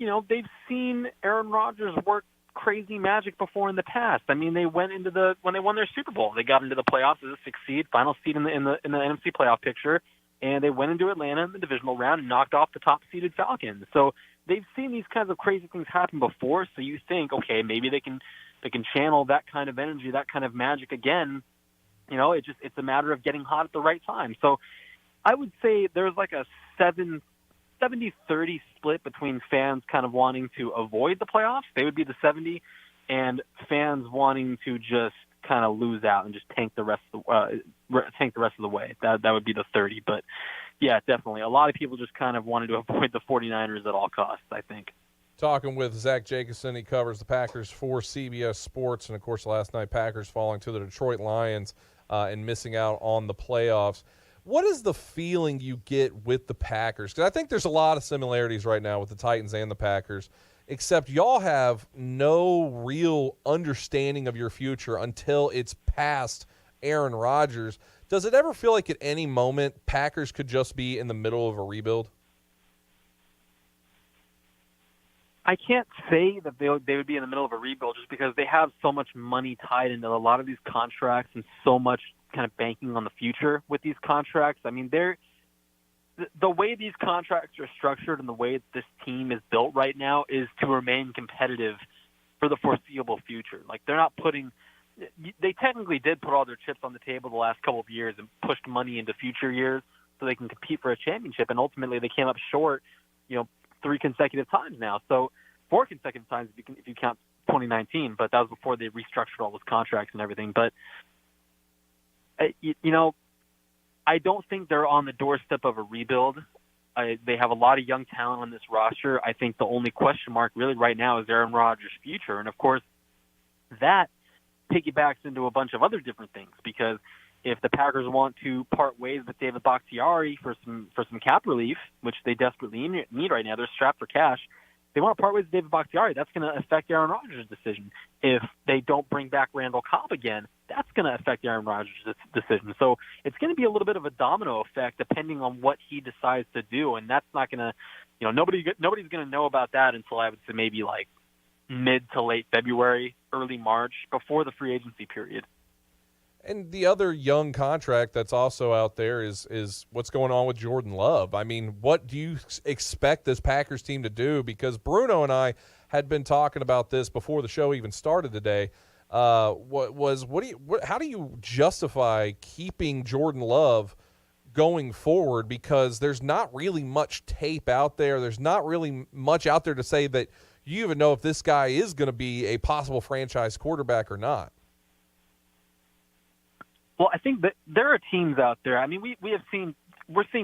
S18: they've seen Aaron Rodgers work crazy magic before in the past. I mean, when they won their Super Bowl, they got into the playoffs as a 6th seed, final seed in the NFC playoff picture. And they went into Atlanta in the divisional round and knocked off the top-seeded Falcons. So they've seen these kinds of crazy things happen before. So you think, okay, maybe they can channel that kind of energy, that kind of magic again. It's a matter of getting hot at the right time. So I would say there's like a 70-30 split between fans kind of wanting to avoid the playoffs. They would be the 70, and fans wanting to just kind of lose out and just tank the rest of the way. That would be the 30. But yeah, definitely. A lot of people just kind of wanted to avoid the 49ers at all costs, I think.
S6: Talking with Zach Jacobson, he covers the Packers for CBS Sports, and of course last night Packers falling to the Detroit Lions and missing out on the playoffs. What is the feeling you get with the Packers? Because I think there's a lot of similarities right now with the Titans and the Packers, except y'all have no real understanding of your future until it's past Aaron Rodgers. Does it ever feel like at any moment Packers could just be in the middle of a rebuild?
S18: I can't say that they would be in the middle of a rebuild just because they have so much money tied into a lot of these contracts and so much kind of banking on the future with these contracts. I mean, the way these contracts are structured and the way this team is built right now is to remain competitive for the foreseeable future. Like, they technically did put all their chips on the table the last couple of years and pushed money into future years so they can compete for a championship. And ultimately they came up short, 3 consecutive times now. So 4 consecutive times if you count 2019, but that was before they restructured all those contracts and everything. But, I don't think they're on the doorstep of a rebuild. They have a lot of young talent on this roster. I think the only question mark really right now is Aaron Rodgers' future. And, of course, that piggybacks into a bunch of other different things, because if the Packers want to part ways with David Bakhtiari for some cap relief, which they desperately need right now, they're strapped for cash. They want to part ways with David Bakhtiari. That's going to affect Aaron Rodgers' decision. If they don't bring back Randall Cobb again, that's going to affect Aaron Rodgers' decision. So it's going to be a little bit of a domino effect depending on what he decides to do, and that's not going to, nobody's going to know about that until I would say maybe like mid to late February, early March, before the free agency period.
S6: And the other young contract that's also out there is what's going on with Jordan Love. I mean, what do you expect this Packers team to do? Because Bruno and I had been talking about this before the show even started today. How do you justify keeping Jordan Love going forward? Because there's not really much tape out there. There's not really much out there to say that you even know if this guy is going to be a possible franchise quarterback or not.
S18: Well, I think that there are teams out there. I mean, we're seeing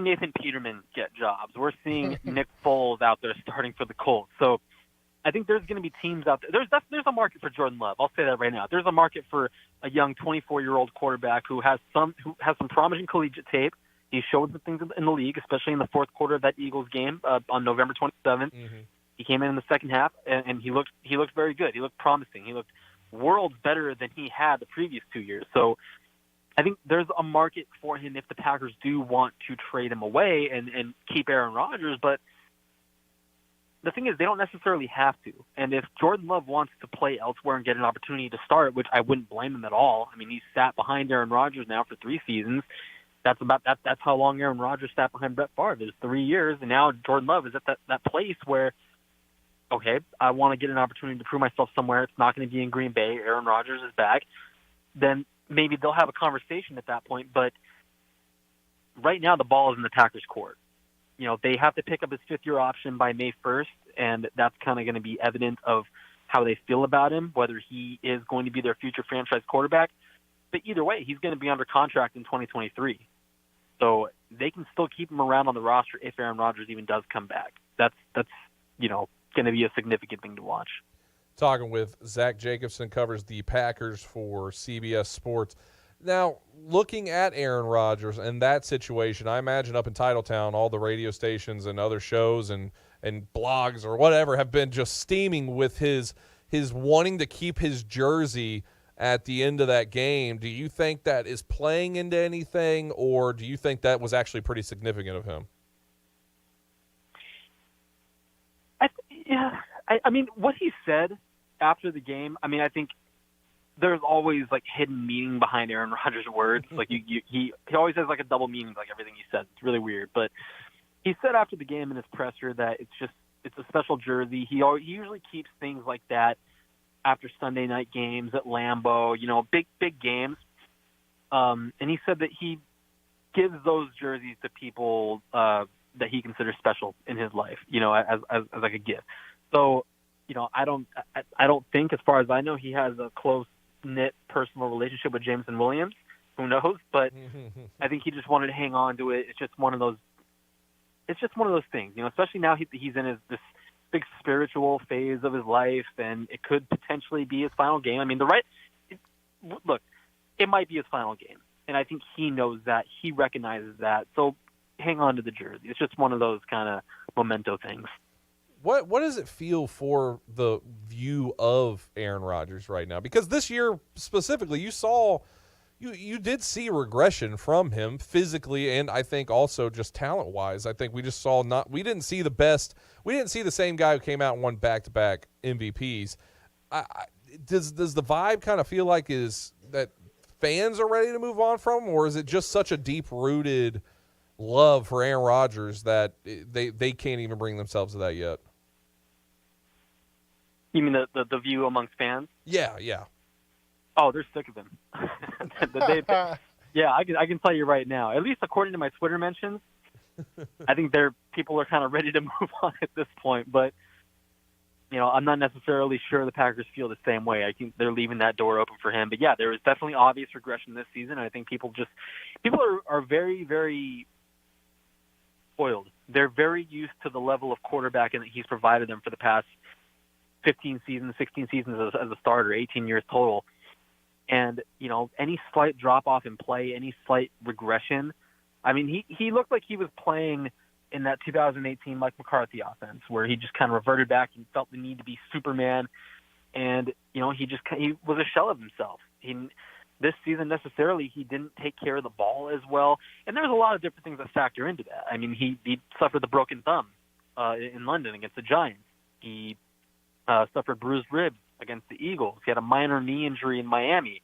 S18: Nathan Peterman get jobs. We're seeing Nick Foles out there starting for the Colts. So I think there's going to be teams out there. There's a market for Jordan Love. I'll say that right now. There's a market for a young 24-year-old quarterback who has some promising collegiate tape. He showed some things in the league, especially in the fourth quarter of that Eagles game on November 27th. Mm-hmm. He came in the second half and he looked very good. He looked promising. He looked worlds better than he had the previous 2 years. So I think there's a market for him if the Packers do want to trade him away and keep Aaron Rodgers. But the thing is, they don't necessarily have to. And if Jordan Love wants to play elsewhere and get an opportunity to start, which I wouldn't blame him at all. I mean, he's sat behind Aaron Rodgers now for 3 seasons. That's how long Aaron Rodgers sat behind Brett Favre. It's 3 years, and now Jordan Love is at that place where, okay, I want to get an opportunity to prove myself somewhere. It's not going to be in Green Bay. Aaron Rodgers is back. Then maybe they'll have a conversation at that point. But right now the ball is in the Packers' court. they have to pick up his fifth-year option by May 1st, and that's kind of going to be evident of how they feel about him, whether he is going to be their future franchise quarterback. But either way, he's going to be under contract in 2023. So they can still keep him around on the roster if Aaron Rodgers even does come back. That's going to be a significant thing to watch.
S6: Talking with Zach Jacobson, covers the Packers for CBS Sports. Now, looking at Aaron Rodgers and that situation, I imagine up in Titletown, all the radio stations and other shows and blogs or whatever have been just steaming with his wanting to keep his jersey at the end of that game. Do you think that is playing into anything, or do you think that was actually pretty significant of him?
S18: I mean, what he said after the game, I mean, I think there's always like hidden meaning behind Aaron Rodgers' words. Like he always has like a double meaning, like everything he says. It's really weird. But he said after the game in his presser that it's a special jersey. He usually keeps things like that after Sunday night games at Lambeau, big games. And he said that he gives those jerseys to people that he considers special in his life, as like a gift. So, I don't think, as far as I know, he has a close-knit personal relationship with Jameson Williams. Who knows? But I think he just wanted to hang on to it. It's just one of those things, especially now he's in this big spiritual phase of his life, and it could potentially be his final game. I mean, look, it might be his final game, and I think he knows that. He recognizes that. So hang on to the jersey. It's just one of those kind of memento things.
S6: What does it feel for the view of Aaron Rodgers right now? Because this year specifically, you did see regression from him physically, and I think also just talent-wise. I think we just saw we didn't see the best. We didn't see the same guy who came out and won back-to-back MVPs. Does the vibe kind of feel like is that fans are ready to move on from him, or is it just such a deep-rooted love for Aaron Rodgers that they can't even bring themselves to that yet?
S18: You mean the view amongst fans?
S6: Yeah.
S18: Oh, they're sick of him. Yeah, I can tell you right now. At least according to my Twitter mentions, I think people are kind of ready to move on at this point. But I'm not necessarily sure the Packers feel the same way. I think they're leaving that door open for him. But yeah, there was definitely obvious regression this season. And I think people are very, very spoiled. They're very used to the level of quarterbacking that he's provided them for the past 15 seasons, 16 seasons as a starter, 18 years total. And, any slight drop-off in play, any slight regression, I mean, he looked like he was playing in that 2018 Mike McCarthy offense where he just kind of reverted back and felt the need to be Superman. And, he was a shell of himself. This season necessarily he didn't take care of the ball as well. And there's a lot of different things that factor into that. I mean, he suffered the broken thumb in London against the Giants. He suffered bruised ribs against the Eagles. He had a minor knee injury in Miami.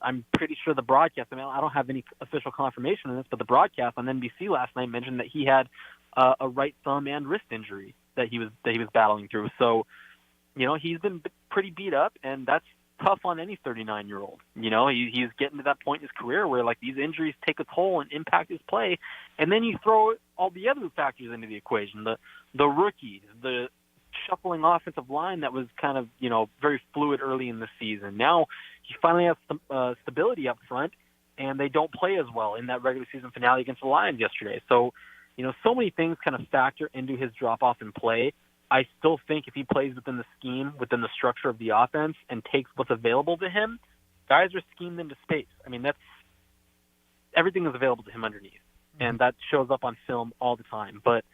S18: I'm pretty sure the broadcast, I don't have any official confirmation on this, but the broadcast on NBC last night mentioned that he had a right thumb and wrist injury that he was battling through. So, he's been pretty beat up, and that's tough on any 39-year-old. He's getting to that point in his career where like these injuries take a toll and impact his play, and then you throw all the other factors into the equation, the rookies, the shuffling offensive line that was kind of, very fluid early in the season. Now he finally has some stability up front, and they don't play as well in that regular season finale against the Lions yesterday. So, so many things kind of factor into his drop-off in play. I still think if he plays within the scheme, within the structure of the offense, and takes what's available to him, guys are schemed into space. I mean, everything is available to him underneath, and that shows up on film all the time. But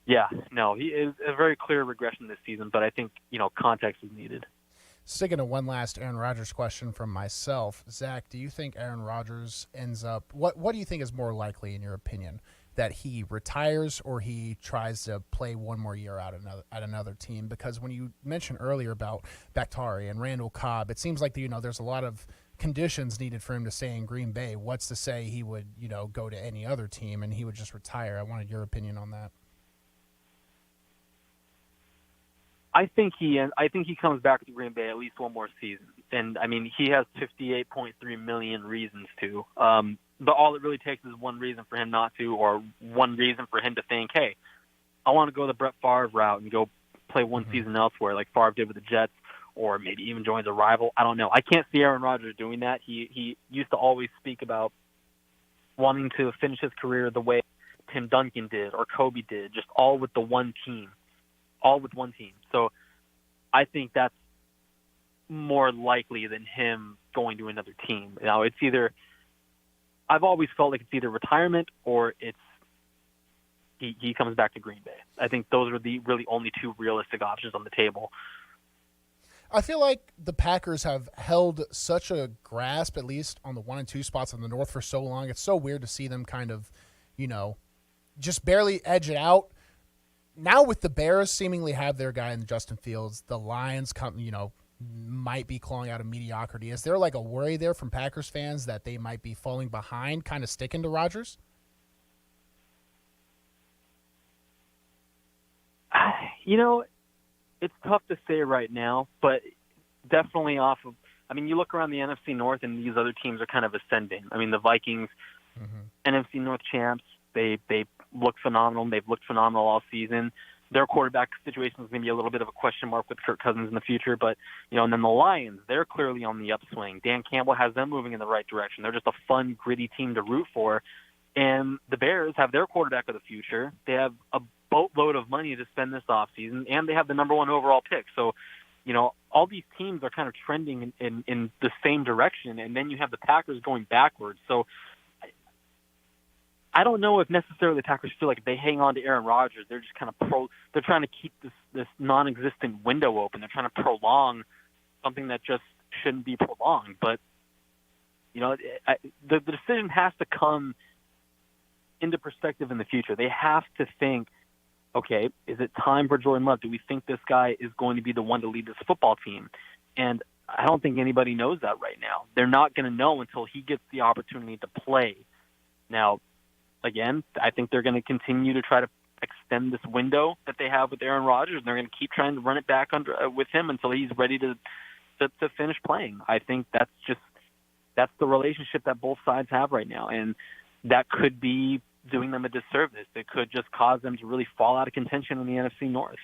S18: yeah, no, he is a very clear regression this season, but I think, context is needed.
S7: Sticking to one last Aaron Rodgers question from myself, Zach, do you think Aaron Rodgers ends up – what do you think is more likely, in your opinion, that he retires or he tries to play one more year out at another team? Because when you mentioned earlier about Bakhtiari and Randall Cobb, it seems like there's a lot of conditions needed for him to stay in Green Bay. What's to say he would go to any other team and he would just retire? I wanted your opinion on that.
S18: I think he comes back to Green Bay at least one more season, and I mean he has $58.3 million reasons to. all it really takes is one reason for him not to, or one reason for him to think, hey, I want to go the Brett Favre route and go play one season elsewhere like Favre did with the Jets, or maybe even joins a rival. I don't know. I can't see Aaron Rodgers doing that. He used to always speak about wanting to finish his career the way Tim Duncan did or Kobe did, just all with the one team. All with one team. So I think that's more likely than him going to another team. Now, it's either – I've always felt like it's either retirement or it's he comes back to Green Bay. I think those are the really only two realistic options on the table.
S7: I feel like the Packers have held such a grasp, at least on the 1 and 2 spots in the North, for so long. It's so weird to see them kind of, just barely edge it out. Now with the Bears seemingly have their guy in Justin Fields, the Lions might be clawing out of mediocrity. Is there like a worry there from Packers fans that they might be falling behind, kind of sticking to Rodgers?
S18: It's tough to say right now, but definitely off of – you look around the NFC North and these other teams are kind of ascending. The Vikings, NFC North champs, they look phenomenal. They've looked phenomenal all season. Their quarterback situation is going to be a little bit of a question mark with Kirk Cousins in the future, but and then the Lions, they're clearly on the upswing. Dan Campbell has them moving in the right direction. They're just a fun, gritty team to root for. And the Bears have their quarterback of the future. They have a boatload of money to spend this offseason, and they have the number 1 overall pick. So, all these teams are kind of trending in the same direction, and then you have the Packers going backwards. So I don't know if necessarily the Packers feel like if they hang on to Aaron Rodgers, they're just kind of they're trying to keep this non-existent window open. They're trying to prolong something that just shouldn't be prolonged. But, the decision has to come into perspective in the future. They have to think, okay, is it time for Jordan Love? Do we think this guy is going to be the one to lead this football team? And I don't think anybody knows that right now. They're not going to know until he gets the opportunity to play. Now, again, I think they're going to continue to try to extend this window that they have with Aaron Rodgers, and they're going to keep trying to run it back with him until he's ready to finish playing. I think that's the relationship that both sides have right now, and that could be doing them a disservice. It could just cause them to really fall out of contention in the NFC North.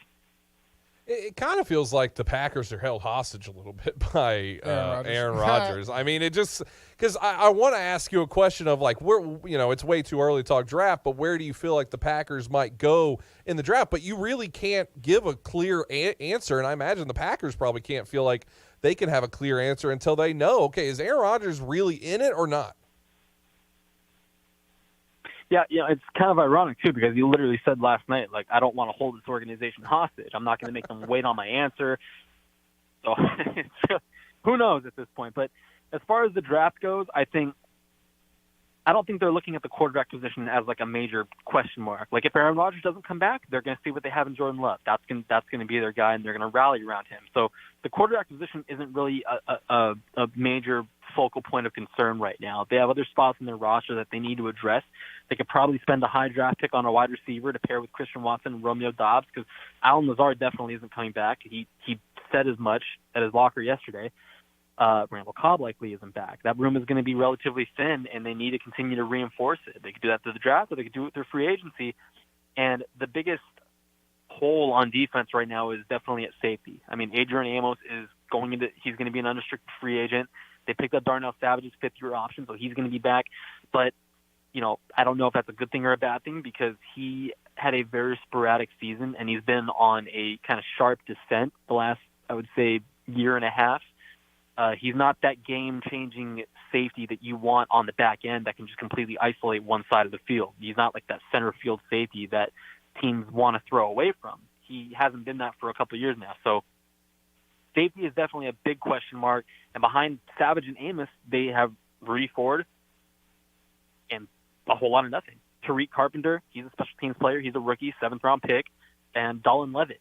S6: It kind of feels like the Packers are held hostage a little bit by Aaron Rodgers. It just – because I want to ask you a question of, like, where it's way too early to talk draft, but where do you feel like the Packers might go in the draft? But you really can't give a clear answer, and I imagine the Packers probably can't feel like they can have a clear answer until they know, okay, is Aaron Rodgers really in it or not?
S18: Yeah, it's kind of ironic, too, because you literally said last night, like, I don't want to hold this organization hostage. I'm not going to make them wait on my answer. So who knows at this point. But as far as the draft goes, I don't think they're looking at the quarterback position as, like, a major question mark. Like, if Aaron Rodgers doesn't come back, they're going to see what they have in Jordan Love. That's going to be their guy, and they're going to rally around him. So the quarterback position isn't really a major focal point of concern right now. They have other spots in their roster that they need to address. They could probably spend a high draft pick on a wide receiver to pair with Christian Watson and Romeo Doubs, because Allen Lazard definitely isn't coming back. He said as much at his locker yesterday. Randall Cobb likely isn't back. That room is going to be relatively thin, and they need to continue to reinforce it. They could do that through the draft, or they could do it through free agency. And the biggest hole on defense right now is definitely at safety. Adrian Amos he's going to be an unrestricted free agent. They picked up Darnell Savage's fifth-year option, so he's going to be back. But I don't know if that's a good thing or a bad thing, because he had a very sporadic season, and he's been on a kind of sharp descent the last, I would say, year and a half. He's not that game-changing safety that you want on the back end that can just completely isolate one side of the field. He's not like that center field safety that teams want to throw away from. He hasn't been that for a couple of years now. So safety is definitely a big question mark. And behind Savage and Amos, they have Rudy Ford and a whole lot of nothing. Tariq Carpenter, he's a special teams player. He's a rookie, 7th-round pick. And Dolan Levitt,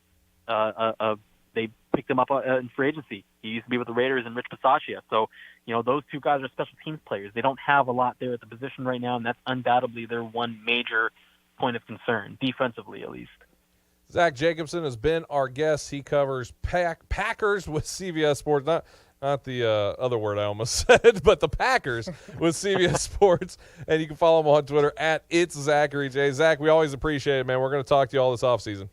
S18: they picked him up in free agency. He used to be with the Raiders and Rich Bisaccia. So, those two guys are special teams players. They don't have a lot there at the position right now, and that's undoubtedly their one major point of concern, defensively at least.
S6: Zach Jacobson has been our guest. He covers Packers with CBS Sports. Not the other word I almost said, but the Packers with CBS Sports. And you can follow him on Twitter at It's Zachary J. Zach, we always appreciate it, man. We're going to talk to you all this offseason.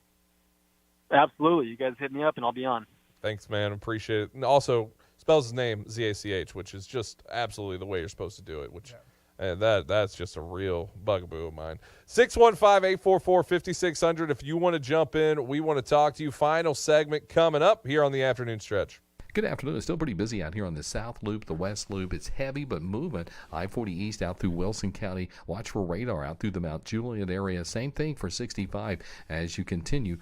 S18: Absolutely. You guys hit me up, and I'll be on.
S6: Thanks, man. Appreciate it. And also spells his name Z-A-C-H, which is just absolutely the way you're supposed to do it, which and that's just a real bugaboo of mine. 615-844-5600. If you want to jump in, we want to talk to you. Final segment coming up here on the afternoon stretch.
S8: Good afternoon. It's still pretty busy out here on the South Loop, the West Loop. It's heavy but moving. I-40 East out through Wilson County. Watch for radar out through the Mount Juliet area. Same thing for 65 as you continue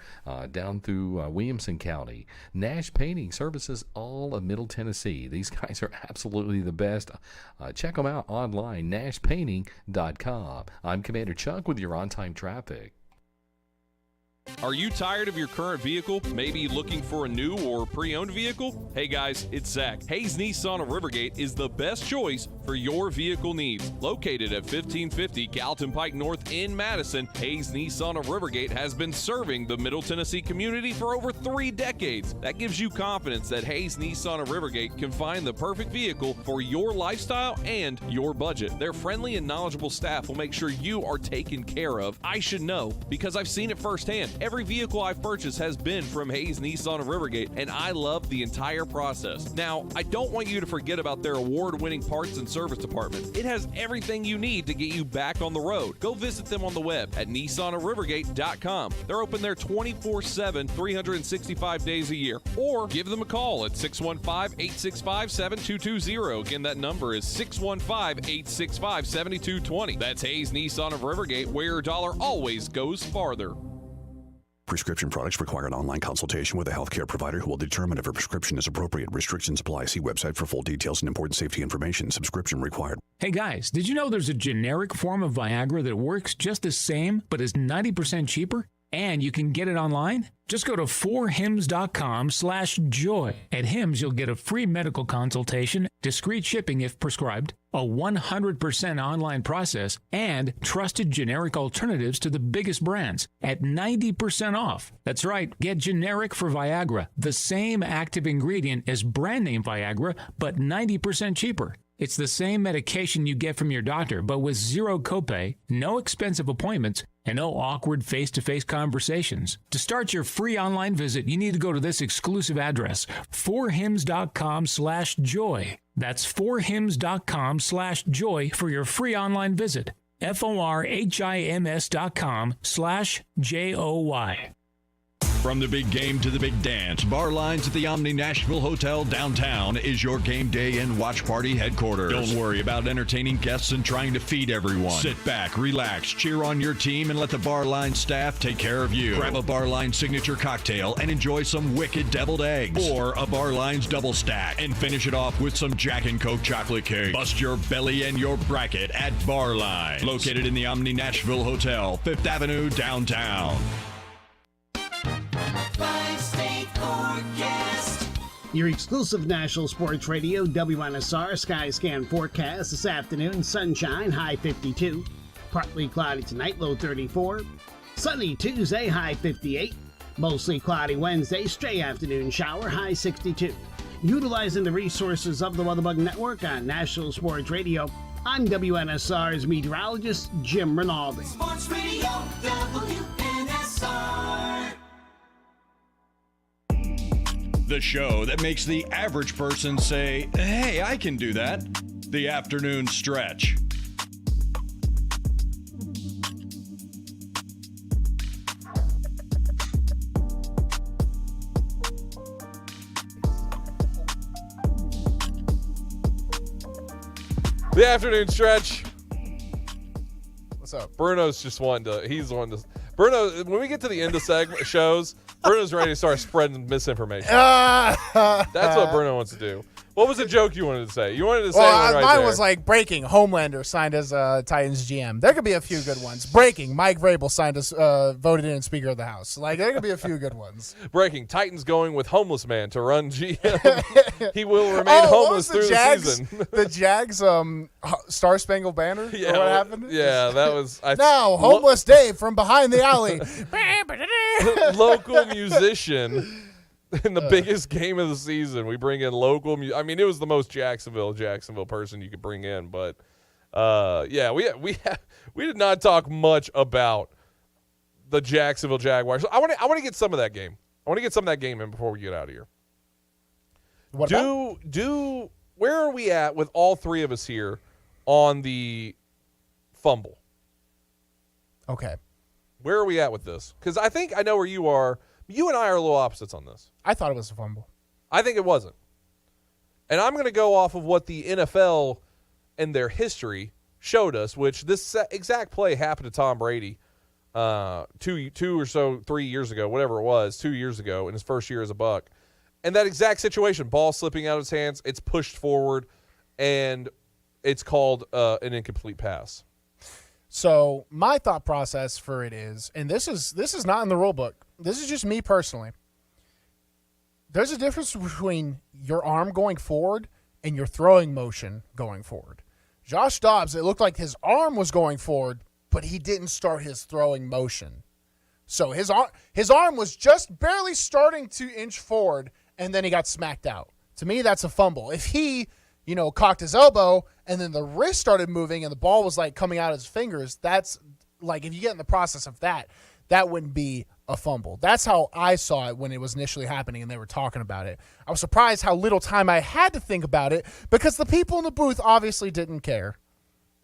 S8: down through Williamson County. Nash Painting Services, all of Middle Tennessee. These guys are absolutely the best. Check them out online, nashpainting.com. I'm Commander Chuck with your on-time traffic.
S5: Are you tired of your current vehicle? Maybe looking for a new or pre-owned vehicle? Hey guys, it's Zach. Hayes Nissan of Rivergate is the best choice for your vehicle needs. Located at 1550 Gallatin Pike North in Madison, Hayes Nissan of Rivergate has been serving the Middle Tennessee community for over 3 decades. That gives you confidence that Hayes Nissan of Rivergate can find the perfect vehicle for your lifestyle and your budget. Their friendly and knowledgeable staff will make sure you are taken care of. I should know because I've seen it firsthand. Every vehicle I've purchased has been from Hayes Nissan of Rivergate, and I love the entire process. Now, I don't want you to forget about their award-winning parts and service department. It has everything you need to get you back on the road. Go visit them on the web at nissanofrivergate.com. They're open there 24/7, 365 days a year. Or give them a call at 615-865-7220. Again, that number is 615-865-7220. That's Hayes Nissan of Rivergate, where your dollar always goes farther.
S9: Prescription products require an online consultation with a healthcare provider who will determine if a prescription is appropriate. Restrictions apply. See website for full details and important safety information. Subscription required.
S19: Hey guys, did you know there's a generic form of Viagra that works just the same but is 90% cheaper? And you can get it online? Just go to 4hims.com/joy. At Hims, you'll get a free medical consultation, discreet shipping if prescribed, a 100% online process, and trusted generic alternatives to the biggest brands at 90% off. That's right, get generic for Viagra, the same active ingredient as brand name Viagra, but 90% cheaper. It's the same medication you get from your doctor, but with zero copay, no expensive appointments, and no awkward face-to-face conversations. To start your free online visit, you need to go to this exclusive address, 4hims.com/joy. That's 4hims.com/joy for your free online visit. FORHIMS.com/JOY.
S17: From the big game to the big dance, Bar Lines at the Omni Nashville Hotel downtown is your game day and watch party headquarters. Don't worry about entertaining guests and trying to feed everyone. Sit back, relax, cheer on your team, and let the Bar Line staff take care of you. Grab a Bar Line signature cocktail and enjoy some wicked deviled eggs. Or a Bar Line's double stack and finish it off with some Jack and Coke chocolate cake. Bust your belly and your bracket at Bar Line. Located in the Omni Nashville Hotel, 5th Avenue, downtown.
S20: Five-state forecast.
S21: Your exclusive National Sports Radio, WNSR Skyscan forecast this afternoon. Sunshine, high 52. Partly cloudy tonight, low 34. Sunny Tuesday, high 58. Mostly cloudy Wednesday, stray afternoon shower, high 62. Utilizing the resources of the Weatherbug Network on National Sports Radio, I'm WNSR's meteorologist, Jim Rinaldi.
S20: Sports Radio, WNSR.
S17: The show that makes the average person say, hey, I can do that. The Afternoon Stretch.
S6: The Afternoon Stretch.
S7: What's up?
S6: Bruno's just he's wanting to. Bruno, when we get to the end of shows, Bruno's ready to start spreading misinformation. That's what Bruno wants to do. What was the joke you wanted to say? You wanted to say one right
S7: mine
S6: there.
S7: was like breaking. Homelander signed as Titans GM. There could be a few good ones. Breaking. Mike Vrabel signed as voted in Speaker of the House. Like there could be a few good ones.
S6: Breaking. Titans going with homeless man to run GM. He will remain homeless through the season.
S7: The Jags Star Spangled Banner.
S6: Yeah,
S7: what happened?
S6: Yeah, that was.
S7: Now homeless Dave from behind the alley.
S6: Local musician In the biggest game of the season, we bring in local I mean, it was the most Jacksonville person you could bring in, but we did not talk much about the Jacksonville Jaguars. I want to get some of that game. I want to get some of that game in before we get out of here. Where are we at with all three of us here on the fumble?
S7: Okay.
S6: Where are we at with this? Because I think I know where you are. You and I are a little opposites on this.
S7: I thought it was a fumble.
S6: I think it wasn't. And I'm going to go off of what the NFL and their history showed us, which this exact play happened to Tom Brady 2 or so, 3 years ago, whatever it was, 2 years ago in his first year as a Buck. And that exact situation, ball slipping out of his hands, it's pushed forward, and it's called an incomplete pass.
S7: So my thought process for it is, and this is not in the rule book. This is just me personally. There's a difference between your arm going forward and your throwing motion going forward. Josh Dobbs, it looked like his arm was going forward, but he didn't start his throwing motion. So his arm was just barely starting to inch forward, and then he got smacked out. To me, that's a fumble. If he, cocked his elbow and then the wrist started moving and the ball was like coming out of his fingers, that's like, if you get in the process of that wouldn't be a fumble. That's how I saw it when it was initially happening and they were talking about it. I was surprised how little time I had to think about it because the people in the booth obviously didn't care.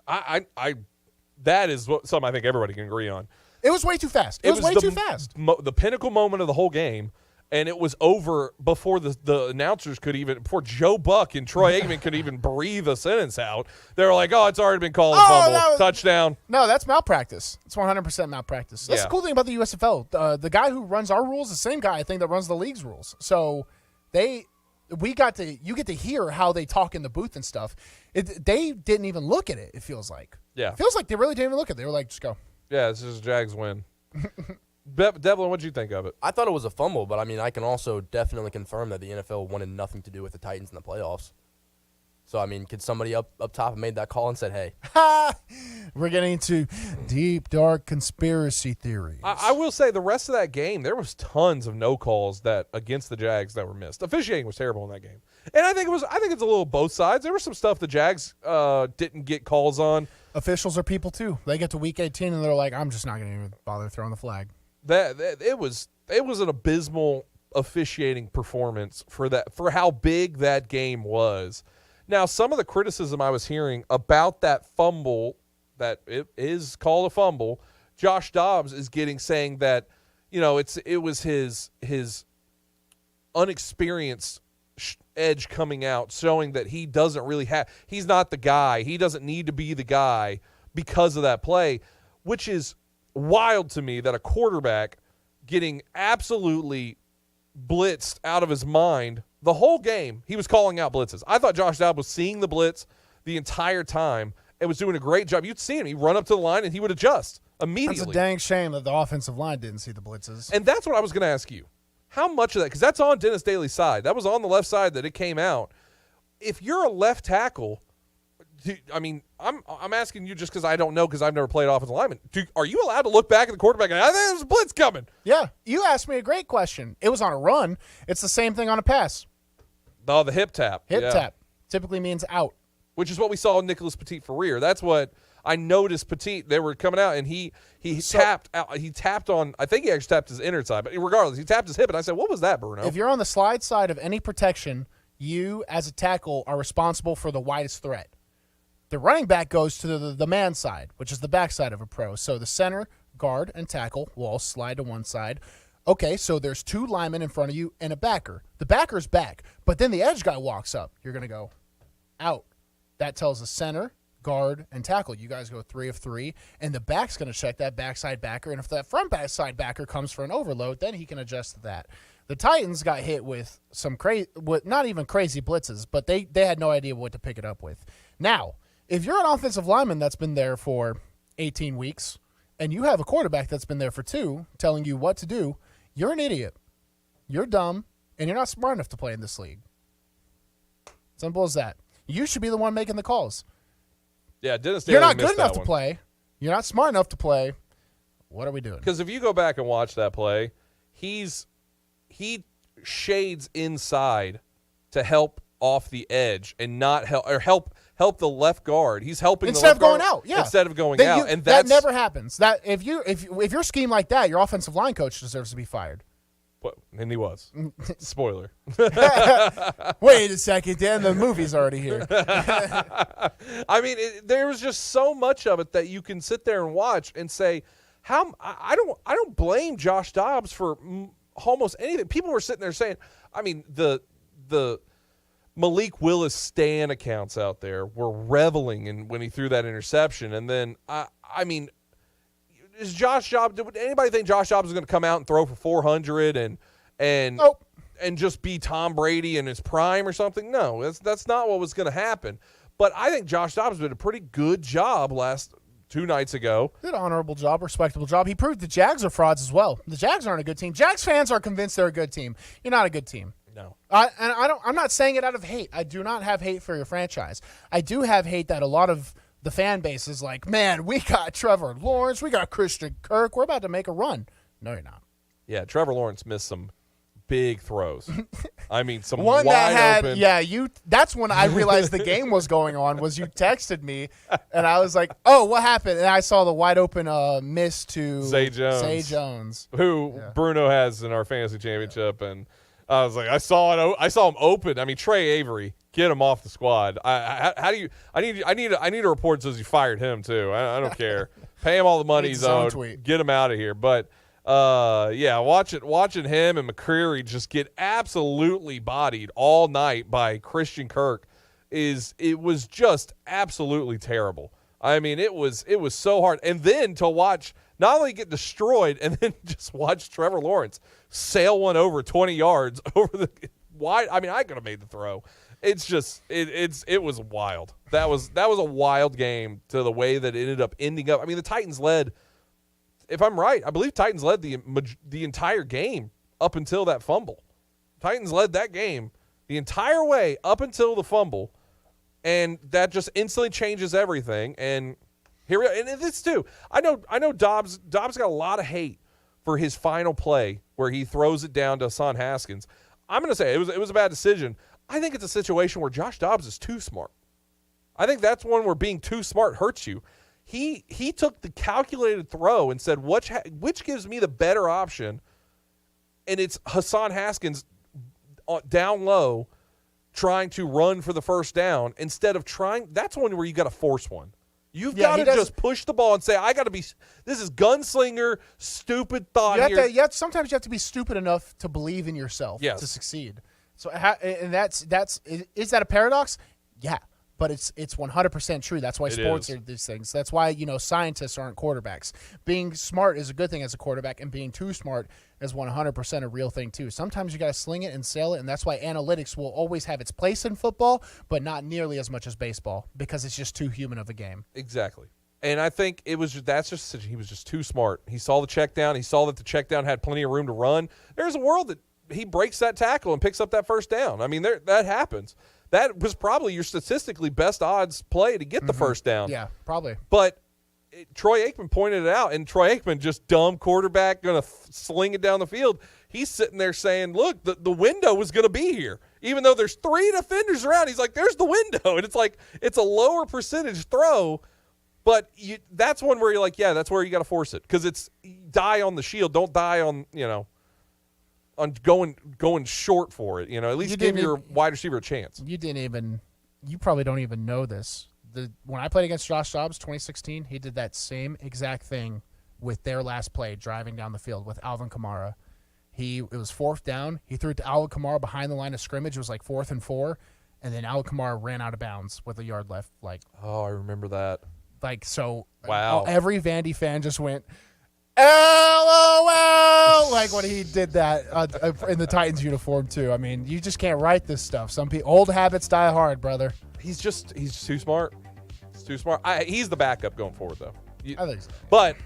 S6: That is something I think everybody can agree on.
S7: It was way too fast. It was way too fast.
S6: The pinnacle moment of the whole game, and it was over before the announcers could even, before Joe Buck and Troy Aikman could even breathe a sentence out. They were like, oh, it's already been called a fumble. Touchdown.
S7: No, that's malpractice. It's 100% malpractice. That's the cool thing about the USFL. The guy who runs our rules is the same guy, I think, that runs the league's rules. So you get to hear how they talk in the booth and stuff. They didn't even look at it, it feels like.
S6: Yeah.
S7: It feels like they really didn't even look at it. They were like, just go.
S6: Yeah, this is Jags win. Devlin, what did you think of it?
S22: I thought it was a fumble, but I mean, I can also definitely confirm that the NFL wanted nothing to do with the Titans in the playoffs. So, I mean, could somebody up top have made that call and said, hey?
S7: We're getting into deep, dark conspiracy theories.
S6: I will say the rest of that game, there was tons of no calls that against the Jags that were missed. Officiating was terrible in that game. And I think it's a little both sides. There was some stuff the Jags didn't get calls on.
S7: Officials are people too. They get to week 18 and they're like, I'm just not going to even bother throwing the flag.
S6: It was an abysmal officiating performance for how big that game was. Now, some of the criticism I was hearing about that fumble, that it is called a fumble, Josh Dobbs is saying that, it was his unexperienced edge coming out, showing that he doesn't really he's not the guy. He doesn't need to be the guy because of that play, which is wild to me, that a quarterback getting absolutely blitzed out of his mind the whole game. He was calling out blitzes. I thought Josh Dobbs was seeing the blitz the entire time and was doing a great job. You'd see him. He'd run up to the line and he would adjust immediately.
S7: That's a dang shame that the offensive line didn't see the blitzes.
S6: And that's what I was going to ask you. How much of that, because that's on Dennis Daly's side. That was on the left side that it came out. If you're a left tackle, I mean, I'm asking you just because I don't know, because I've never played offensive lineman. Are you allowed to look back at the quarterback and I think there's a blitz coming?
S7: Yeah, you asked me a great question. It was on a run. It's the same thing on a pass.
S6: Oh, the hip tap.
S7: Hip tap typically means out.
S6: Which is what we saw in Nicholas Petit for rear. That's what I noticed Petit. They were coming out, and he tapped out. He tapped on, I think he actually tapped his inner side, but regardless, he tapped his hip, and I said, what was that, Bruno?
S7: If you're on the slide side of any protection, you, as a tackle, are responsible for the widest threat. The running back goes to the man side, which is the back side of a pro. So the center, guard, and tackle will all slide to one side. Okay, so there's two linemen in front of you and a backer. The backer's back, but then the edge guy walks up. You're going to go out. That tells the center, guard, and tackle. You guys go 3 of 3, and the back's going to check that backside backer, and if that front backside backer comes for an overload, then he can adjust to that. The Titans got hit with some not even crazy blitzes, but they had no idea what to pick it up with. Now, if you're an offensive lineman that's been there for 18 weeks, and you have a quarterback that's been there for 2 telling you what to do, you're an idiot. You're dumb, and you're not smart enough to play in this league. Simple as that. You should be the one making the calls.
S6: Yeah, Dennis Daly
S7: You're not
S6: missed
S7: good enough
S6: that
S7: to
S6: one.
S7: play. You're not smart enough to play. What are we doing?
S6: Because if you go back and watch that play, he shades inside to help off the edge and not help the left guard. He's helping
S7: instead
S6: the
S7: of going
S6: left guard
S7: out. Yeah,
S6: instead of going out, and
S7: that never happens. That if your scheme like that, your offensive line coach deserves to be fired.
S6: And he was. Spoiler.
S7: Wait a second, Dan. The movie's already here.
S6: I mean, there was just so much of it that you can sit there and watch and say, "How?" I don't blame Josh Dobbs for almost anything. People were sitting there saying, I mean, the Malik Willis Stan accounts out there were reveling in when he threw that interception, and then I mean. Is Josh Dobbs? Did anybody think Josh Dobbs was going to come out and throw for 400 and just be Tom Brady in his prime or something? No, that's not what was going to happen. But I think Josh Dobbs did a pretty good job last 2 nights ago.
S7: Did an honorable job, respectable job. He proved the Jags are frauds as well. The Jags aren't a good team. Jags fans are convinced they're a good team. You're not a good team.
S6: No.
S7: I'm not saying it out of hate. I do not have hate for your franchise. I do have hate that a lot of the fan base is like, man, we got Trevor Lawrence, we got Christian Kirk, we're about to make a run. No, you're not.
S6: Yeah, Trevor Lawrence missed some big throws. I mean, some
S7: one
S6: wide
S7: that had,
S6: open.
S7: Yeah, that's when I realized the game was going on. Was you texted me, and I was like, "Oh, what happened?" And I saw the wide open miss to
S6: Zay Jones, who Bruno has in our fantasy championship, and I was like, I saw him open. I mean, Trey Avery, get him off the squad. How do you? I need a report that says you fired him too. I don't care. Pay him all the money he's owed. Get him out of here. But yeah, watching him and McCreary just get absolutely bodied all night by Christian Kirk it was just absolutely terrible. I mean, it was so hard. And then to watch not only get destroyed and then just watch Trevor Lawrence sail one over 20 yards over the wide. I mean, I could have made the throw. It's just it was wild. That was a wild game to the way that it ended up ending up. I mean, the Titans led. If I'm right, I believe Titans led the entire game up until that fumble. Titans led that game the entire way up until the fumble, and that just instantly changes everything. And here we are. And this too. I know Dobbs got a lot of hate for his final play where he throws it down to Hassan Haskins. I'm going to say it was a bad decision. I think it's a situation where Josh Dobbs is too smart. I think that's one where being too smart hurts you. He took the calculated throw and said, which gives me the better option? And it's Hassan Haskins down low trying to run for the first down instead of trying. That's one where you got to force one. You've got to just push the ball and say, I got to be – this is gunslinger, stupid thought here.
S7: Sometimes you have to be stupid enough to believe in yourself to succeed. So is that a paradox? Yeah. But it's 100% true. That's why sports are these things. That's why, scientists aren't quarterbacks. Being smart is a good thing as a quarterback, and being too smart is 100% a real thing too. Sometimes you got to sling it and sail it, and that's why analytics will always have its place in football, but not nearly as much as baseball because it's just too human of a game.
S6: Exactly. And I think he was just too smart. He saw the check down. He saw that the check down had plenty of room to run. There's a world that he breaks that tackle and picks up that first down. I mean, that happens. That was probably your statistically best odds play to get the first down.
S7: Yeah, probably.
S6: But Troy Aikman pointed it out, and Troy Aikman, just dumb quarterback, going to sling it down the field. He's sitting there saying, look, the window was going to be here. Even though there's 3 defenders around, he's like, there's the window. And it's like, it's a lower percentage throw, but that's one where you're like, yeah, that's where you got to force it. Because it's die on the shield. Don't die on, on going short for it, at least give your wide receiver a chance.
S7: You probably don't even know this. When I played against Josh Dobbs 2016, he did that same exact thing with their last play, driving down the field with Alvin Kamara. It was 4th down. He threw it to Alvin Kamara behind the line of scrimmage. It was like 4th and 4, and then Alvin Kamara ran out of bounds with a yard left.
S6: Oh, I remember that.
S7: Wow. Every Vandy fan just went, LOL, like when he did that in the Titans uniform too. I mean, you just can't write this stuff. Old habits die hard, brother.
S6: He's too smart. He's too smart. He's the backup going forward, though.
S7: I think so.
S6: But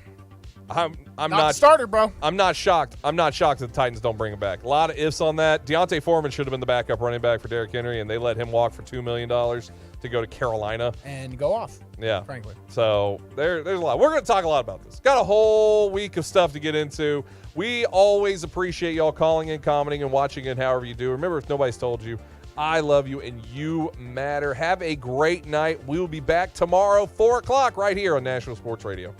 S6: I'm
S7: not
S6: not
S7: the starter, bro.
S6: I'm not shocked. I'm not shocked that the Titans don't bring him back. A lot of ifs on that. Deontay Foreman should have been the backup running back for Derrick Henry, and they let him walk for $2 million to go to Carolina
S7: And go off.
S6: Yeah.
S7: Frankly.
S6: So there's a lot. We're going to talk a lot about this. Got a whole week of stuff to get into. We always appreciate y'all calling in, commenting, and watching it however you do. Remember, if nobody's told you, I love you and you matter. Have a great night. We will be back tomorrow, 4 o'clock, right here on National Sports Radio.